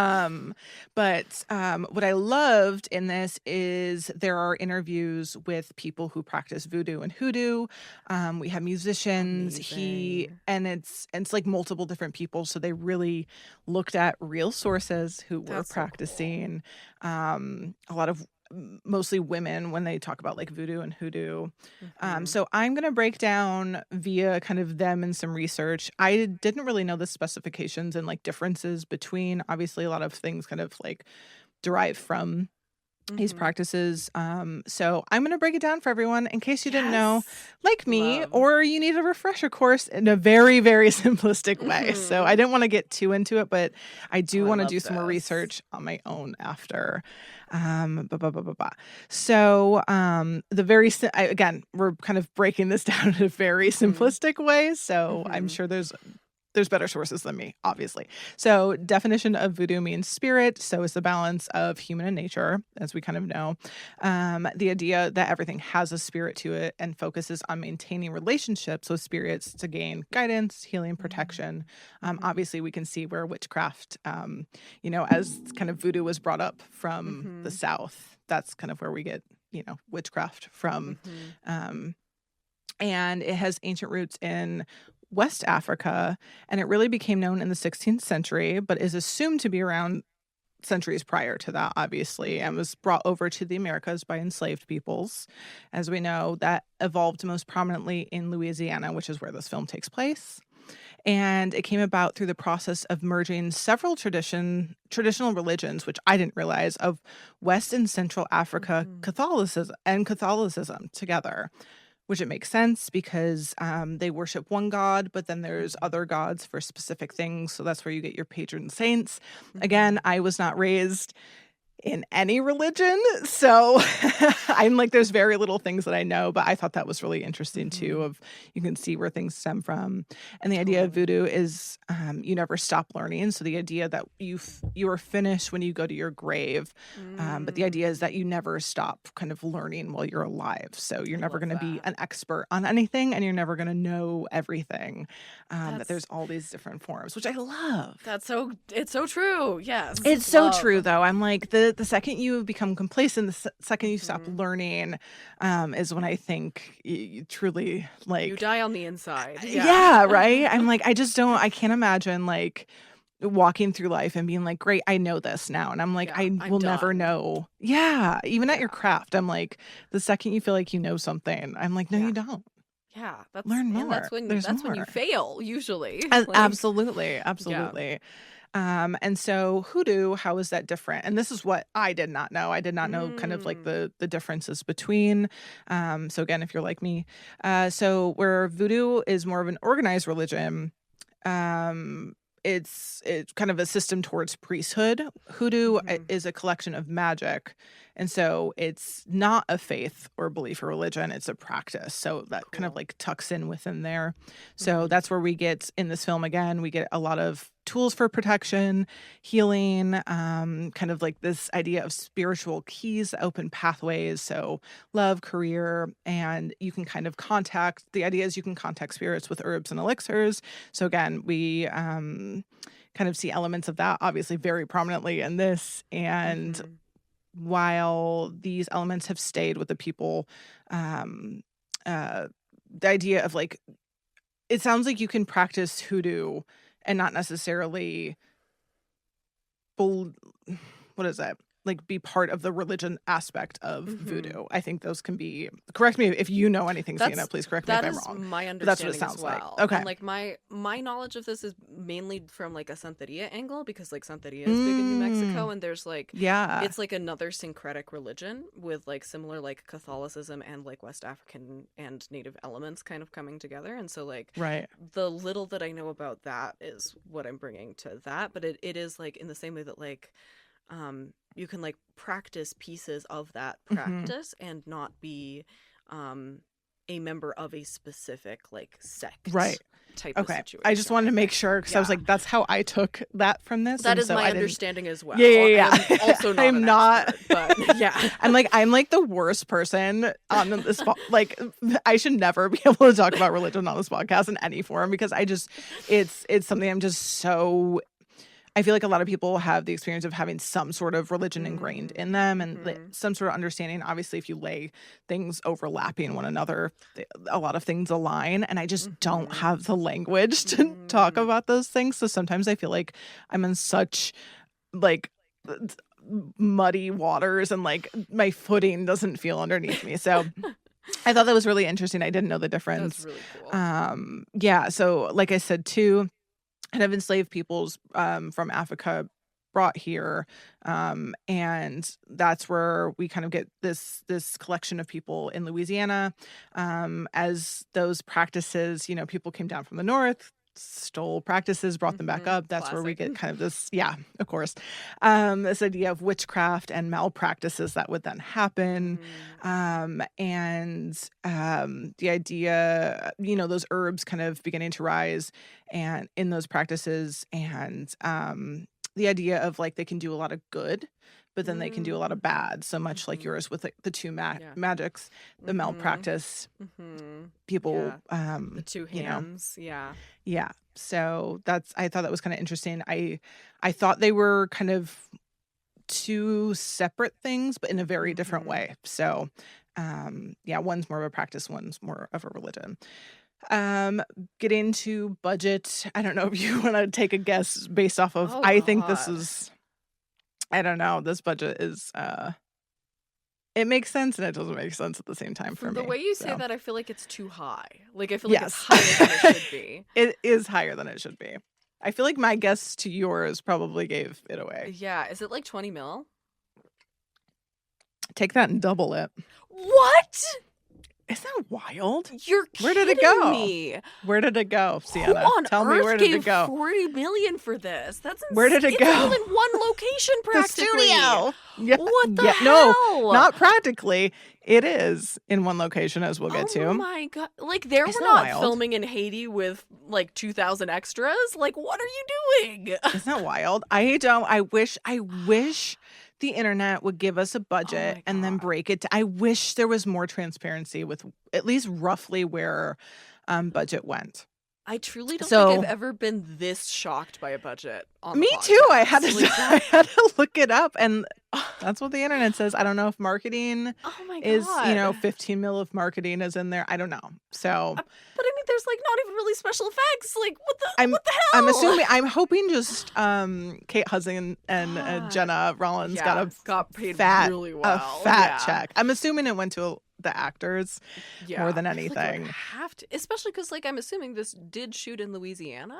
But what I loved in this is there are interviews with people who practice voodoo and hoodoo. We have musicians. It's like multiple different people, so they really looked at real sources who were practicing. So cool. A lot of mostly women when they talk about like voodoo and hoodoo. So I'm going to break down via kind of them and some research. I didn't really know the specifications and like differences between, obviously a lot of things kind of like derive from these practices. So I'm going to break it down for everyone in case you didn't know, like me, or you need a refresher course in a very, very simplistic way. So I didn't want to get too into it, but I do want to do some more research on my own after. So again, we're kind of breaking this down in a very simplistic way. So I'm sure there's better sources than me, obviously. So definition of voodoo means spirit. So it's the balance of human and nature, as we kind of know. The idea that everything has a spirit to it and focuses on maintaining relationships with spirits to gain guidance, healing, protection. Obviously, we can see where witchcraft, as kind of voodoo was brought up from the South, that's kind of where we get, witchcraft from. And it has ancient roots in West Africa, and it really became known in the 16th century, but is assumed to be around centuries prior to that, obviously, and was brought over to the Americas by enslaved peoples. As we know, that evolved most prominently in Louisiana, which is where this film takes place. And it came about through the process of merging several traditional religions, which I didn't realize, of West and Central Africa Catholicism together. Which it makes sense because they worship one god, but then there's other gods for specific things. So that's where you get your patron saints. Again, I was not raised in any religion. So I'm like, there's very little things that I know, but I thought that was really interesting too, of you can see where things stem from. And the idea of voodoo is you never stop learning. So the idea that you are finished when you go to your grave. But the idea is that you never stop kind of learning while you're alive. So you're never going to be an expert on anything, and you're never going to know everything. That there's all these different forms, which I love. It's so true. Yes. It's so true though. I'm like, the second you become complacent, the second you stop learning, is when I think you truly like you die on the inside. Yeah, right. I'm like, I can't imagine like walking through life and being like, great, I know this now. And I'm like, I will never know. Yeah. Even at your craft, I'm like, the second you feel like you know something, I'm like, no, you don't. Yeah, learn more. And that's when you fail usually. Absolutely. Yeah. And so hoodoo, how is that different? And this is what I did not know. I did not know kind of like the differences between. So again, if you're like me, so where voodoo is more of an organized religion, it's kind of a system towards priesthood. Hoodoo is a collection of magic. And so it's not a faith or belief or religion, it's a practice. So that kind of like tucks in within there. So that's where we get in this film again, we get a lot of tools for protection, healing, kind of like this idea of spiritual keys, open pathways. So love, career, and you can kind of the idea is you can contact spirits with herbs and elixirs. So again, we kind of see elements of that obviously very prominently in this. And while these elements have stayed with the people, the idea of like, it sounds like you can practice hoodoo and not necessarily, what is that? Like be part of the religion aspect of voodoo. I think those can be, correct me if you know anything, Siena, please correct me if I'm wrong. That is my understanding. That's what it sounds as well. like. Okay. And like my knowledge of this is mainly from like a Santeria angle, because like Santeria is big in New Mexico, and there's like, it's like another syncretic religion with like similar like Catholicism and like West African and Native elements kind of coming together. And so like the little that I know about that is what I'm bringing to that. But it is like in the same way that like you can like practice pieces of that practice and not be a member of a specific like sect type of situation. I just wanted to make sure, because I was like, that's how I took that from this. That is my understanding as well. Yeah. I'm also not expert, but yeah. I'm like the worst person on this like I should never be able to talk about religion on this podcast in any form, because I just it's something I'm just so, I feel like a lot of people have the experience of having some sort of religion ingrained in them and some sort of understanding. Obviously, if you lay things overlapping one another, a lot of things align. And I just don't have the language to talk about those things. So sometimes I feel like I'm in such like muddy waters and like my footing doesn't feel underneath me. So I thought that was really interesting. I didn't know the difference. That's really cool. Yeah. So like I said, too, kind of enslaved peoples from Africa brought here, and that's where we kind of get this collection of people in Louisiana. As those practices, people came down from the north, stole practices, brought them back up. That's where we get kind of this, of course, this idea of witchcraft and malpractices that would then happen, and the idea, those herbs kind of beginning to rise and in those practices, and the idea of like they can do a lot of good, but then they can do a lot of bad. So much like yours with like the two magics, the malpractice, people, the two hands, yeah. So I thought that was kind of interesting. I thought they were kind of two separate things, but in a very different way. So, one's more of a practice, one's more of a religion. Getting to budget, I don't know if you want to take a guess based off of, I think this is, I don't know, this budget is, it makes sense and it doesn't make sense at the same time for me. The way you say that, I feel like it's too high. Like, I feel like it's higher than it should be. It is higher than it should be. I feel like my guess to yours probably gave it away. Yeah. Is it like 20 mil? Take that and double it. What? Isn't that wild? You're kidding Where did it go? me. Where did it go, Siena? Who on Tell earth me, where did gave it go? $40 million for this? That's insane. Where did it go? It's all in one location, practically. The studio. Yeah. What the hell? No, not practically. It is in one location, as we'll get to. Oh my god! Like they were Isn't not that wild? filming in Haiti with like 2,000 extras. Like, what are you doing? Isn't that wild? I wish the internet would give us a budget and then break it. I wish there was more transparency with at least roughly where budget went. I truly don't think I've ever been this shocked by a budget. On me the podcast. too. I had to look it up, and that's what the internet says. I don't know if marketing is 15 mil of marketing is in there. I don't know. So, but I mean, there's like not even really special effects. Like what the hell? I'm hoping just Kate Hudson and Jenna Rollins got paid fat, really well. A fat check. I'm assuming it went to the actors more than anything. Have to, especially because like I'm assuming this did shoot in Louisiana.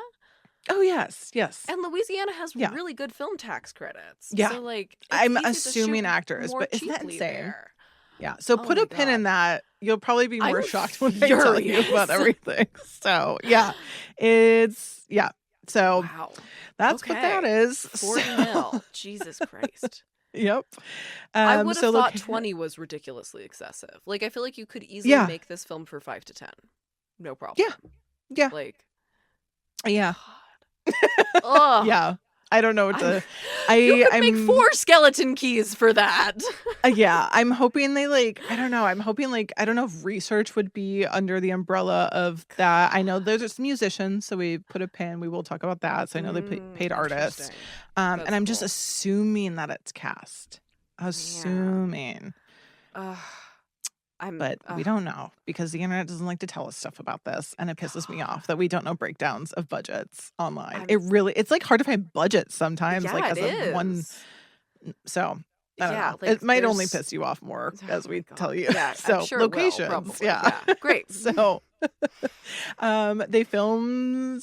Oh yes. And Louisiana has really good film tax credits. Yeah. So like I'm assuming actors, but isn't that insane? There. Yeah. So put a pin in that. You'll probably be more shocked when I tell you about everything. So yeah. So that's what that is. 40 mil. Jesus Christ. Yep. I would have thought 20 was ridiculously excessive. Like I feel like you could easily make this film for 5 to 10. No problem. Yeah. Like yeah. Yeah. I don't know what to. You could make 4 skeleton keys for that. Yeah, I'm hoping they I don't know. I'm hoping I don't know if research would be under the umbrella of that. I know there's musicians, so we put a pin. We will talk about that. So I know they paid artists, and I'm just assuming that it's cast. Assuming. But we don't know because the internet doesn't like to tell us stuff about this, and it pisses me off that we don't know breakdowns of budgets online. It's hard to find budgets sometimes. Yeah, as a one. So I don't know. It might only piss you off more as we tell you. Yeah, so I'm sure locations. It will, yeah, great. So they filmed.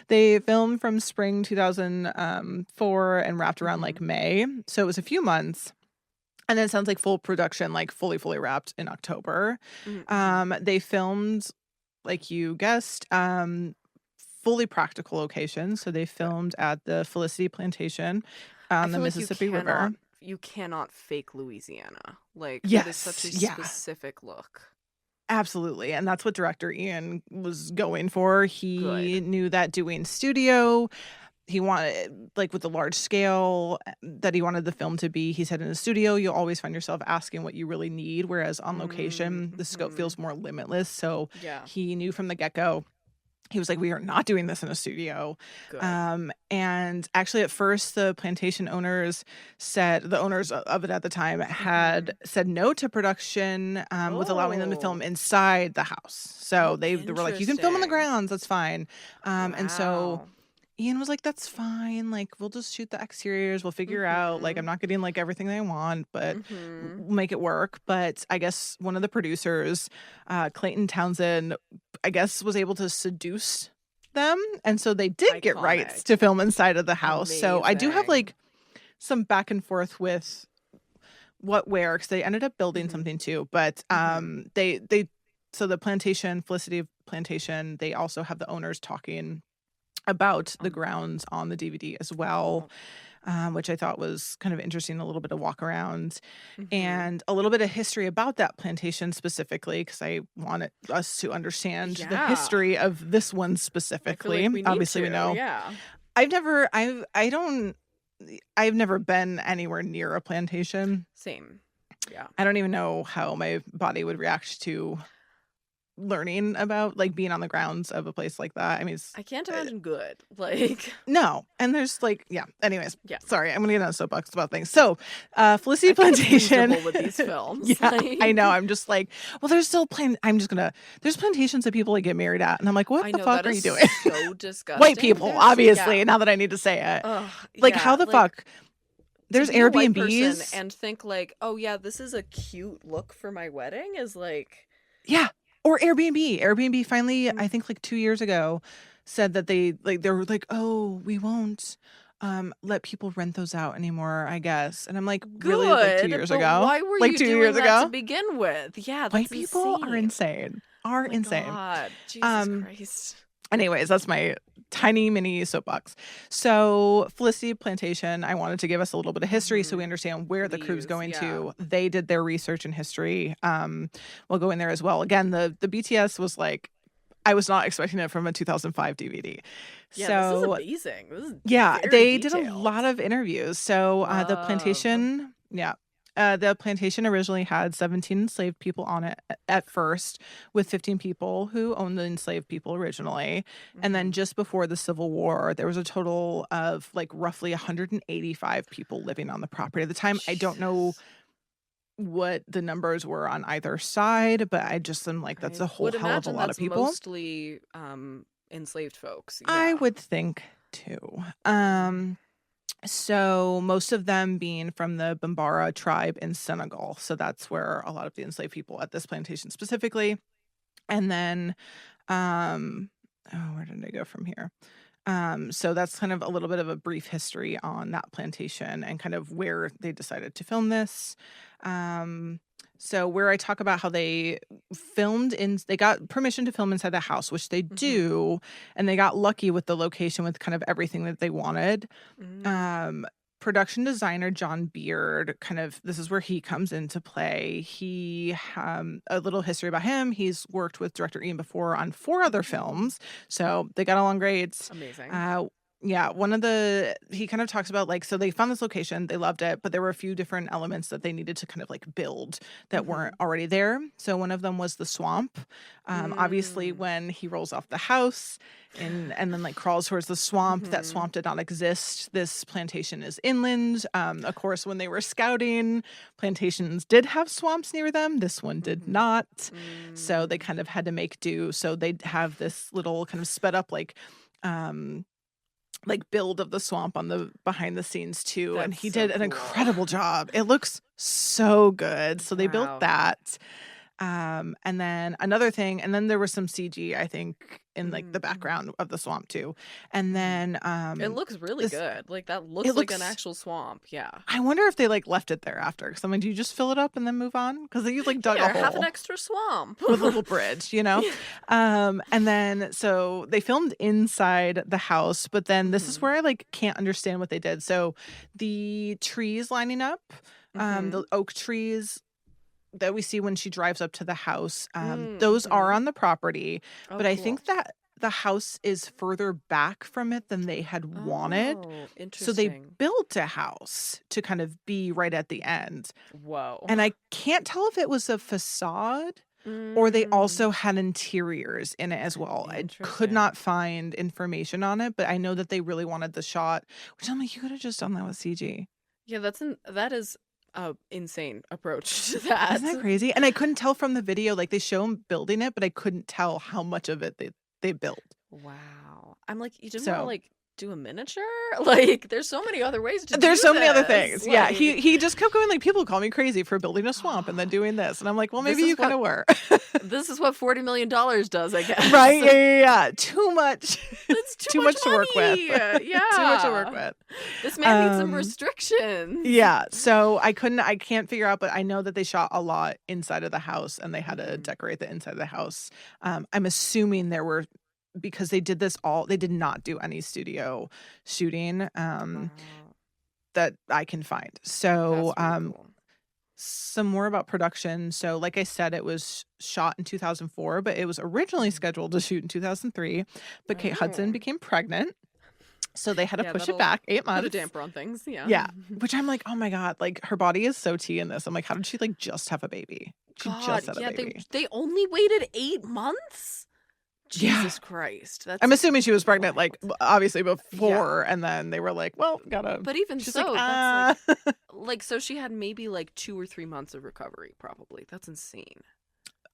They filmed from spring 2004 and wrapped around May. So it was a few months. And then it sounds like full production, fully wrapped in October. They filmed, like you guessed, fully practical locations. So they filmed at the Felicity Plantation on the Mississippi River. You cannot fake Louisiana. That is such a specific look. Absolutely. And that's what director Ian was going for. He knew that doing studio, he wanted, with the large scale that he wanted the film to be. He said in a studio, you'll always find yourself asking what you really need, whereas on location, the scope feels more limitless. So he knew from the get-go, he was like, we are not doing this in a studio. And actually, at first, the plantation owners the owners of it at the time had said no to production with allowing them to film inside the house. So they were like, you can film on the grounds, that's fine. And so Ian was like, that's fine. We'll just shoot the exteriors. We'll figure out. I'm not getting everything they want, but we'll make it work. But I guess one of the producers, Clayton Townsend, I guess was able to seduce them. And so they did get rights to film inside of the house. Amazing. So I do have some back and forth with where, because they ended up building something too. But so the plantation, Felicity Plantation, they also have the owners talking about the grounds on the DVD as well, which I thought was kind of interesting, a little bit of walk around and a little bit of history about that plantation specifically, because I wanted us to understand the history of this one specifically. Obviously we know. Yeah. I've never been anywhere near a plantation. Same. Yeah. I don't even know how my body would react to learning about being on the grounds of a place like that. I mean, I can't imagine good. No. And there's anyways. Yeah. Sorry, I'm gonna get on a soapbox about things. So Felicity Plantation with these films. I know. I'm just well, there's still there's plantations that people get married at, and I'm like, what the fuck are you doing? So disgusting. White people, obviously, now that I need to say it. How the fuck? There's Airbnbs and think oh yeah, this is a cute look for my wedding is yeah. Or Airbnb. Airbnb finally, I think 2 years ago, said that they were oh, we won't let people rent those out anymore, I guess. And I'm really? 2 years ago? Why were you 2 doing years that ago? to begin with? Yeah, that's White people insane. are insane. Insane. God. Jesus Christ. Anyways, that's my tiny mini soapbox. So Felicity Plantation, I wanted to give us a little bit of history so we understand where the crew's going to. They did their research and history. We'll go in there as well. Again, the BTS was I was not expecting it from a 2005 DVD. Yeah, so, this is amazing. This is they detailed. did a lot of interviews. So the plantation, the plantation originally had 17 enslaved people on it at first, with 15 people who owned the enslaved people originally. And then just before the Civil War, there was a total of roughly 185 people living on the property at the time. I don't know what the numbers were on either side, but I just am that's a whole hell of a lot of people. Mostly enslaved folks. Yeah. I would think too. So most of them being from the Bambara tribe in Senegal. So that's where a lot of the enslaved people at this plantation specifically. And then, where did I go from here? So that's kind of a little bit of a brief history on that plantation and kind of where they decided to film this. So where I talk about how they they got permission to film inside the house, which they do, and they got lucky with the location with kind of everything that they wanted. Production designer John Beard, this is where he comes into play. He, a little history about him. He's worked with director Ian before on 4 other films, so they got along great. Amazing. Yeah, he kind of talks about so they found this location, they loved it, but there were a few different elements that they needed to kind of build that weren't already there. So one of them was the swamp. Obviously, when he rolls off the house and then crawls towards the swamp, that swamp did not exist. This plantation is inland. Of course, when they were scouting, plantations did have swamps near them. This one did not. So they kind of had to make do. So they'd have this little kind of sped up build of the swamp on the behind the scenes too. And he did an incredible job. It looks so good. So they built that. And then another thing, and then there was some CG, I think, in the background of the swamp too. And then it looks really good. That looks like an actual swamp. Yeah. I wonder if they left it there after. Because I'm do you just fill it up and then move on? Because they dug a hole. Have an extra swamp with a little bridge, And then so they filmed inside the house, but then this is where I can't understand what they did. So the trees lining up, the oak trees that we see when she drives up to the house, those are on the property, but I think that the house is further back from it than they had wanted. So they built a house to kind of be right at the end. Whoa. And I can't tell if it was a facade or they also had interiors in it as well. I could not find information on it, but I know that they really wanted the shot, which I'm you could have just done that with CG. Yeah, that is insane approach to that. Isn't that crazy? And I couldn't tell from the video, they show them building it, but I couldn't tell how much of it they built. Wow. I'm you didn't want to do a miniature? There's so many other ways to do There's so many other this. things. Yeah, he just kept going people call me crazy for building a swamp and then doing this. And I'm well, maybe you kind of were. This is what $40 million does, I guess. Right? Yeah. Too much. It's too much to work with. Yeah. Too much to work with. This man needs some restrictions. Yeah. So I can't figure out, but I know that they shot a lot inside of the house and they had to decorate the inside of the house. I'm assuming there were, because they did not do any studio shooting that I can find. So cool. Some more about production. So like I said, it was shot in 2004, but it was originally scheduled to shoot in 2003, but Kate Hudson became pregnant. So they had to push it back 8 months. Put a damper on things, yeah. Yeah, which I'm oh my God, her body is so tea in this. I'm how did she just have a baby? She just had a baby. They only waited 8 months? Jesus Christ. I'm assuming she was pregnant, obviously before, and then they were well, gotta. But even so, that's so she had maybe 2 or 3 months of recovery, probably. That's insane.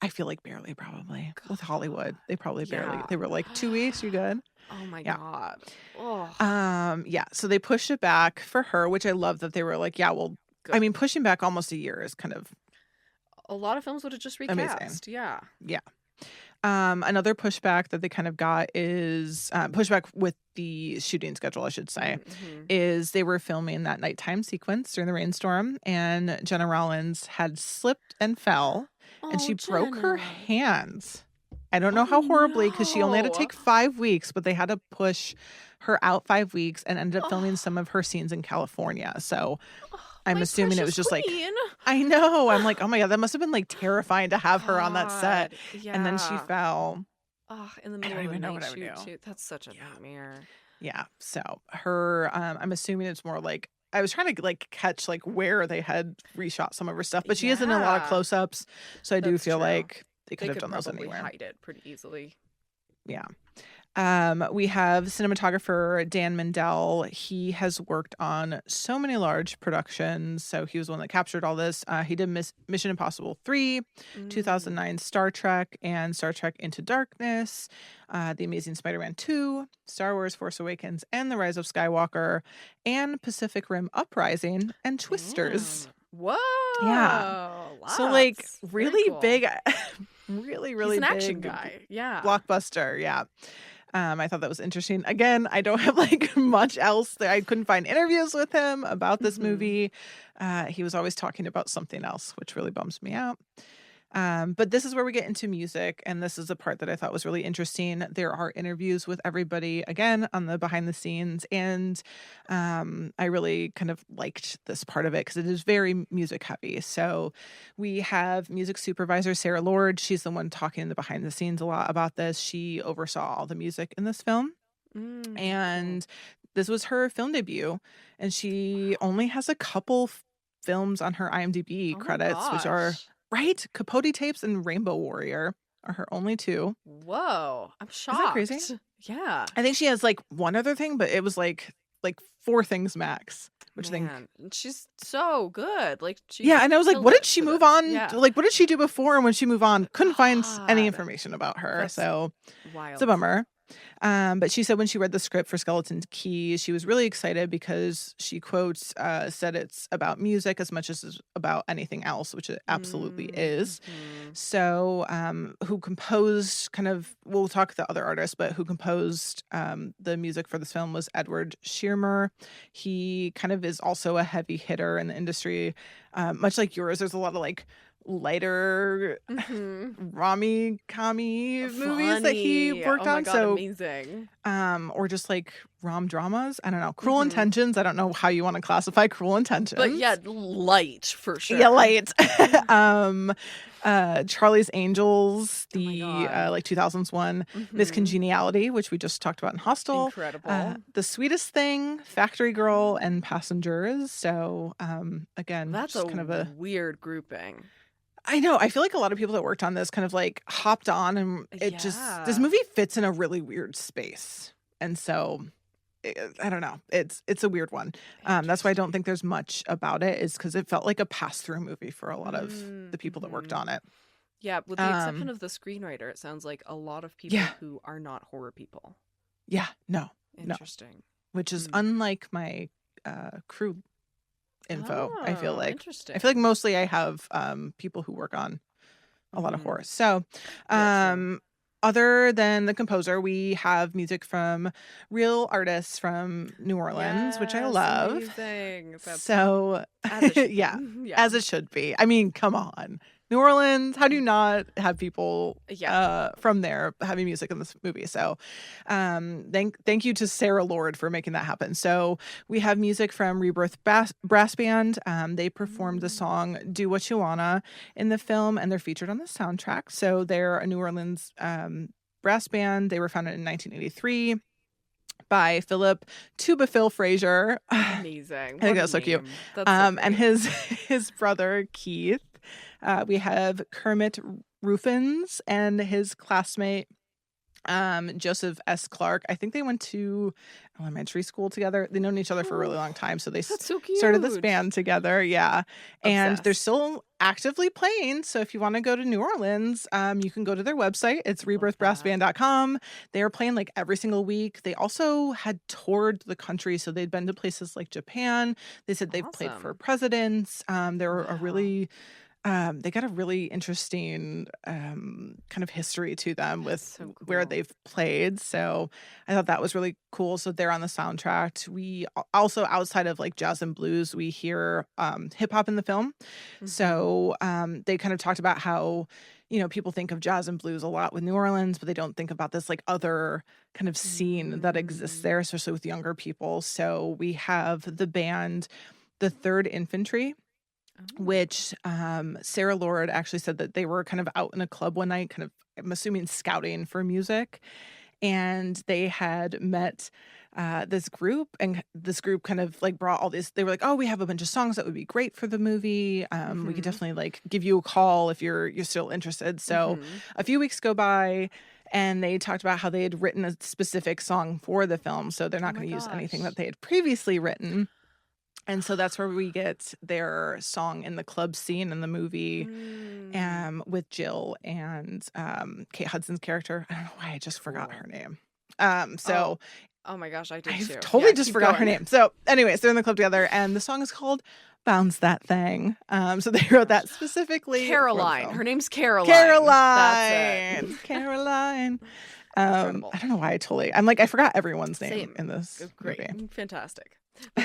I feel barely, probably. God. With Hollywood, they probably barely. They were 2 weeks, you good? Oh my God. Oh. Yeah. So they pushed it back for her, which I love that they were well, good. I mean, pushing back almost a year is kind of. A lot of films would have just recast. Amazing. Yeah. Yeah. Another pushback that they kind of got is pushback with the shooting schedule, I should say, is they were filming that nighttime sequence during the rainstorm, and Jenna Rollins had slipped and fell, and she broke her hands. I don't know how horribly, because she only had to take 5 weeks, but they had to push her out 5 weeks and ended up filming some of her scenes in California. So I'm assuming it was just queen. I know. I'm oh my God, that must have been terrifying to have her on that set. Yeah. And then she fell. Oh, in the middle of the night shoot. That's such a nightmare. Yeah. So her, I'm assuming it's more I was trying to catch where they had reshot some of her stuff, but she is in a lot of close-ups. So I do feel they could have done those anywhere. Hide it pretty easily. Yeah. We have cinematographer Dan Mendel. He has worked on so many large productions. So he was the one that captured all this. He did Mission Impossible 3, 2009 Star Trek, and Star Trek Into Darkness, The Amazing Spider-Man 2, Star Wars Force Awakens, and The Rise of Skywalker, and Pacific Rim Uprising, and Twisters. Whoa. Yeah. Lots. So like really cool. big, really He's an big action guy. Yeah. blockbuster. Yeah. I thought that was interesting. Again, I don't have like much else there. I couldn't find interviews with him about this movie. He was always talking about something else, which really bums me out. But this is where we get into music, and this is the part that I thought was really interesting. There are interviews with everybody, again, on the behind the scenes, and I really kind of liked this part of it because it is very music heavy. So we have music supervisor Sarah Lord. She's the one talking in the behind the scenes a lot about this. She oversaw all the music in this film, and this was her film debut, and she only has a couple films on her IMDb credits, which are... Right? Capote Tapes and Rainbow Warrior are her only two. Whoa. I'm shocked. Is that crazy? Yeah. I think she has like one other thing, but it was like 4 things max. Which Man, she's so good. Like yeah, and I was like, what did she move on? Yeah. Like, what did she do before? And when she moved on, couldn't find any information about her. That's so wild. It's a bummer. But she said when she read the script for Skeleton Key, she was really excited because she quotes said it's about music as much as it's about anything else, which it absolutely is. So who composed we'll talk to the other artists, but who composed the music for this film was Edward Shearmer. He kind of is also a heavy hitter in the industry. Much like yours, there's a lot of like lighter Rami Kami movies that he worked on. God, so amazing. Or just like rom dramas. I don't know. Cruel Intentions. I don't know how you want to classify Cruel Intentions. But yeah, light for sure. Yeah, light. Charlie's Angels, the like 2000s one. Miss Congeniality, which we just talked about in Hostel. Incredible. The Sweetest Thing, Factory Girl, and Passengers. So again, that's just kind of a weird grouping. I know. I feel like a lot of people that worked on this kind of like hopped on, and it just, this movie fits in a really weird space. And so I don't know. It's a weird one. That's why I don't think there's much about it, is because it felt like a pass-through movie for a lot of the people that worked on it. Yeah, with the exception of the screenwriter, it sounds like a lot of people who are not horror people. Yeah, no. Interesting. No. Which is unlike my crew info. I feel like interesting. I feel like mostly I have people who work on a lot of horror. So other than the composer, we have music from real artists from New Orleans, which I love. Amazing. So yeah, as it should be. I mean, come on. New Orleans, how do you not have people from there having music in this movie? So thank you to Sarah Lord for making that happen. So we have music from Rebirth Brass Band. They performed the song Do What You Wanna in the film, and they're featured on the soundtrack. So they're a New Orleans brass band. They were founded in 1983 by Philip Tuba Phil Frazier. Amazing. I think that's so cute. And his brother Keith. We have Kermit Ruffins and his classmate Joseph S. Clark. I think they went to elementary school together. They've known each other for a really long time, so they started this band together. Yeah. And they're still actively playing. So if you want to go to New Orleans, you can go to their website. It's rebirthbrassband.com. They are playing like every single week. They also had toured the country, so they'd been to places like Japan. They said they've played for presidents. They're a really... they got a really interesting kind of history to them with where they've played. So I thought that was really cool. So they're on the soundtrack. We also, outside of like jazz and blues, we hear hip hop in the film. So they kind of talked about how, you know, people think of jazz and blues a lot with New Orleans, but they don't think about this like other kind of scene that exists there, especially with younger people. So we have the band, the 3rd Infantry, which Sarah Lord actually said that they were kind of out in a club one night, kind of, I'm assuming, scouting for music. And they had met this group, and this group kind of like brought all this. They were like, oh, we have a bunch of songs that would be great for the movie. We could definitely like give you a call if you're still interested. So a few weeks go by, And they talked about how they had written a specific song for the film, so they're not going to use anything that they had previously written. And so that's where we get their song in the club scene in the movie with Jill and Kate Hudson's character. I don't know why I just forgot her name. Oh my gosh, I did too. Totally just forgot her name. So anyways, they're in the club together, and the song is called Bounce That Thing. So they wrote that specifically. Caroline. Her name's Caroline. That's it. Caroline. I don't know why I forgot everyone's name in this movie. Fantastic.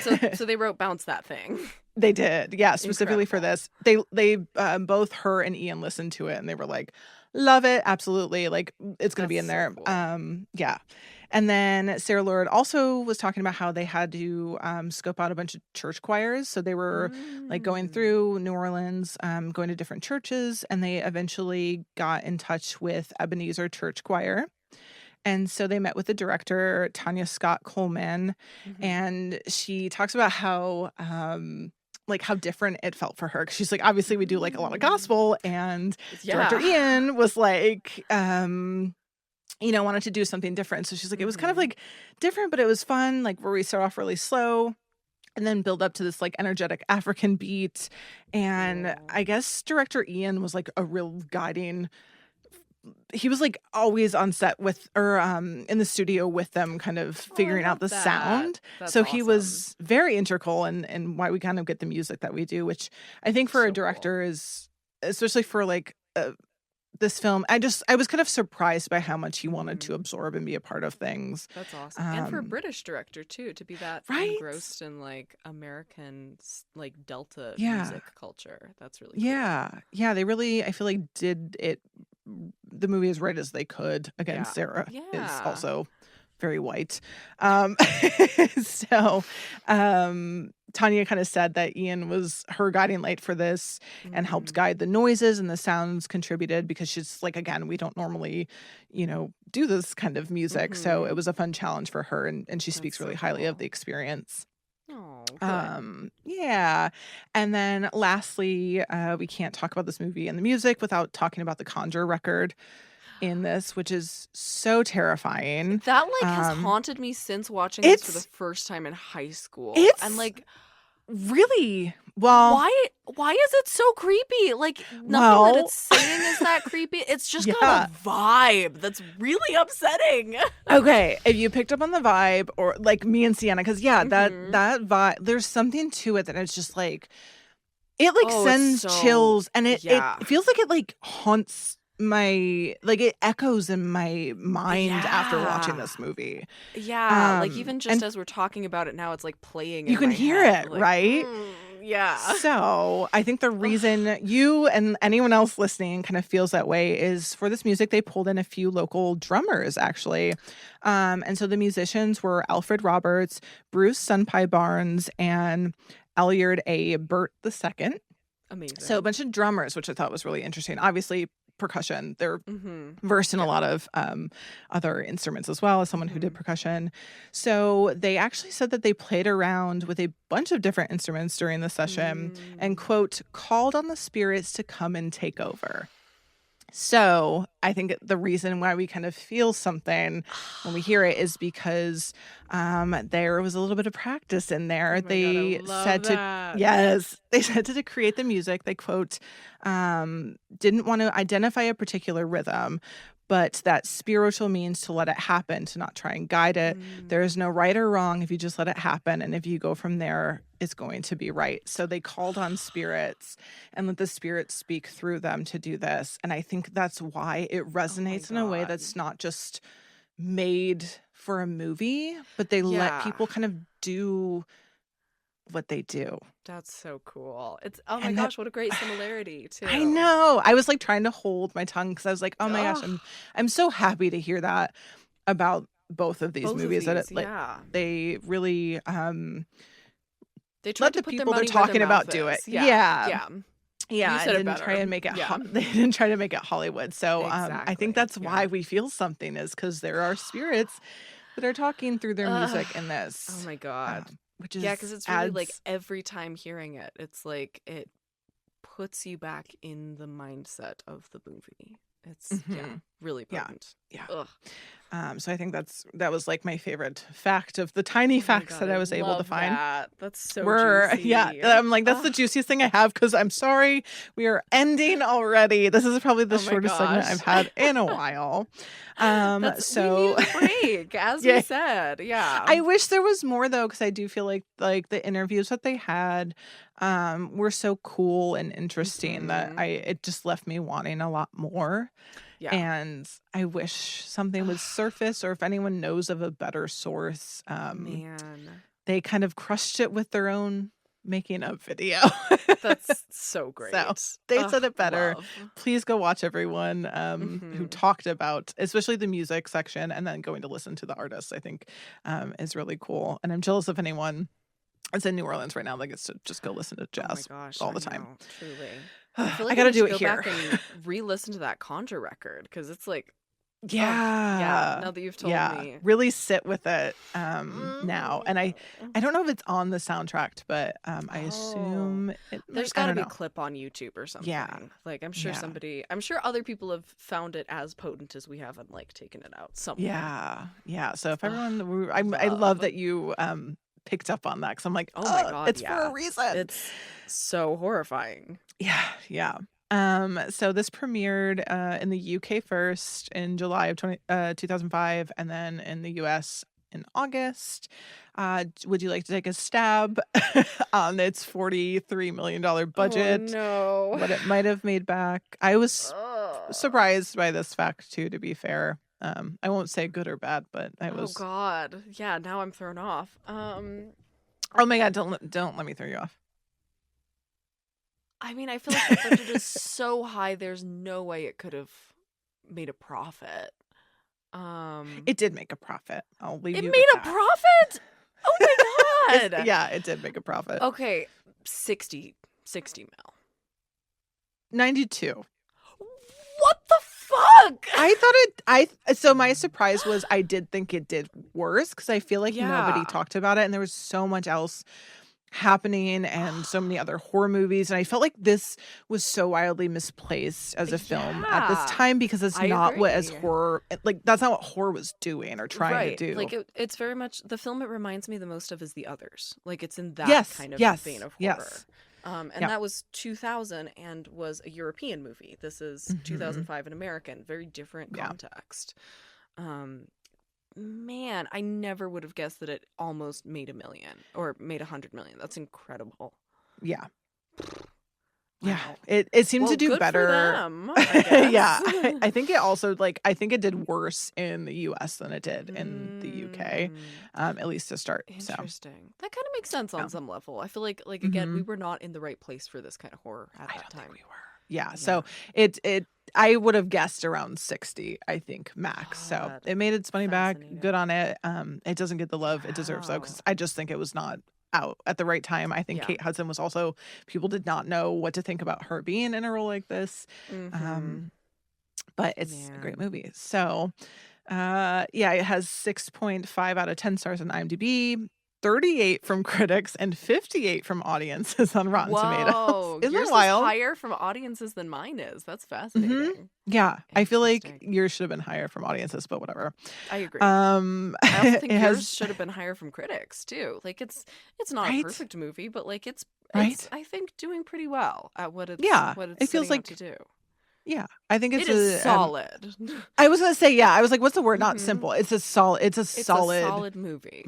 So they wrote Bounce That Thing. They did. Yeah, specifically for this. They both her and Ian listened to it and they were like, love it, absolutely. Like it's going to be in there. Cool. Yeah. And then Sarah Lord also was talking about how they had to scope out a bunch of church choirs. So they were like going through New Orleans, going to different churches, and they eventually got in touch with Ebenezer Church Choir. And so they met with the director, Tanya Scott Coleman, and she talks about how different it felt for her. 'Cause she's like, obviously we do like a lot of gospel, and director Ian was like, wanted to do something different. So she's like, it was kind of like different, but it was fun, like where we start off really slow and then build up to this like energetic African beat. And I guess director Ian was like a real guiding. He was like always on set with or in the studio with them, kind of figuring out the sound. So he was very integral in why we kind of get the music that we do, which I think for a director is, especially for like this film, I was kind of surprised by how much he wanted to absorb and be a part of things. That's awesome. And for a British director too, to be that engrossed in like American like Delta music culture. That's really cool. Yeah, they really, I feel like did it the movie as right as they could. Again, Sarah is also very white. So Tanya kind of said that Ian was her guiding light for this and helped guide the noises, and the sounds contributed because she's like, again, we don't normally, do this kind of music. So it was a fun challenge for her, and she speaks really highly of the experience. Oh, good. Yeah. And then lastly, we can't talk about this movie and the music without talking about the Conjure record in this, which is so terrifying. That has haunted me since watching this for the first time in high school. And like, really, well, why is it so creepy? Like, nothing that it's saying is that creepy. It's just got a vibe that's really upsetting. Okay, if you picked up on the vibe, or like me and Siena, because that vibe, there's something to it that it's just like, it like sends chills, and it feels like it like haunts it echoes in my mind after watching this movie. Like even just as we're talking about it now, it's like playing in you can my hear head. it, like, right? So I think the reason you and anyone else listening kind of feels that way is for this music, they pulled in a few local drummers, actually. And so the musicians were Alfred Roberts, Bruce Sunpie Barnes, and Elyard A. Bergt II. Amazing. So a bunch of drummers, which I thought was really interesting. Obviously, percussion. They're versed in a lot of other instruments as well, as someone who did percussion. So they actually said that they played around with a bunch of different instruments during the session and, quote, called on the spirits to come and take over. So I think the reason why we kind of feel something when we hear it is because there was a little bit of practice in there. They said to create the music, they, quote, didn't want to identify a particular rhythm, but that spiritual means to let it happen, to not try and guide it. There is no right or wrong if you just let it happen. And if you go from there, it's going to be right. So they called on spirits and let the spirits speak through them to do this. And I think that's why it resonates in a way that's not just made for a movie, but they let people kind of do what they do. That's so cool. It's my gosh, what a great similarity too. I know. I was like trying to hold my tongue because I was like, oh my gosh, I'm so happy to hear that about both of these movies. They really they let the people they're talking about do it. Yeah. And didn't try and make it they didn't try to make it Hollywood. So I think that's why we feel something, is because there are spirits that are talking through their music in this. Oh my god. Which is because it's really like every time hearing it, it's like it puts you back in the mindset of the movie. It's really potent. Yeah. Ugh. So I think that was like my favorite fact of the tiny facts that I was able to find. That's so juicy. Yeah, I'm like, that's the juiciest thing I have, because I'm sorry, we are ending already. This is probably the shortest segment I've had in a while. So we need a break, as we said. Yeah. I wish there was more though, because I do feel like the interviews that they had were so cool and interesting that it just left me wanting a lot more. Yeah. And I wish something would surface, or if anyone knows of a better source. Man. They kind of crushed it with their own making of video. That's so great. So they said it better. Please go watch everyone who talked about, especially the music section, and then going to listen to the artists, I think is really cool. And I'm jealous of anyone that's in New Orleans right now that gets to just go listen to jazz all the time. Truly. I feel like I gotta do it go here. Back and re-listen to that Conjure record, because it's like, yeah. Now that you've told me, really sit with it now. And I don't know if it's on the soundtrack, but I assume there's got to be a clip on YouTube or something. Yeah, like I'm sure I'm sure other people have found it as potent as we have and like taken it out somewhere. Yeah. So if everyone, I love that you picked up on that, because I'm like, oh my god, it's for a reason. It's so horrifying. Yeah. So this premiered in the UK first in July of 2005, and then in the US in August. Would you like to take a stab on its $43 million budget? Oh, no. What it might have made back? I was surprised by this fact too, to be fair. I won't say good or bad, but I was. Oh God, yeah. Now I'm thrown off. Oh my God! Don't let me throw you off. I mean, I feel like the budget is so high. There's no way it could have made a profit. It did make a profit. I'll leave you. It made a profit. Oh my God! Yeah, it did make a profit. Okay, 60 mil. 92. What the fuck? I thought so my surprise was I did think it did worse, because I feel like nobody talked about it, and there was so much else happening and so many other horror movies, and I felt like this was so wildly misplaced as a film at this time, because it's not what as horror, like that's not what horror was doing or trying to do. Like it's very much the film it reminds me the most of is The Others. Like it's in that kind of vein of horror. And that was 2000 and was a European movie. This is 2005 an American, very different context. Man, I never would have guessed that it almost made $1 million or made $100 million. That's incredible. Yeah. Wow. Yeah, it seemed to do good better. For them, I guess. Yeah, I think it also I think it did worse in the US than it did in the UK, at least to start. Interesting. That kind of makes sense on some level. I feel like again, we were not in the right place for this kind of horror at that time. Think we were. Yeah, so it I would have guessed around 60, I think, max. So it made its money back. Good on it. It doesn't get the love it deserves though, because I just think it was not out at the right time. I think Kate Hudson was also, people did not know what to think about her being in a role like this. But it's a great movie. So it has 6.5 out of 10 stars on IMDb, 38 from critics, and 58 from audiences on Rotten Tomatoes. Isn't that wild? Yours is higher from audiences than mine is. That's fascinating. Yeah, I feel like yours should have been higher from audiences, but whatever. I agree. I also think yours should have been higher from critics too. Like it's not a perfect movie, but like it's I think doing pretty well at what it's it feels like to do. Yeah, I think it is solid. I was gonna say I was like, what's the word? Not simple. It's a solid. It's a solid movie.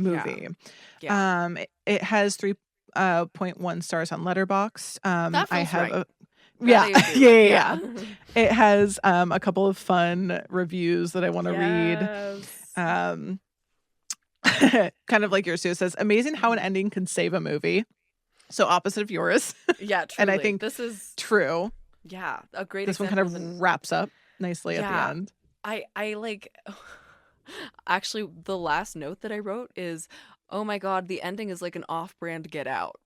Yeah. It has 3.1 stars on Letterboxd. That feels right. Yeah. It has a couple of fun reviews that I want to read. Kind of like yours too. It says, amazing how an ending can save a movie. So opposite of yours. Yeah, truly. And I think this is true. Yeah, a great This one kind of wraps up nicely at the end. I like actually the last note that I wrote is, oh my God, the ending is like an off-brand Get Out.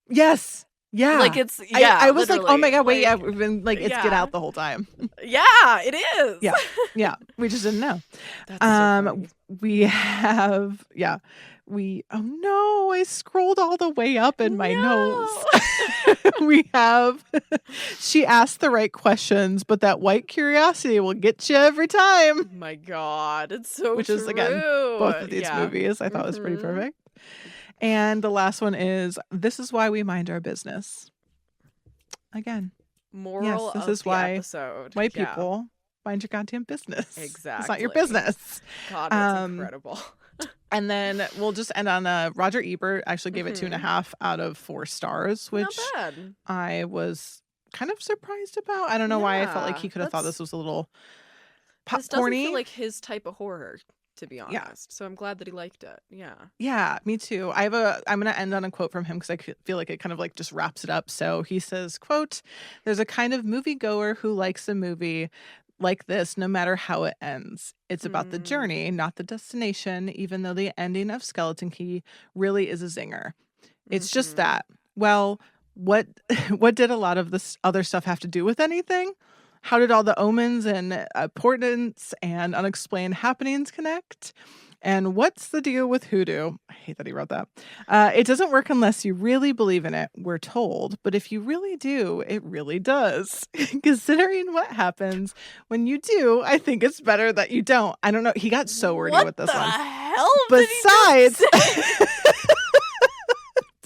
Yes. Yeah. Like it's I was like, oh my God, wait, like, we've been like, it's Get Out the whole time. Yeah, it is. Yeah. Yeah. We just didn't know. That's so funny. We have, oh no, I scrolled all the way up in my notes. We have, she asked the right questions, but that white curiosity will get you every time. My God, it's so Which true. is, again, both of these movies I thought was pretty perfect. And the last one is, this is why we mind our business. Again. Moral this of is the why episode. White people mind your goddamn business. Exactly. It's not your business. God, that's incredible. And then we'll just end on Roger Ebert actually gave it 2.5 out of 4 stars, which not bad. I was kind of surprised about. I don't know why I felt like he could have thought this was a little popcorny. This doesn't feel like his type of horror, to be honest. Yeah. So I'm glad that he liked it. Yeah. Yeah, me too. I'm going to end on a quote from him because I feel like it kind of like just wraps it up. So he says, quote, "There's a kind of moviegoer who likes a movie like this, no matter how it ends. It's about the journey, not the destination, even though the ending of Skeleton Key really is a zinger. It's just that. Well, what did a lot of this other stuff have to do with anything? How did all the omens and portents and unexplained happenings connect? And what's the deal with hoodoo?" I hate that he wrote that. "It doesn't work unless you really believe in it, we're told. But if you really do, it really does. Considering what happens when you do, I think it's better that you don't." I don't know. He got so wordy with this one. What the hell? Besides...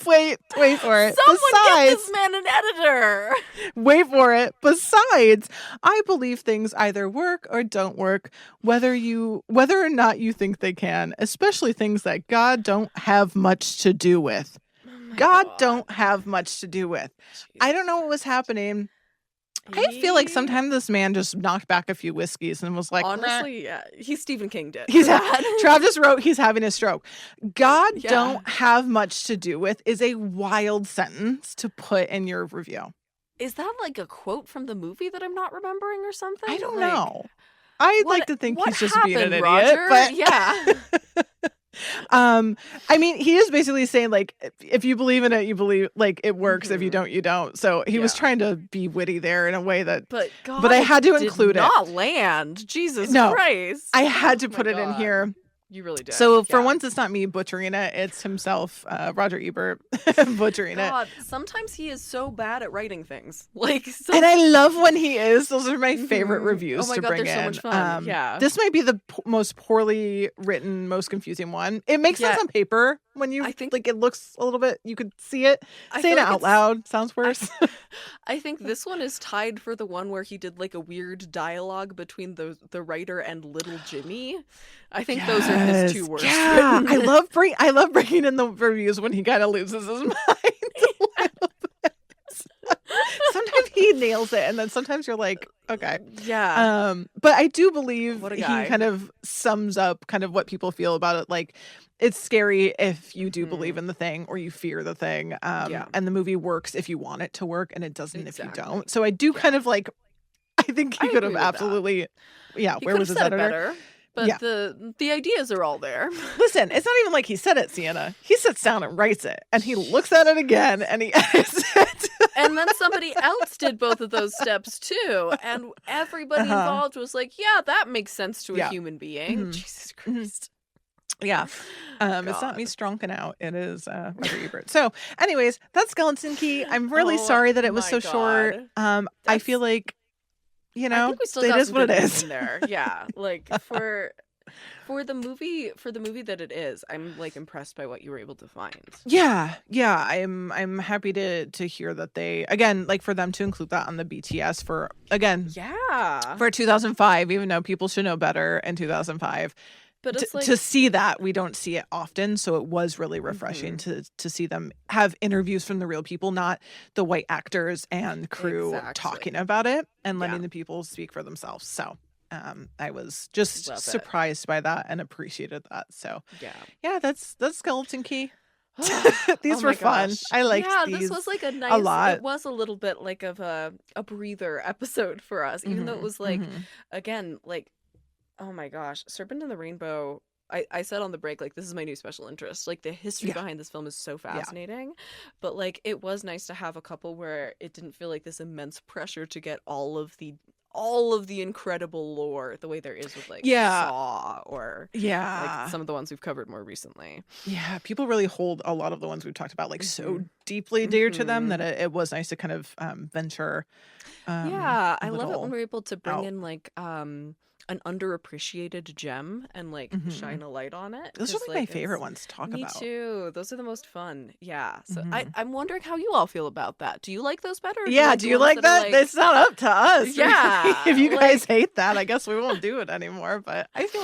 Wait for it. Someone get this man an editor. Wait for it. Besides, I believe things either work or don't work, whether or not you think they can, especially things that God don't have much to do with. God don't have much to do with. Jesus. I don't know what was happening. I feel like sometimes this man just knocked back a few whiskeys and was like, honestly, yeah, he Stephen King did. Trav just wrote he's having a stroke. God don't have much to do with is a wild sentence to put in your review. Is that like a quote from the movie that I'm not remembering or something? I don't know. I'd like to think he's just being an idiot, Roger? But yeah. I mean, he is basically saying, like, if you believe in it, you believe, like, it works. If you don't, you don't. So he was trying to be witty there in a way that, but I had to include it. Not land. Jesus Christ. I had to put it in here. You really did. So for once, it's not me butchering it. It's himself, Roger Ebert, butchering it. Sometimes he is so bad at writing things. And I love when he is. Those are my favorite reviews to bring in. So much fun. This might be the most poorly written, most confusing one. It makes sense on paper when you think like it looks a little bit. You could see it. Saying it out loud sounds worse. I think this one is tied for the one where he did like a weird dialogue between the writer and Little Jimmy. I think those are his two worst. Yeah, I love bringing in the reviews when he kind of loses his mind. Sometimes he nails it, and then sometimes you're like, okay, yeah. But I do believe he kind of sums up kind of what people feel about it. Like, it's scary if you do believe in the thing or you fear the thing. And the movie works if you want it to work, and it doesn't if you don't. So I do kind of like. I think he could have absolutely. Yeah, he where was his editor? Better. But the ideas are all there. Listen, it's not even like he said it, Siena. He sits down and writes it, and he looks at it again, and he edits it. And then somebody else did both of those steps too, and everybody involved was like, "Yeah, that makes sense to a human being." Jesus Christ. Yeah. It's not me stronking out. It is Roger Ebert. So, anyways, that's Skeleton Key. I'm really sorry that it was so short. I feel like. You know, I think we still got some what it is in there. Yeah, like for the movie that it is, I'm like impressed by what you were able to find. Yeah. I'm happy to hear that they again like for them to include that on the BTS for 2005, even though people should know better in 2005. But it's to see that we don't see it often, so it was really refreshing to see them have interviews from the real people, not the white actors and crew talking about it and letting the people speak for themselves. So I was just surprised by that and appreciated that. So that's Skeleton Key. These were fun. I liked these. This was like a lot. It was a little bit like of a breather episode for us, even though it was like again like. Oh my gosh, Serpent and the Rainbow I said on the break, like, this is my new special interest. Like, the history behind this film is so fascinating. But, like, it was nice to have a couple where it didn't feel like this immense pressure to get all of the incredible lore the way there is with, like, Saw or like some of the ones we've covered more recently. Yeah, people really hold a lot of the ones we've talked about, like, so deeply dear to them that it was nice to kind of venture I love it when we're able to bring in, like, an underappreciated gem and, like, shine a light on it. Those are, like, my favorite ones to talk about. Me too. Those are the most fun. Yeah. So I'm wondering how you all feel about that. Do you like those better? Yeah, do you like that? It's not up to us. Yeah. If you guys hate that, I guess we won't do it anymore. But I feel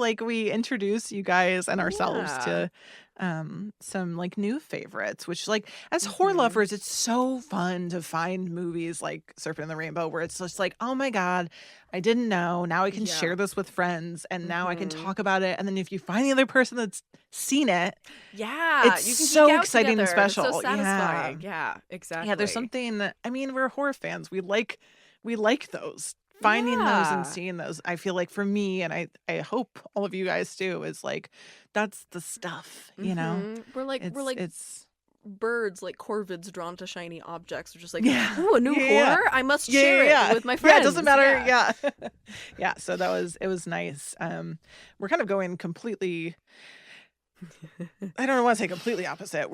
like we introduce you guys and ourselves to some, like, new favorites, which, like, as horror lovers, it's so fun to find movies like Serpent and the Rainbow where it's just like, oh my God, I didn't know. Now I can share this with friends, and now I can talk about it. And then if you find the other person that's seen it, it's you can so exciting and special. It's so satisfying. Yeah, exactly. Yeah, there's something. I mean, we're horror fans. We like those. Finding those and seeing those, I feel like for me, and I hope all of you guys too, is like, that's the stuff, you know? We're like birds, like corvids drawn to shiny objects. We're just like, a new horror? I must share it with my friends. Yeah, it doesn't matter. Yeah. So it was nice. We're kind of going completely, I don't want to say completely opposite.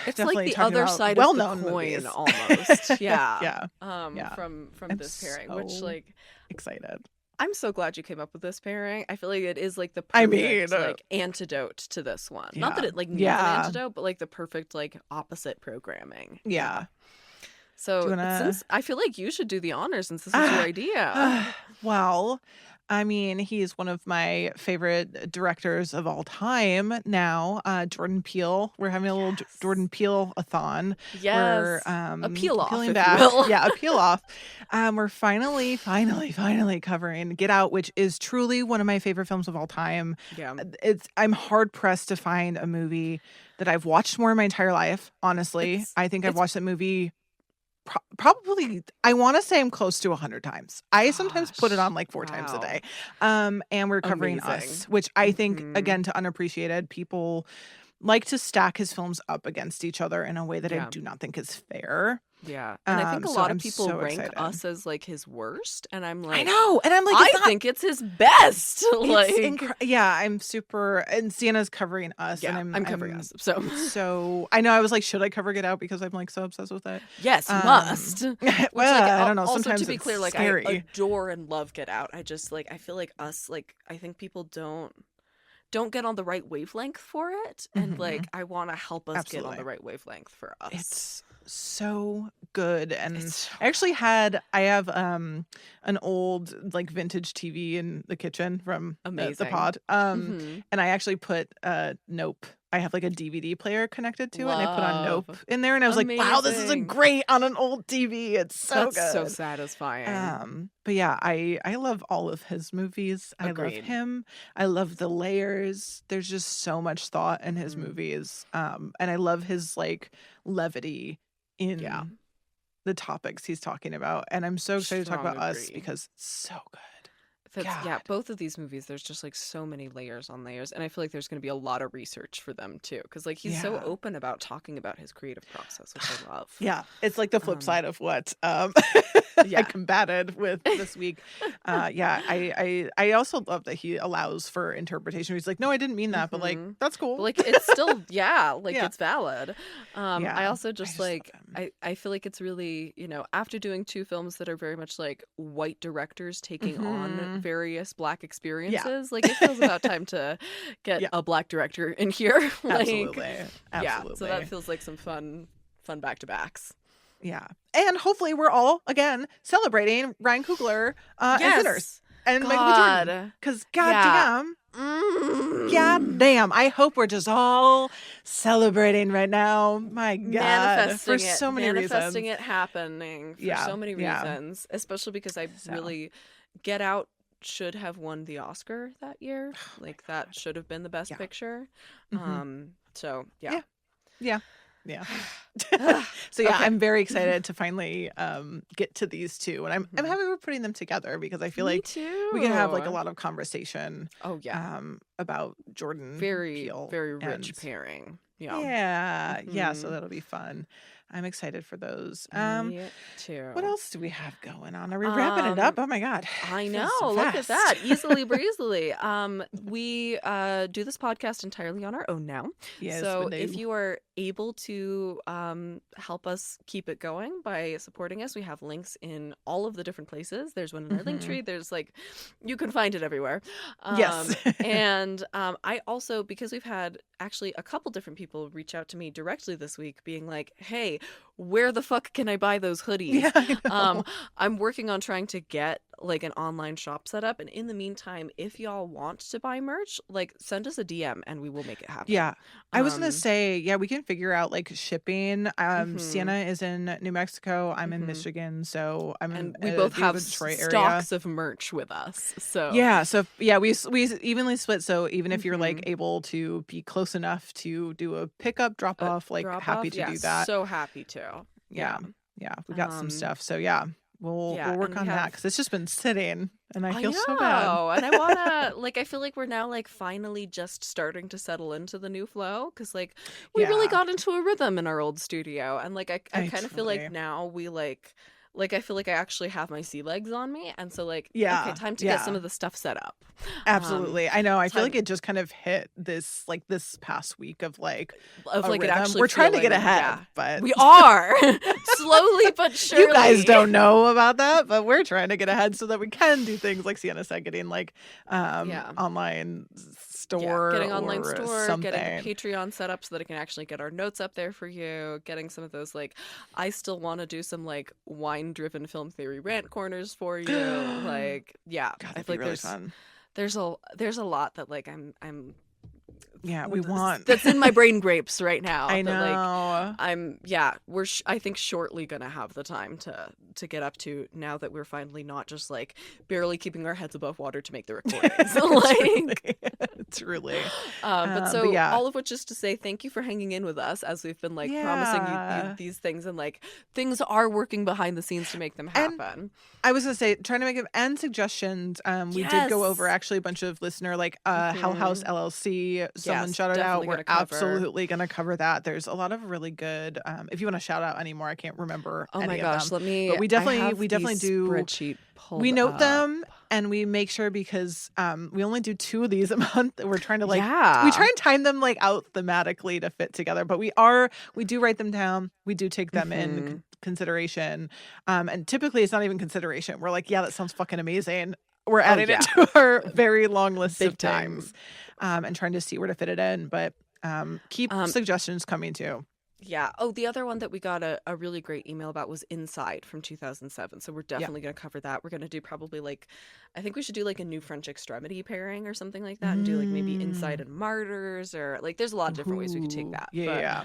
It's definitely like the other side of the coin movies. Almost. Yeah. From I'm this pairing, so which, like, excited. I'm so glad you came up with this pairing. I feel like it is, like, the perfect like antidote to this one. Not that it, like, needs an antidote, but, like, the perfect, like, opposite programming. Yeah. So since I feel like you should do the honors since this is your idea. Well, I mean, he's one of my favorite directors of all time now, Jordan Peele. We're having a little Jordan Peele-a-thon. Yes. We're a peel-off, peeling if back. you will. Yeah, a peel-off. We're finally covering Get Out, which is truly one of my favorite films of all time. Yeah. I'm hard-pressed to find a movie that I've watched more in my entire life, honestly. I think I've watched that movie probably, I want to say I'm close to 100 times. I sometimes put it on like 4 times a day. And we're covering Us, which I think, again, to unappreciated, people like to stack his films up against each other in a way that I do not think is fair. Yeah. And I think a lot of people rank Us as, like, his worst. And I'm like, I know. And I'm like, I think it's his best. Like, I'm super. And Siena's covering Us. Yeah, and I'm covering Us. So I know I was like, should I cover Get Out because I'm like so obsessed with it? Yes, you must. Well, like, I don't know. Also, sometimes to be clear, like, scary. I adore and love Get Out. I just, like, I feel like Us, like, I think people don't get on the right wavelength for it, and like, I want to help us get on the right wavelength for Us. It's so good. And I have an old, like, vintage TV in the kitchen from the pod, and I actually put Nope. I have, like, a DVD player connected to it, and I put on Nope in there, and I was like, wow, this is great on an old TV. It's so good. That's so satisfying. But yeah, I love all of his movies. Agreed. I love him. I love the layers. There's just so much thought in his movies. And I love his, like, levity in the topics he's talking about. And I'm so excited to talk about Us because it's so good. Both of these movies, there's just, like, so many layers on layers, and I feel like there's going to be a lot of research for them too, because, like, he's so open about talking about his creative process, which I love. Yeah, it's like the flip side of what I combated with this week. I also love that he allows for interpretation. He's like, no, I didn't mean that, but, like, that's cool. But, like, it's still it's valid. I also just like I feel like it's really, you know, after doing 2 films that are very much like white directors taking on various Black experiences, like, it feels about time to get a Black director in here. Like, Absolutely. Yeah, so that feels like some fun back-to-backs. Yeah. And hopefully we're all, again, celebrating Ryan Coogler and Sinners and Michael B. Jordan. Because goddamn, I hope we're just all celebrating right now. My God. For so many reasons. Manifesting it happening for so many reasons. Especially because really, Get Out should have won the Oscar that year. Like, that should have been the best picture. So, yeah. Yeah. So yeah, okay. I'm very excited to finally get to these two, and I'm happy we're putting them together because I feel like we can have like a lot of conversation. Oh yeah, about Jordan. Very Peele very rich pairing. Yeah. So that'll be fun. I'm excited for those. Me too. What else do we have going on? Are we wrapping it up? Oh my god. I know. So look at that. Easily breezily. We do this podcast entirely on our own now. Yes, so if you are able to help us keep it going by supporting us, we have links in all of the different places. There's one in our link tree. There's like, you can find it everywhere. Yes. And I also, because we've had actually a couple different people reach out to me directly this week being like, hey, where the fuck can I buy those hoodies? Yeah, I'm working on trying to get like an online shop set up, and in the meantime, if y'all want to buy merch, like send us a DM and we will make it happen. Yeah. I was gonna say, we can figure out like shipping. Siena is in New Mexico. I'm in Michigan, so and we both have Detroit stocks of merch with us. So we evenly split. So even if you're like able to be close enough to do a pickup, drop off, like happy to do that. So happy to. Yeah. We got some stuff. So we'll work on that because it's just been sitting and I feel so bad. And I want to, like, I feel like we're now like finally just starting to settle into the new flow because like we really got into a rhythm in our old studio, and like I kind of feel like now we like I feel like I actually have my sea legs on me, and so like okay, time to get some of the stuff set up. Absolutely. I know. I feel like it just kind of hit this this past week of like it actually we're trying to get ahead, but we are slowly but surely. You guys don't know about that, but we're trying to get ahead so that we can do things like Siena said, getting like online store, getting online store, something. Getting the Patreon set up so that I can actually get our notes up there for you, getting some of those like I still want to do some like wine-driven film theory rant corners for you. Like God, I feel like really fun. There's a lot that like I'm we want that's in my brain grapes right now. I know. We're I think shortly gonna have the time to get up to now that we're finally not just like barely keeping our heads above water to make the recordings. Truly. But all of which is to say thank you for hanging in with us as we've been like promising you these things, and like things are working behind the scenes to make them happen. And I was gonna say trying to make it and suggestions. We did go over actually a bunch of listener like Hell House LLC. Someone shouted out. We're absolutely going to cover that. There's a lot of really good. If you want to shout out anymore, I can't remember. Oh my gosh, let me. But we definitely do. Spreadsheet we note them and we make sure because we only do 2 of these a month. We're trying to like we try and time them like out thematically to fit together. But we do write them down. We do take them in consideration. And typically it's not even consideration. We're like, yeah, that sounds fucking amazing. We're adding it to our very long list of times and trying to see where to fit it in. But keep suggestions coming too. Yeah. Oh, the other one that we got a really great email about was Inside from 2007. So we're definitely going to cover that. We're going to do probably like, I think we should do like a New French Extremity pairing or something like that and do like maybe Inside and Martyrs, or like there's a lot of different ways we could take that. Yeah.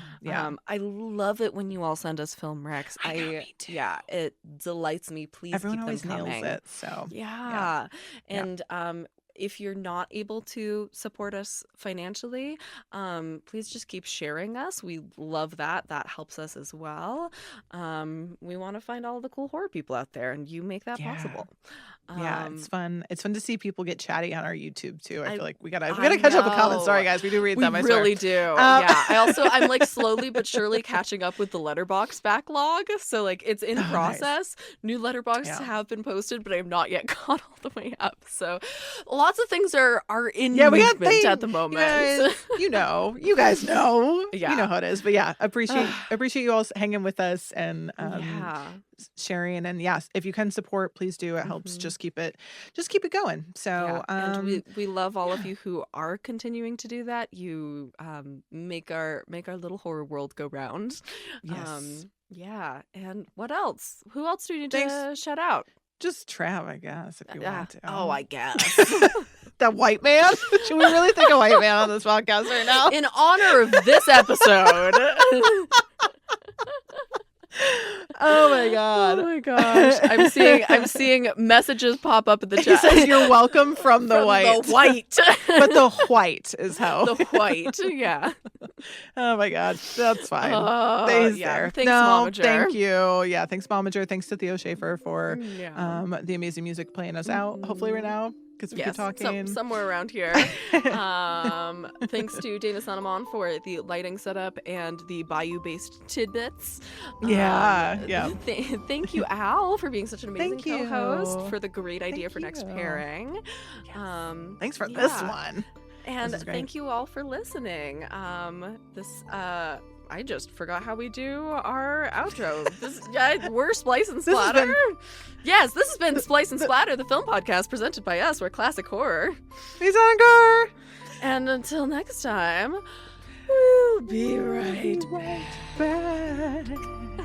I love it when you all send us film recs. I know, me too. Yeah, it delights me. Please Everyone keep always them coming. nails it. So yeah. And if you're not able to support us financially, please just keep sharing us. We love that. That helps us as well. We want to find all the cool horror people out there, and you make that possible. It's fun. It's fun to see people get chatty on our YouTube too. I feel like we gotta catch up with comments. Sorry guys, we do read them. We really do. I'm like slowly but surely catching up with the Letterboxd backlog. So like it's in process. Nice. New Letterboxds have been posted, but I have not yet caught all the way up. So lots of things are in movement at the moment. You guys know. You know how it is. But appreciate you all hanging with us and sharing, and if you can support, please do. It helps just keep it going. So and we love all of you who are continuing to do that. You make our little horror world go round. And what else? Who else do we need to shout out? Just Trav, I guess, if you want to. Oh, I guess. That white man? Should we really think a white man on this podcast right now? In honor of this episode. Oh my god. Oh my gosh. I'm seeing messages pop up in the chat. He says you're welcome from the white. The white. But the white is how. The white, yeah. Oh my God, that's fine. He's there. Thanks, Momager. Thank you. Yeah, thanks, Momager. Thanks to Theo Schaefer for the amazing music playing us out. Hopefully right now, because we keep talking. Somewhere around here. Thanks to Dana Sanamon for the lighting setup and the Bayou-based tidbits. Thank you, Al, for being such an amazing co-host, for the great idea for next pairing. Yes. Thanks for this one. And thank you all for listening. I just forgot how we do our outro. We're Splice and Splatter. Yes, this has been Splice and Splatter, the film podcast presented by us. We're classic horror. He's on guard. And until next time, we'll be right back.